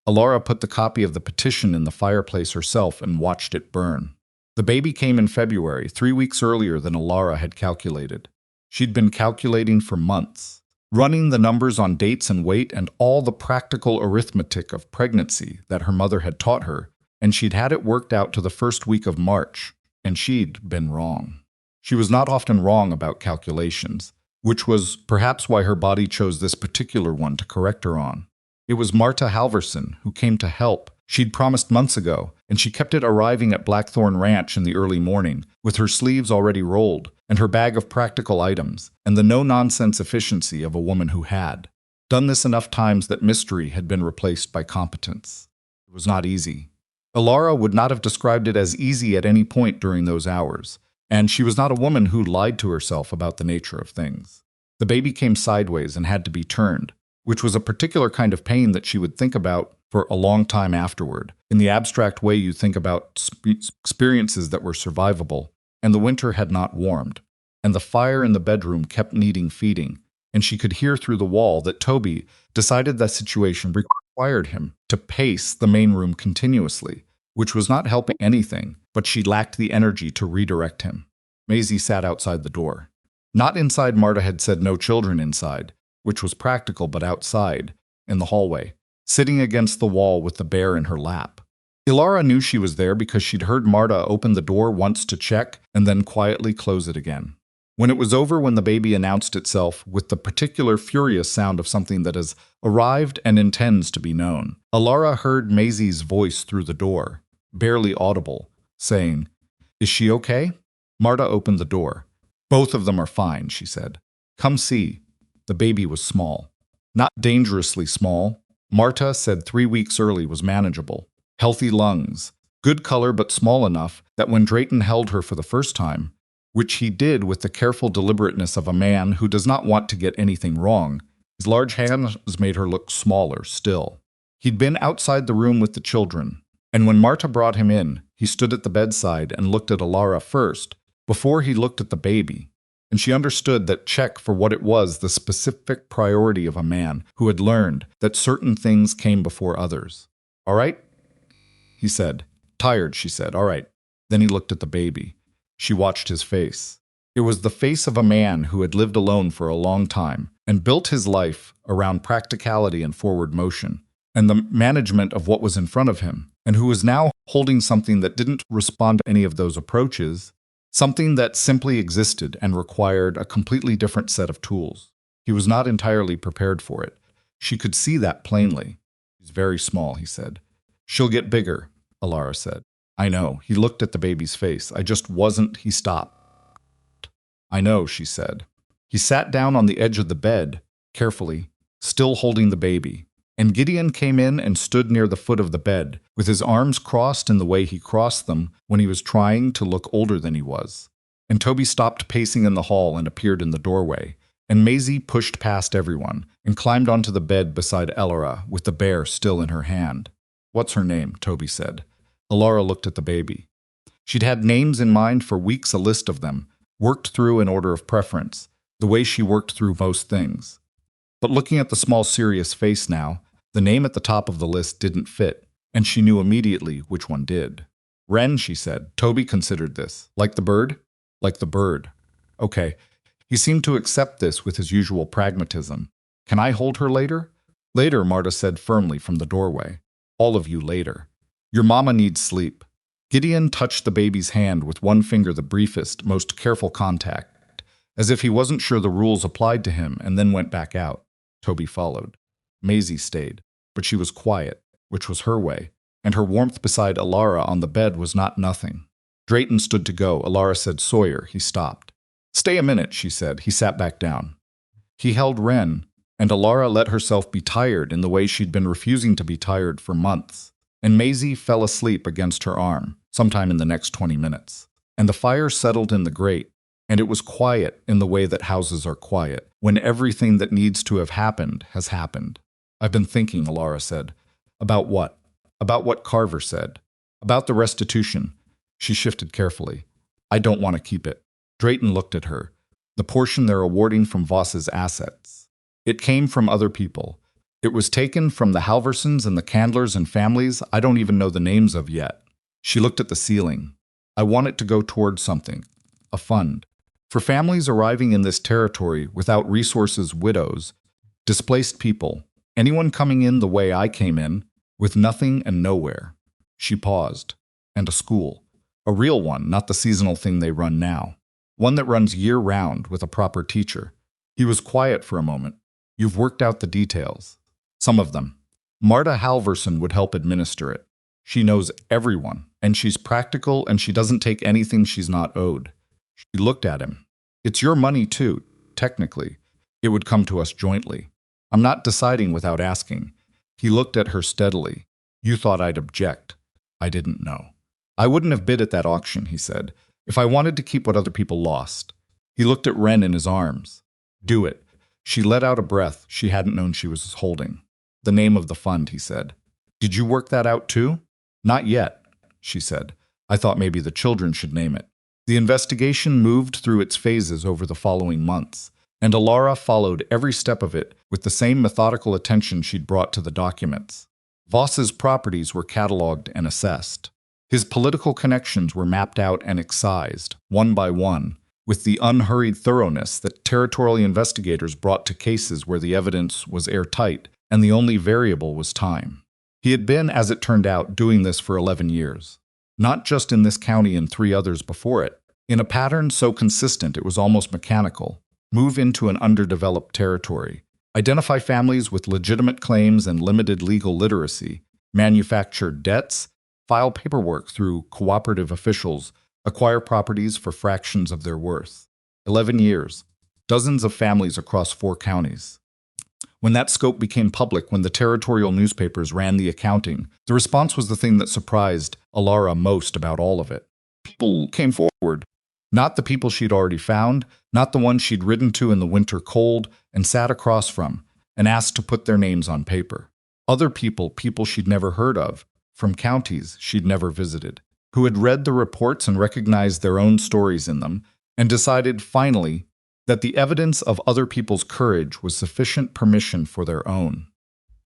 Elara put the copy of the petition in the fireplace herself and watched it burn. The baby came in February, 3 weeks earlier than Elara had calculated. She'd been calculating for months, running the numbers on dates and weight and all the practical arithmetic of pregnancy that her mother had taught her, and she'd had it worked out to the first week of March, and she'd been wrong. She was not often wrong about calculations, which was perhaps why her body chose this particular one to correct her on. It was Marta Halverson who came to help. She'd promised months ago, and she kept it arriving at Blackthorn Ranch in the early morning, with her sleeves already rolled, and her bag of practical items, and the no-nonsense efficiency of a woman who had done this enough times that mystery had been replaced by competence. It was not easy. Elara would not have described it as easy at any point during those hours, and she was not a woman who lied to herself about the nature of things. The baby came sideways and had to be turned, which was a particular kind of pain that she would think about for a long time afterward, in the abstract way you think about experiences that were survivable, and the winter had not warmed, and the fire in the bedroom kept needing feeding, and she could hear through the wall that Toby decided that situation required him to pace the main room continuously, which was not helping anything, but she lacked the energy to redirect him. Maisie sat outside the door. Not inside. Marta had said no children inside, which was practical, but outside, in the hallway, sitting against the wall with the bear in her lap. Elara knew she was there because she'd heard Marta open the door once to check and then quietly close it again. When it was over, when the baby announced itself with the particular furious sound of something that has arrived and intends to be known, Elara heard Maisie's voice through the door, barely audible, saying, "Is she okay?" Marta opened the door. "Both of them are fine," she said. "Come see." The baby was small. Not dangerously small. Marta said 3 weeks early was manageable. Healthy lungs. Good color, but small enough that when Drayton held her for the first time, which he did with the careful deliberateness of a man who does not want to get anything wrong, his large hands made her look smaller still. He'd been outside the room with the children, and when Marta brought him in, he stood at the bedside and looked at Elara first, before he looked at the baby, and she understood that check for what it was, the specific priority of a man who had learned that certain things came before others. "All right?" he said. "Tired," she said. "All right." Then he looked at the baby. She watched his face. It was the face of a man who had lived alone for a long time and built his life around practicality and forward motion, and the management of what was in front of him, and who was now holding something that didn't respond to any of those approaches, something that simply existed and required a completely different set of tools. He was not entirely prepared for it. She could see that plainly. "She's very small," he said. "She'll get bigger," Elara said. "I know." He looked at the baby's face. "I just wasn't." He stopped. "I know," she said. He sat down on the edge of the bed, carefully, still holding the baby, and Gideon came in and stood near the foot of the bed, with his arms crossed in the way he crossed them when he was trying to look older than he was. And Toby stopped pacing in the hall and appeared in the doorway, and Maisie pushed past everyone and climbed onto the bed beside Elara with the bear still in her hand. "What's her name?" Toby said. Elara looked at the baby. She'd had names in mind for weeks, a list of them, worked through in order of preference, the way she worked through most things. But looking at the small, serious face now, the name at the top of the list didn't fit, and she knew immediately which one did. "Wren," she said. Toby considered this. "Like the bird?" "Like the bird." "Okay." He seemed to accept this with his usual pragmatism. "Can I hold her later?" "Later," Marta said firmly from the doorway. "All of you later. Your mama needs sleep." Gideon touched the baby's hand with one finger, the briefest, most careful contact, as if he wasn't sure the rules applied to him, and then went back out. Toby followed. Maisie stayed, but she was quiet, which was her way, and her warmth beside Elara on the bed was not nothing. Drayton stood to go. Elara said, "Sawyer." He stopped. "Stay a minute," she said. He sat back down. He held Wren, and Elara let herself be tired in the way she'd been refusing to be tired for months, and Maisie fell asleep against her arm sometime in the next 20 minutes. And the fire settled in the grate, and it was quiet in the way that houses are quiet, when everything that needs to have happened has happened. "I've been thinking," Elara said. "About what?" "About what Carver said. About the restitution." She shifted carefully. "I don't want to keep it." Drayton looked at her. "The portion they're awarding from Voss's assets. It came from other people. It was taken from the Halversons and the Candlers and families I don't even know the names of yet." She looked at the ceiling. "I want it to go towards something. A fund. For families arriving in this territory without resources, widows, displaced people, anyone coming in the way I came in, with nothing and nowhere." She paused. "And a school. A real one, not the seasonal thing they run now. One that runs year-round with a proper teacher." He was quiet for a moment. "You've worked out the details." "Some of them. Marta Halverson would help administer it. She knows everyone, and she's practical, and she doesn't take anything she's not owed." She looked at him. "It's your money, too, technically. It would come to us jointly. I'm not deciding without asking." He looked at her steadily. "You thought I'd object. I didn't know. I wouldn't have bid at that auction," he said, "if I wanted to keep what other people lost." He looked at Wren in his arms. "Do it." She let out a breath she hadn't known she was holding. "The name of the fund," he said. "Did you work that out too?" "Not yet," she said. "I thought maybe the children should name it." The investigation moved through its phases over the following months, and Elara followed every step of it with the same methodical attention she'd brought to the documents. Voss's properties were catalogued and assessed. His political connections were mapped out and excised, one by one, with the unhurried thoroughness that territorial investigators brought to cases where the evidence was airtight and the only variable was time. He had been, as it turned out, doing this for 11 years. Not just in this county and 3 others before it. In a pattern so consistent it was almost mechanical. Move into an underdeveloped territory. Identify families with legitimate claims and limited legal literacy. Manufacture debts. File paperwork through cooperative officials. Acquire properties for fractions of their worth. 11 years. Dozens of families across 4 counties. When that scope became public, when the territorial newspapers ran the accounting, the response was the thing that surprised Elara most about all of it. People came forward. Not the people she'd already found, not the ones she'd ridden to in the winter cold and sat across from, and asked to put their names on paper. Other people, people she'd never heard of, from counties she'd never visited, who had read the reports and recognized their own stories in them, and decided, finally, that the evidence of other people's courage was sufficient permission for their own.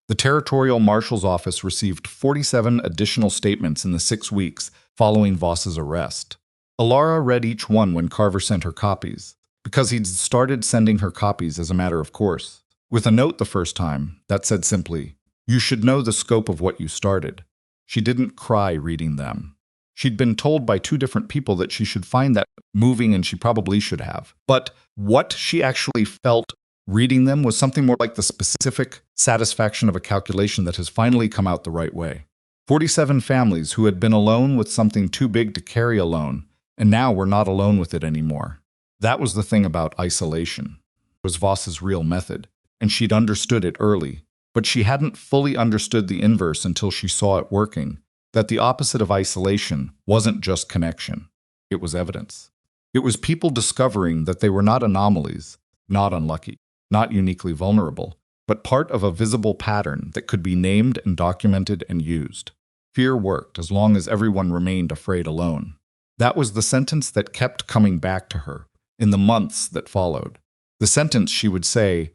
The Territorial Marshal's Office received 47 additional statements in the 6 weeks following Voss's arrest. Elara read each one when Carver sent her copies, because he'd started sending her copies as a matter of course, with a note the first time that said simply, "You should know the scope of what you started." She didn't cry reading them. She'd been told by 2 different people that she should find that moving, and she probably should have. But what she actually felt reading them was something more like the specific satisfaction of a calculation that has finally come out the right way. 47 families who had been alone with something too big to carry alone, and now were not alone with it anymore. That was the thing about isolation. It was Voss's real method, and she'd understood it early. But she hadn't fully understood the inverse until she saw it working. That the opposite of isolation wasn't just connection. It was evidence. It was people discovering that they were not anomalies, not unlucky, not uniquely vulnerable, but part of a visible pattern that could be named and documented and used. Fear worked as long as everyone remained afraid alone. That was the sentence that kept coming back to her in the months that followed. The sentence she would say,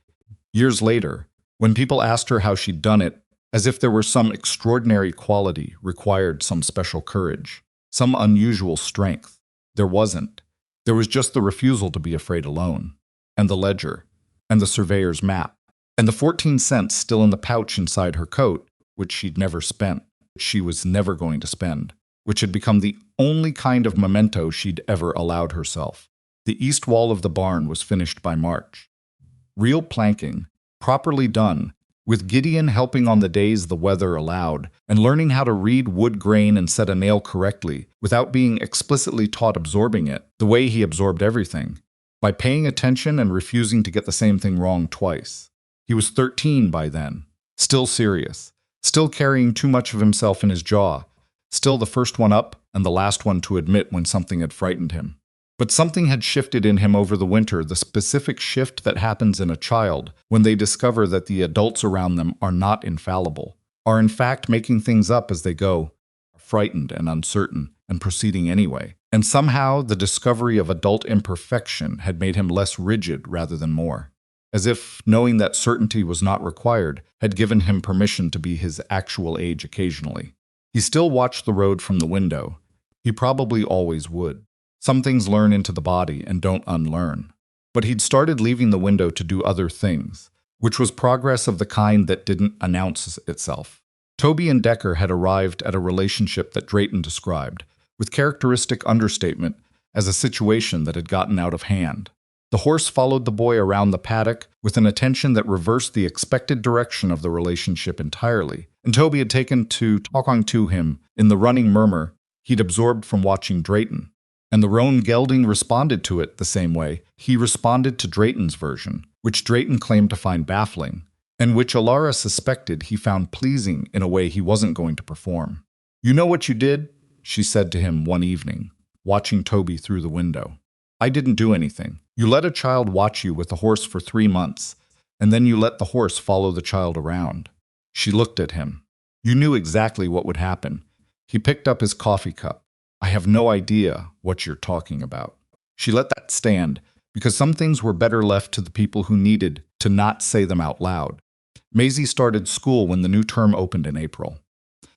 years later, when people asked her how she'd done it, as if there were some extraordinary quality required some special courage, some unusual strength. There wasn't. There was just the refusal to be afraid alone, and the ledger, and the surveyor's map, and the 14 cents still in the pouch inside her coat, which she'd never spent, which she was never going to spend, which had become the only kind of memento she'd ever allowed herself. The east wall of the barn was finished by March. Real planking, properly done, with Gideon helping on the days the weather allowed, and learning how to read wood grain and set a nail correctly without being explicitly taught absorbing it, the way he absorbed everything, by paying attention and refusing to get the same thing wrong twice. He was 13 by then, still serious, still carrying too much of himself in his jaw, still the first one up and the last one to admit when something had frightened him. But something had shifted in him over the winter, the specific shift that happens in a child when they discover that the adults around them are not infallible, are in fact making things up as they go, frightened and uncertain, and proceeding anyway. And somehow the discovery of adult imperfection had made him less rigid rather than more, as if knowing that certainty was not required had given him permission to be his actual age occasionally. He still watched the road from the window. He probably always would. Some things learn into the body and don't unlearn. But he'd started leaving the window to do other things, which was progress of the kind that didn't announce itself. Toby and Decker had arrived at a relationship that Drayton described, with characteristic understatement, as a situation that had gotten out of hand. The horse followed the boy around the paddock with an attention that reversed the expected direction of the relationship entirely, and Toby had taken to talking to him in the running murmur he'd absorbed from watching Drayton. And the roan gelding responded to it the same way. He responded to Drayton's version, which Drayton claimed to find baffling, and which Elara suspected he found pleasing in a way he wasn't going to perform. "You know what you did?" she said to him one evening, watching Toby through the window. "I didn't do anything. You let a child watch you with a horse for 3 months, and then you let the horse follow the child around." She looked at him. "You knew exactly what would happen." He picked up his coffee cup. "I have no idea what you're talking about." She let that stand, because some things were better left to the people who needed to not say them out loud. Maisie started school when the new term opened in April.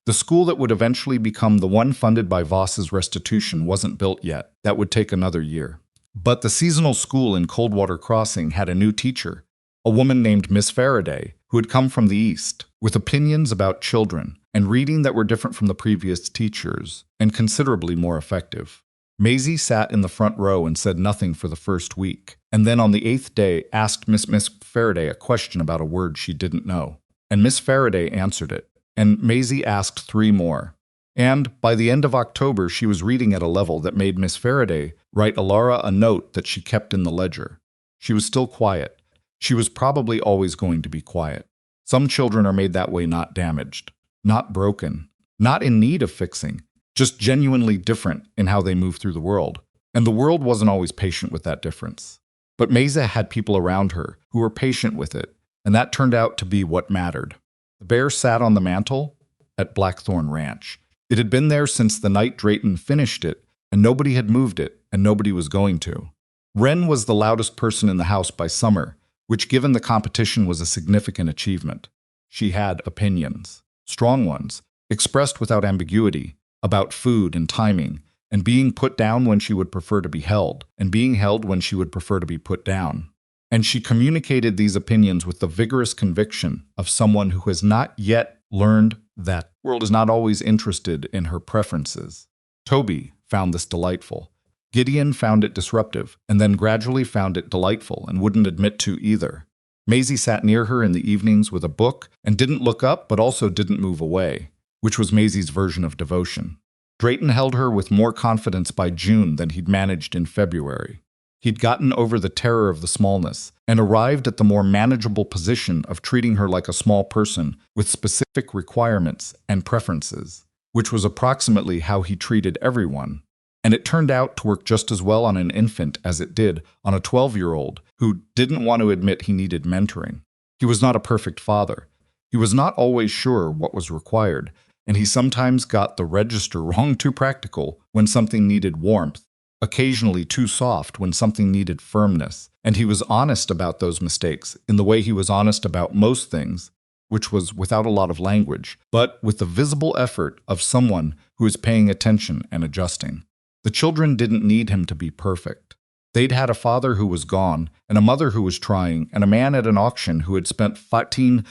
The school that would eventually become the one funded by Voss's restitution wasn't built yet. That would take another year. But the seasonal school in Coldwater Crossing had a new teacher, a woman named Miss Faraday, who had come from the East, with opinions about children and reading that were different from the previous teachers, and considerably more effective. Maisie sat in the front row and said nothing for the first week, and then on the 8th day asked Miss Faraday a question about a word she didn't know. And Miss Faraday answered it, and Maisie asked 3 more. And by the end of October, she was reading at a level that made Miss Faraday write Elara a note that she kept in the ledger. She was still quiet. She was probably always going to be quiet. Some children are made that way, not damaged, not broken, not in need of fixing, just genuinely different in how they move through the world. And the world wasn't always patient with that difference. But Maisie had people around her who were patient with it, and that turned out to be what mattered. The bear sat on the mantel at Blackthorn Ranch. It had been there since the night Drayton finished it, and nobody had moved it, and nobody was going to. Wren was the loudest person in the house by summer, which given the competition was a significant achievement. She had opinions, strong ones, expressed without ambiguity, about food and timing, and being put down when she would prefer to be held, and being held when she would prefer to be put down. And she communicated these opinions with the vigorous conviction of someone who has not yet learned that the world is not always interested in her preferences. Toby found this delightful. Gideon found it disruptive, and then gradually found it delightful and wouldn't admit to either. Maisie sat near her in the evenings with a book and didn't look up but also didn't move away, which was Maisie's version of devotion. Drayton held her with more confidence by June than he'd managed in February. He'd gotten over the terror of the smallness and arrived at the more manageable position of treating her like a small person with specific requirements and preferences, which was approximately how he treated everyone. And it turned out to work just as well on an infant as it did on a 12-year-old who didn't want to admit he needed mentoring. He was not a perfect father. He was not always sure what was required, and he sometimes got the register wrong, too practical when something needed warmth, occasionally too soft when something needed firmness, and he was honest about those mistakes in the way he was honest about most things, which was without a lot of language, but with the visible effort of someone who is paying attention and adjusting. The children didn't need him to be perfect. They'd had a father who was gone, and a mother who was trying, and a man at an auction who had spent 15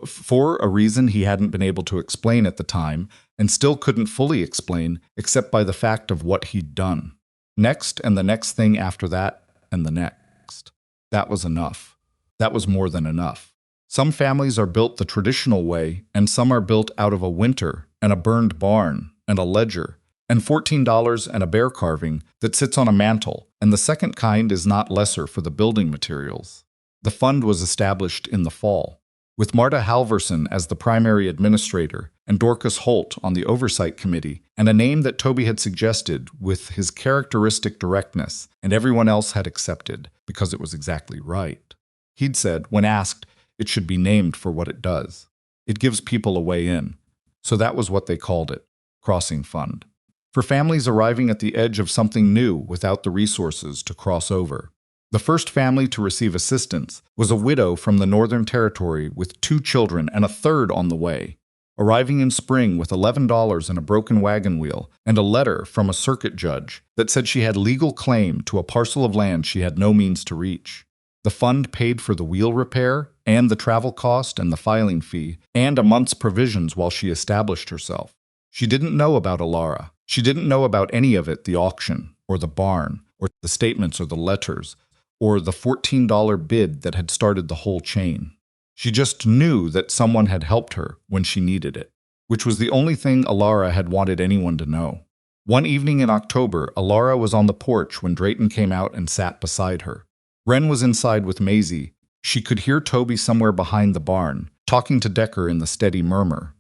for a reason he hadn't been able to explain at the time, and still couldn't fully explain except by the fact of what he'd done. Next, and the next thing after that, and the next. That was enough. That was more than enough. Some families are built the traditional way, and some are built out of a winter, and a burned barn, and a ledger, and $14 and a bear carving that sits on a mantle, and the second kind is not lesser for the building materials. The fund was established in the fall, with Marta Halverson as the primary administrator and Dorcas Holt on the oversight committee, and a name that Toby had suggested with his characteristic directness, and everyone else had accepted because it was exactly right. He'd said, when asked, it should be named for what it does. It gives people a way in. So that was what they called it, Crossing Fund. For families arriving at the edge of something new without the resources to cross over. The first family to receive assistance was a widow from the Northern Territory with 2 children and a third on the way, arriving in spring with $11 and a broken wagon wheel and a letter from a circuit judge that said she had legal claim to a parcel of land she had no means to reach. The fund paid for the wheel repair and the travel cost and the filing fee and a month's provisions while she established herself. She didn't know about Elara. She didn't know about any of it, the auction, or the barn, or the statements or the letters, or the $14 bid that had started the whole chain. She just knew that someone had helped her when she needed it, which was the only thing Elara had wanted anyone to know. One evening in October, Elara was on the porch when Drayton came out and sat beside her. Wren was inside with Maisie. She could hear Toby somewhere behind the barn, talking to Decker in the steady murmur.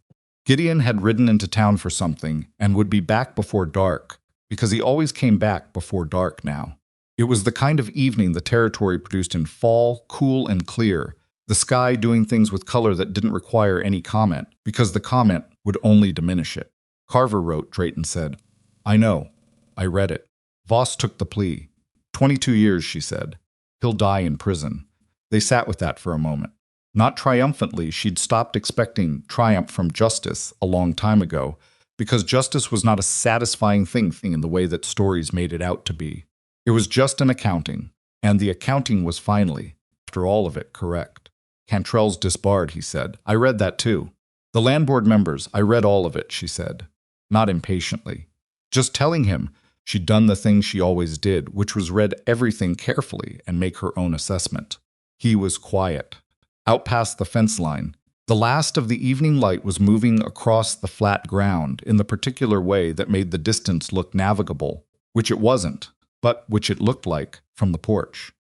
Gideon had ridden into town for something and would be back before dark, because he always came back before dark now. It was the kind of evening the territory produced in fall, cool and clear, the sky doing things with color that didn't require any comment, because the comment would only diminish it. Carver wrote, Drayton said. I know. I read it. Voss took the plea. 22 years, she said. He'll die in prison. They sat with that for a moment. Not triumphantly, she'd stopped expecting triumph from justice a long time ago, because justice was not a satisfying thing in the way that stories made it out to be. It was just an accounting, and the accounting was finally, after all of it, correct. Cantrell's disbarred, he said. I read that too. The land board members, I read all of it, she said. Not impatiently. Just telling him she'd done the thing she always did, which was read everything carefully and make her own assessment. He was quiet. Out past the fence line, the last of the evening light was moving across the flat ground in the particular way that made the distance look navigable, which it wasn't, but which it looked like from the porch.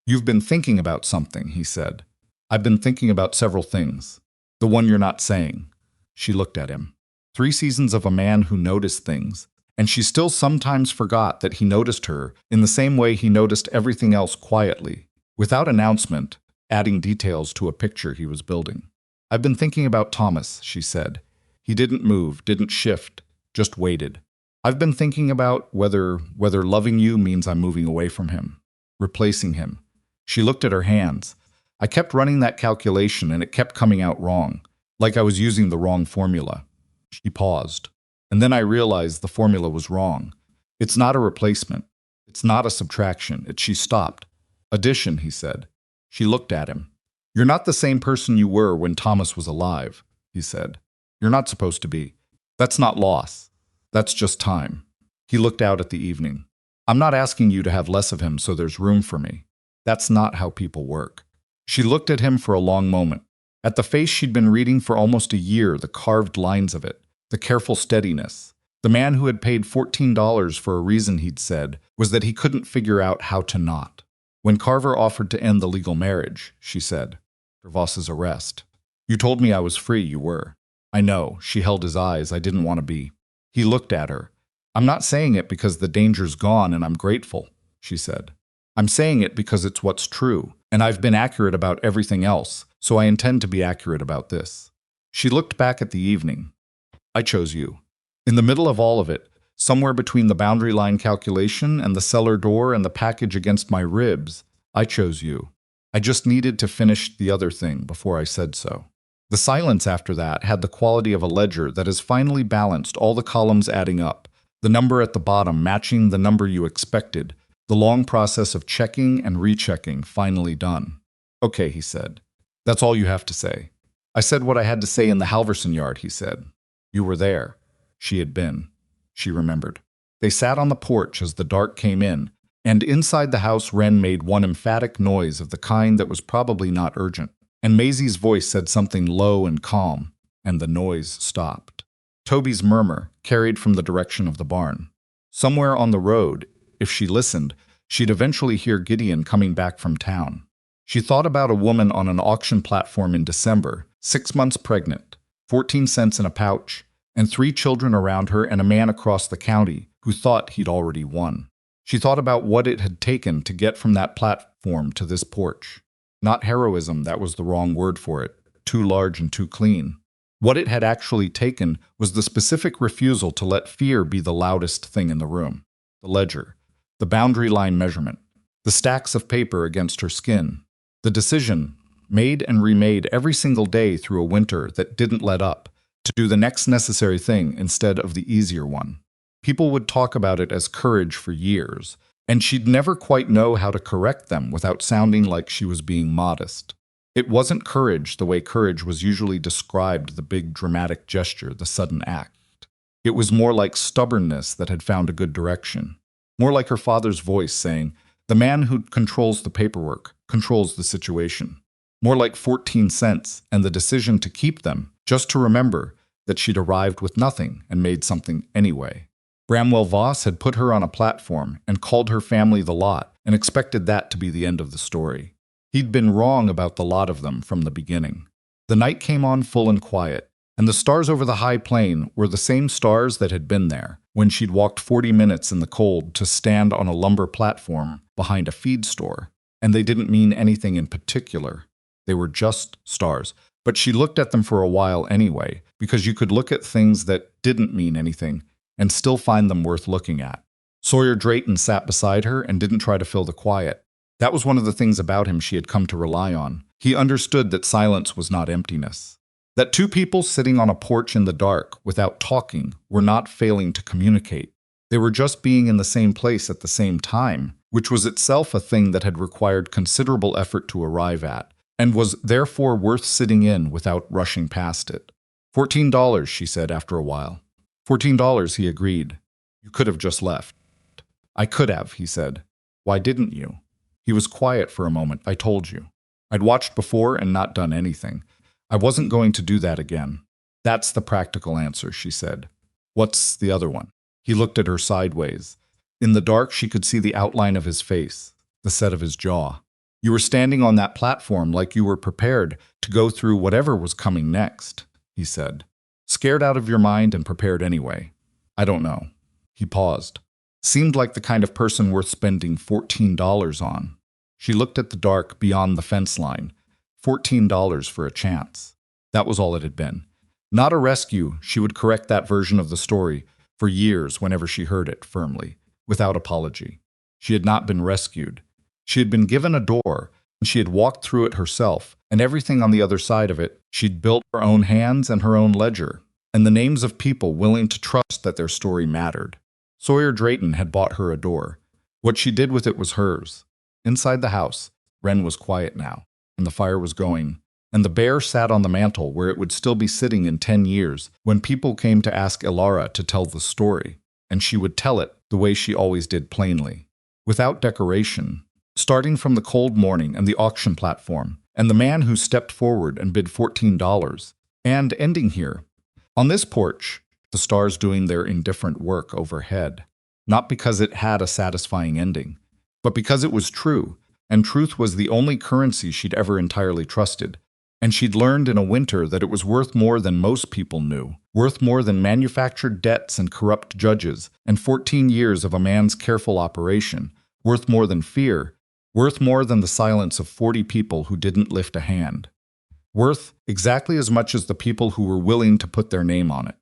You've been thinking about something, he said. I've been thinking about several things. The one you're not saying. She looked at him. 3 seasons of a man who noticed things, and she still sometimes forgot that he noticed her in the same way he noticed everything else quietly, without announcement, adding details to a picture he was building. I've been thinking about Thomas, she said. He didn't move, didn't shift, just waited. I've been thinking about whether loving you means I'm moving away from him, replacing him. She looked at her hands. I kept running that calculation and it kept coming out wrong, like I was using the wrong formula. She paused. And then I realized the formula was wrong. It's not a replacement. It's not a subtraction. She stopped. Addition, he said. She looked at him. You're not the same person you were when Thomas was alive, he said. You're not supposed to be. That's not loss. That's just time. He looked out at the evening. I'm not asking you to have less of him so there's room for me. That's not how people work. She looked at him for a long moment. At the face she'd been reading for almost a year, the carved lines of it, the careful steadiness. The man who had paid $14 for a reason, he'd said, was that he couldn't figure out how to not. When Carver offered to end the legal marriage, she said, for Voss's arrest. You told me I was free, you were. I know. She held his eyes. I didn't want to be. He looked at her. I'm not saying it because the danger's gone and I'm grateful, she said. I'm saying it because it's what's true, and I've been accurate about everything else, so I intend to be accurate about this. She looked back at the evening. I chose you. In the middle of all of it, somewhere between the boundary line calculation and the cellar door and the package against my ribs, I chose you. I just needed to finish the other thing before I said so. The silence after that had the quality of a ledger that has finally balanced all the columns adding up, the number at the bottom matching the number you expected, the long process of checking and rechecking finally done. Okay, he said. That's all you have to say. I said what I had to say in the Halverson yard, he said. You were there. She had been. She remembered. They sat on the porch as the dark came in, and inside the house Wren made one emphatic noise of the kind that was probably not urgent, and Maisie's voice said something low and calm, and the noise stopped. Toby's murmur carried from the direction of the barn. Somewhere on the road, if she listened, she'd eventually hear Gideon coming back from town. She thought about a woman on an auction platform in December, 6 months pregnant, 14 cents in a pouch, and 3 children around her and a man across the county who thought he'd already won. She thought about what it had taken to get from that platform to this porch. Not heroism, that was the wrong word for it, too large and too clean. What it had actually taken was the specific refusal to let fear be the loudest thing in the room. The ledger, the boundary line measurement, the stacks of paper against her skin, the decision, made and remade every single day through a winter that didn't let up, to do the next necessary thing instead of the easier one. People would talk about it as courage for years, and she'd never quite know how to correct them without sounding like she was being modest. It wasn't courage the way courage was usually described, the big dramatic gesture, the sudden act. It was more like stubbornness that had found a good direction. More like her father's voice saying, the man who controls the paperwork controls the situation. More like 14 cents and the decision to keep them, just to remember that she'd arrived with nothing and made something anyway. Bramwell Voss had put her on a platform and called her family the lot and expected that to be the end of the story. He'd been wrong about the lot of them from the beginning. The night came on full and quiet, and the stars over the high plain were the same stars that had been there when she'd walked 40 minutes in the cold to stand on a lumber platform behind a feed store, and they didn't mean anything in particular. They were just stars, but she looked at them for a while anyway, because you could look at things that didn't mean anything and still find them worth looking at. Sawyer Drayton sat beside her and didn't try to fill the quiet. That was one of the things about him she had come to rely on. He understood that silence was not emptiness. That 2 people sitting on a porch in the dark without talking were not failing to communicate. They were just being in the same place at the same time, which was itself a thing that had required considerable effort to arrive at, and was therefore worth sitting in without rushing past it. $14, she said after a while. $14, he agreed. You could have just left. I could have, he said. Why didn't you? He was quiet for a moment. I told you. I'd watched before and not done anything. I wasn't going to do that again. That's the practical answer, she said. What's the other one? He looked at her sideways. In the dark, she could see the outline of his face, the set of his jaw. You were standing on that platform like you were prepared to go through whatever was coming next, he said. Scared out of your mind and prepared anyway. I don't know. He paused. Seemed like the kind of person worth spending $14 on. She looked at the dark beyond the fence line. $14 for a chance. That was all it had been. Not a rescue, she would correct that version of the story for years whenever she heard it firmly, without apology. She had not been rescued. She had been given a door, and she had walked through it herself, and everything on the other side of it she'd built her own hands and her own ledger, and the names of people willing to trust that their story mattered. Sawyer Drayton had bought her a door. What she did with it was hers. Inside the house, Wren was quiet now, and the fire was going, and the bear sat on the mantel where it would still be sitting in 10 years when people came to ask Elara to tell the story, and she would tell it the way she always did, plainly, without decoration, starting from the cold morning and the auction platform, and the man who stepped forward and bid $14, and ending here, on this porch, the stars doing their indifferent work overhead, not because it had a satisfying ending, but because it was true, and truth was the only currency she'd ever entirely trusted, and she'd learned in a winter that it was worth more than most people knew, worth more than manufactured debts and corrupt judges, and 14 years of a man's careful operation, worth more than fear, worth more than the silence of 40 people who didn't lift a hand, worth exactly as much as the people who were willing to put their name on it.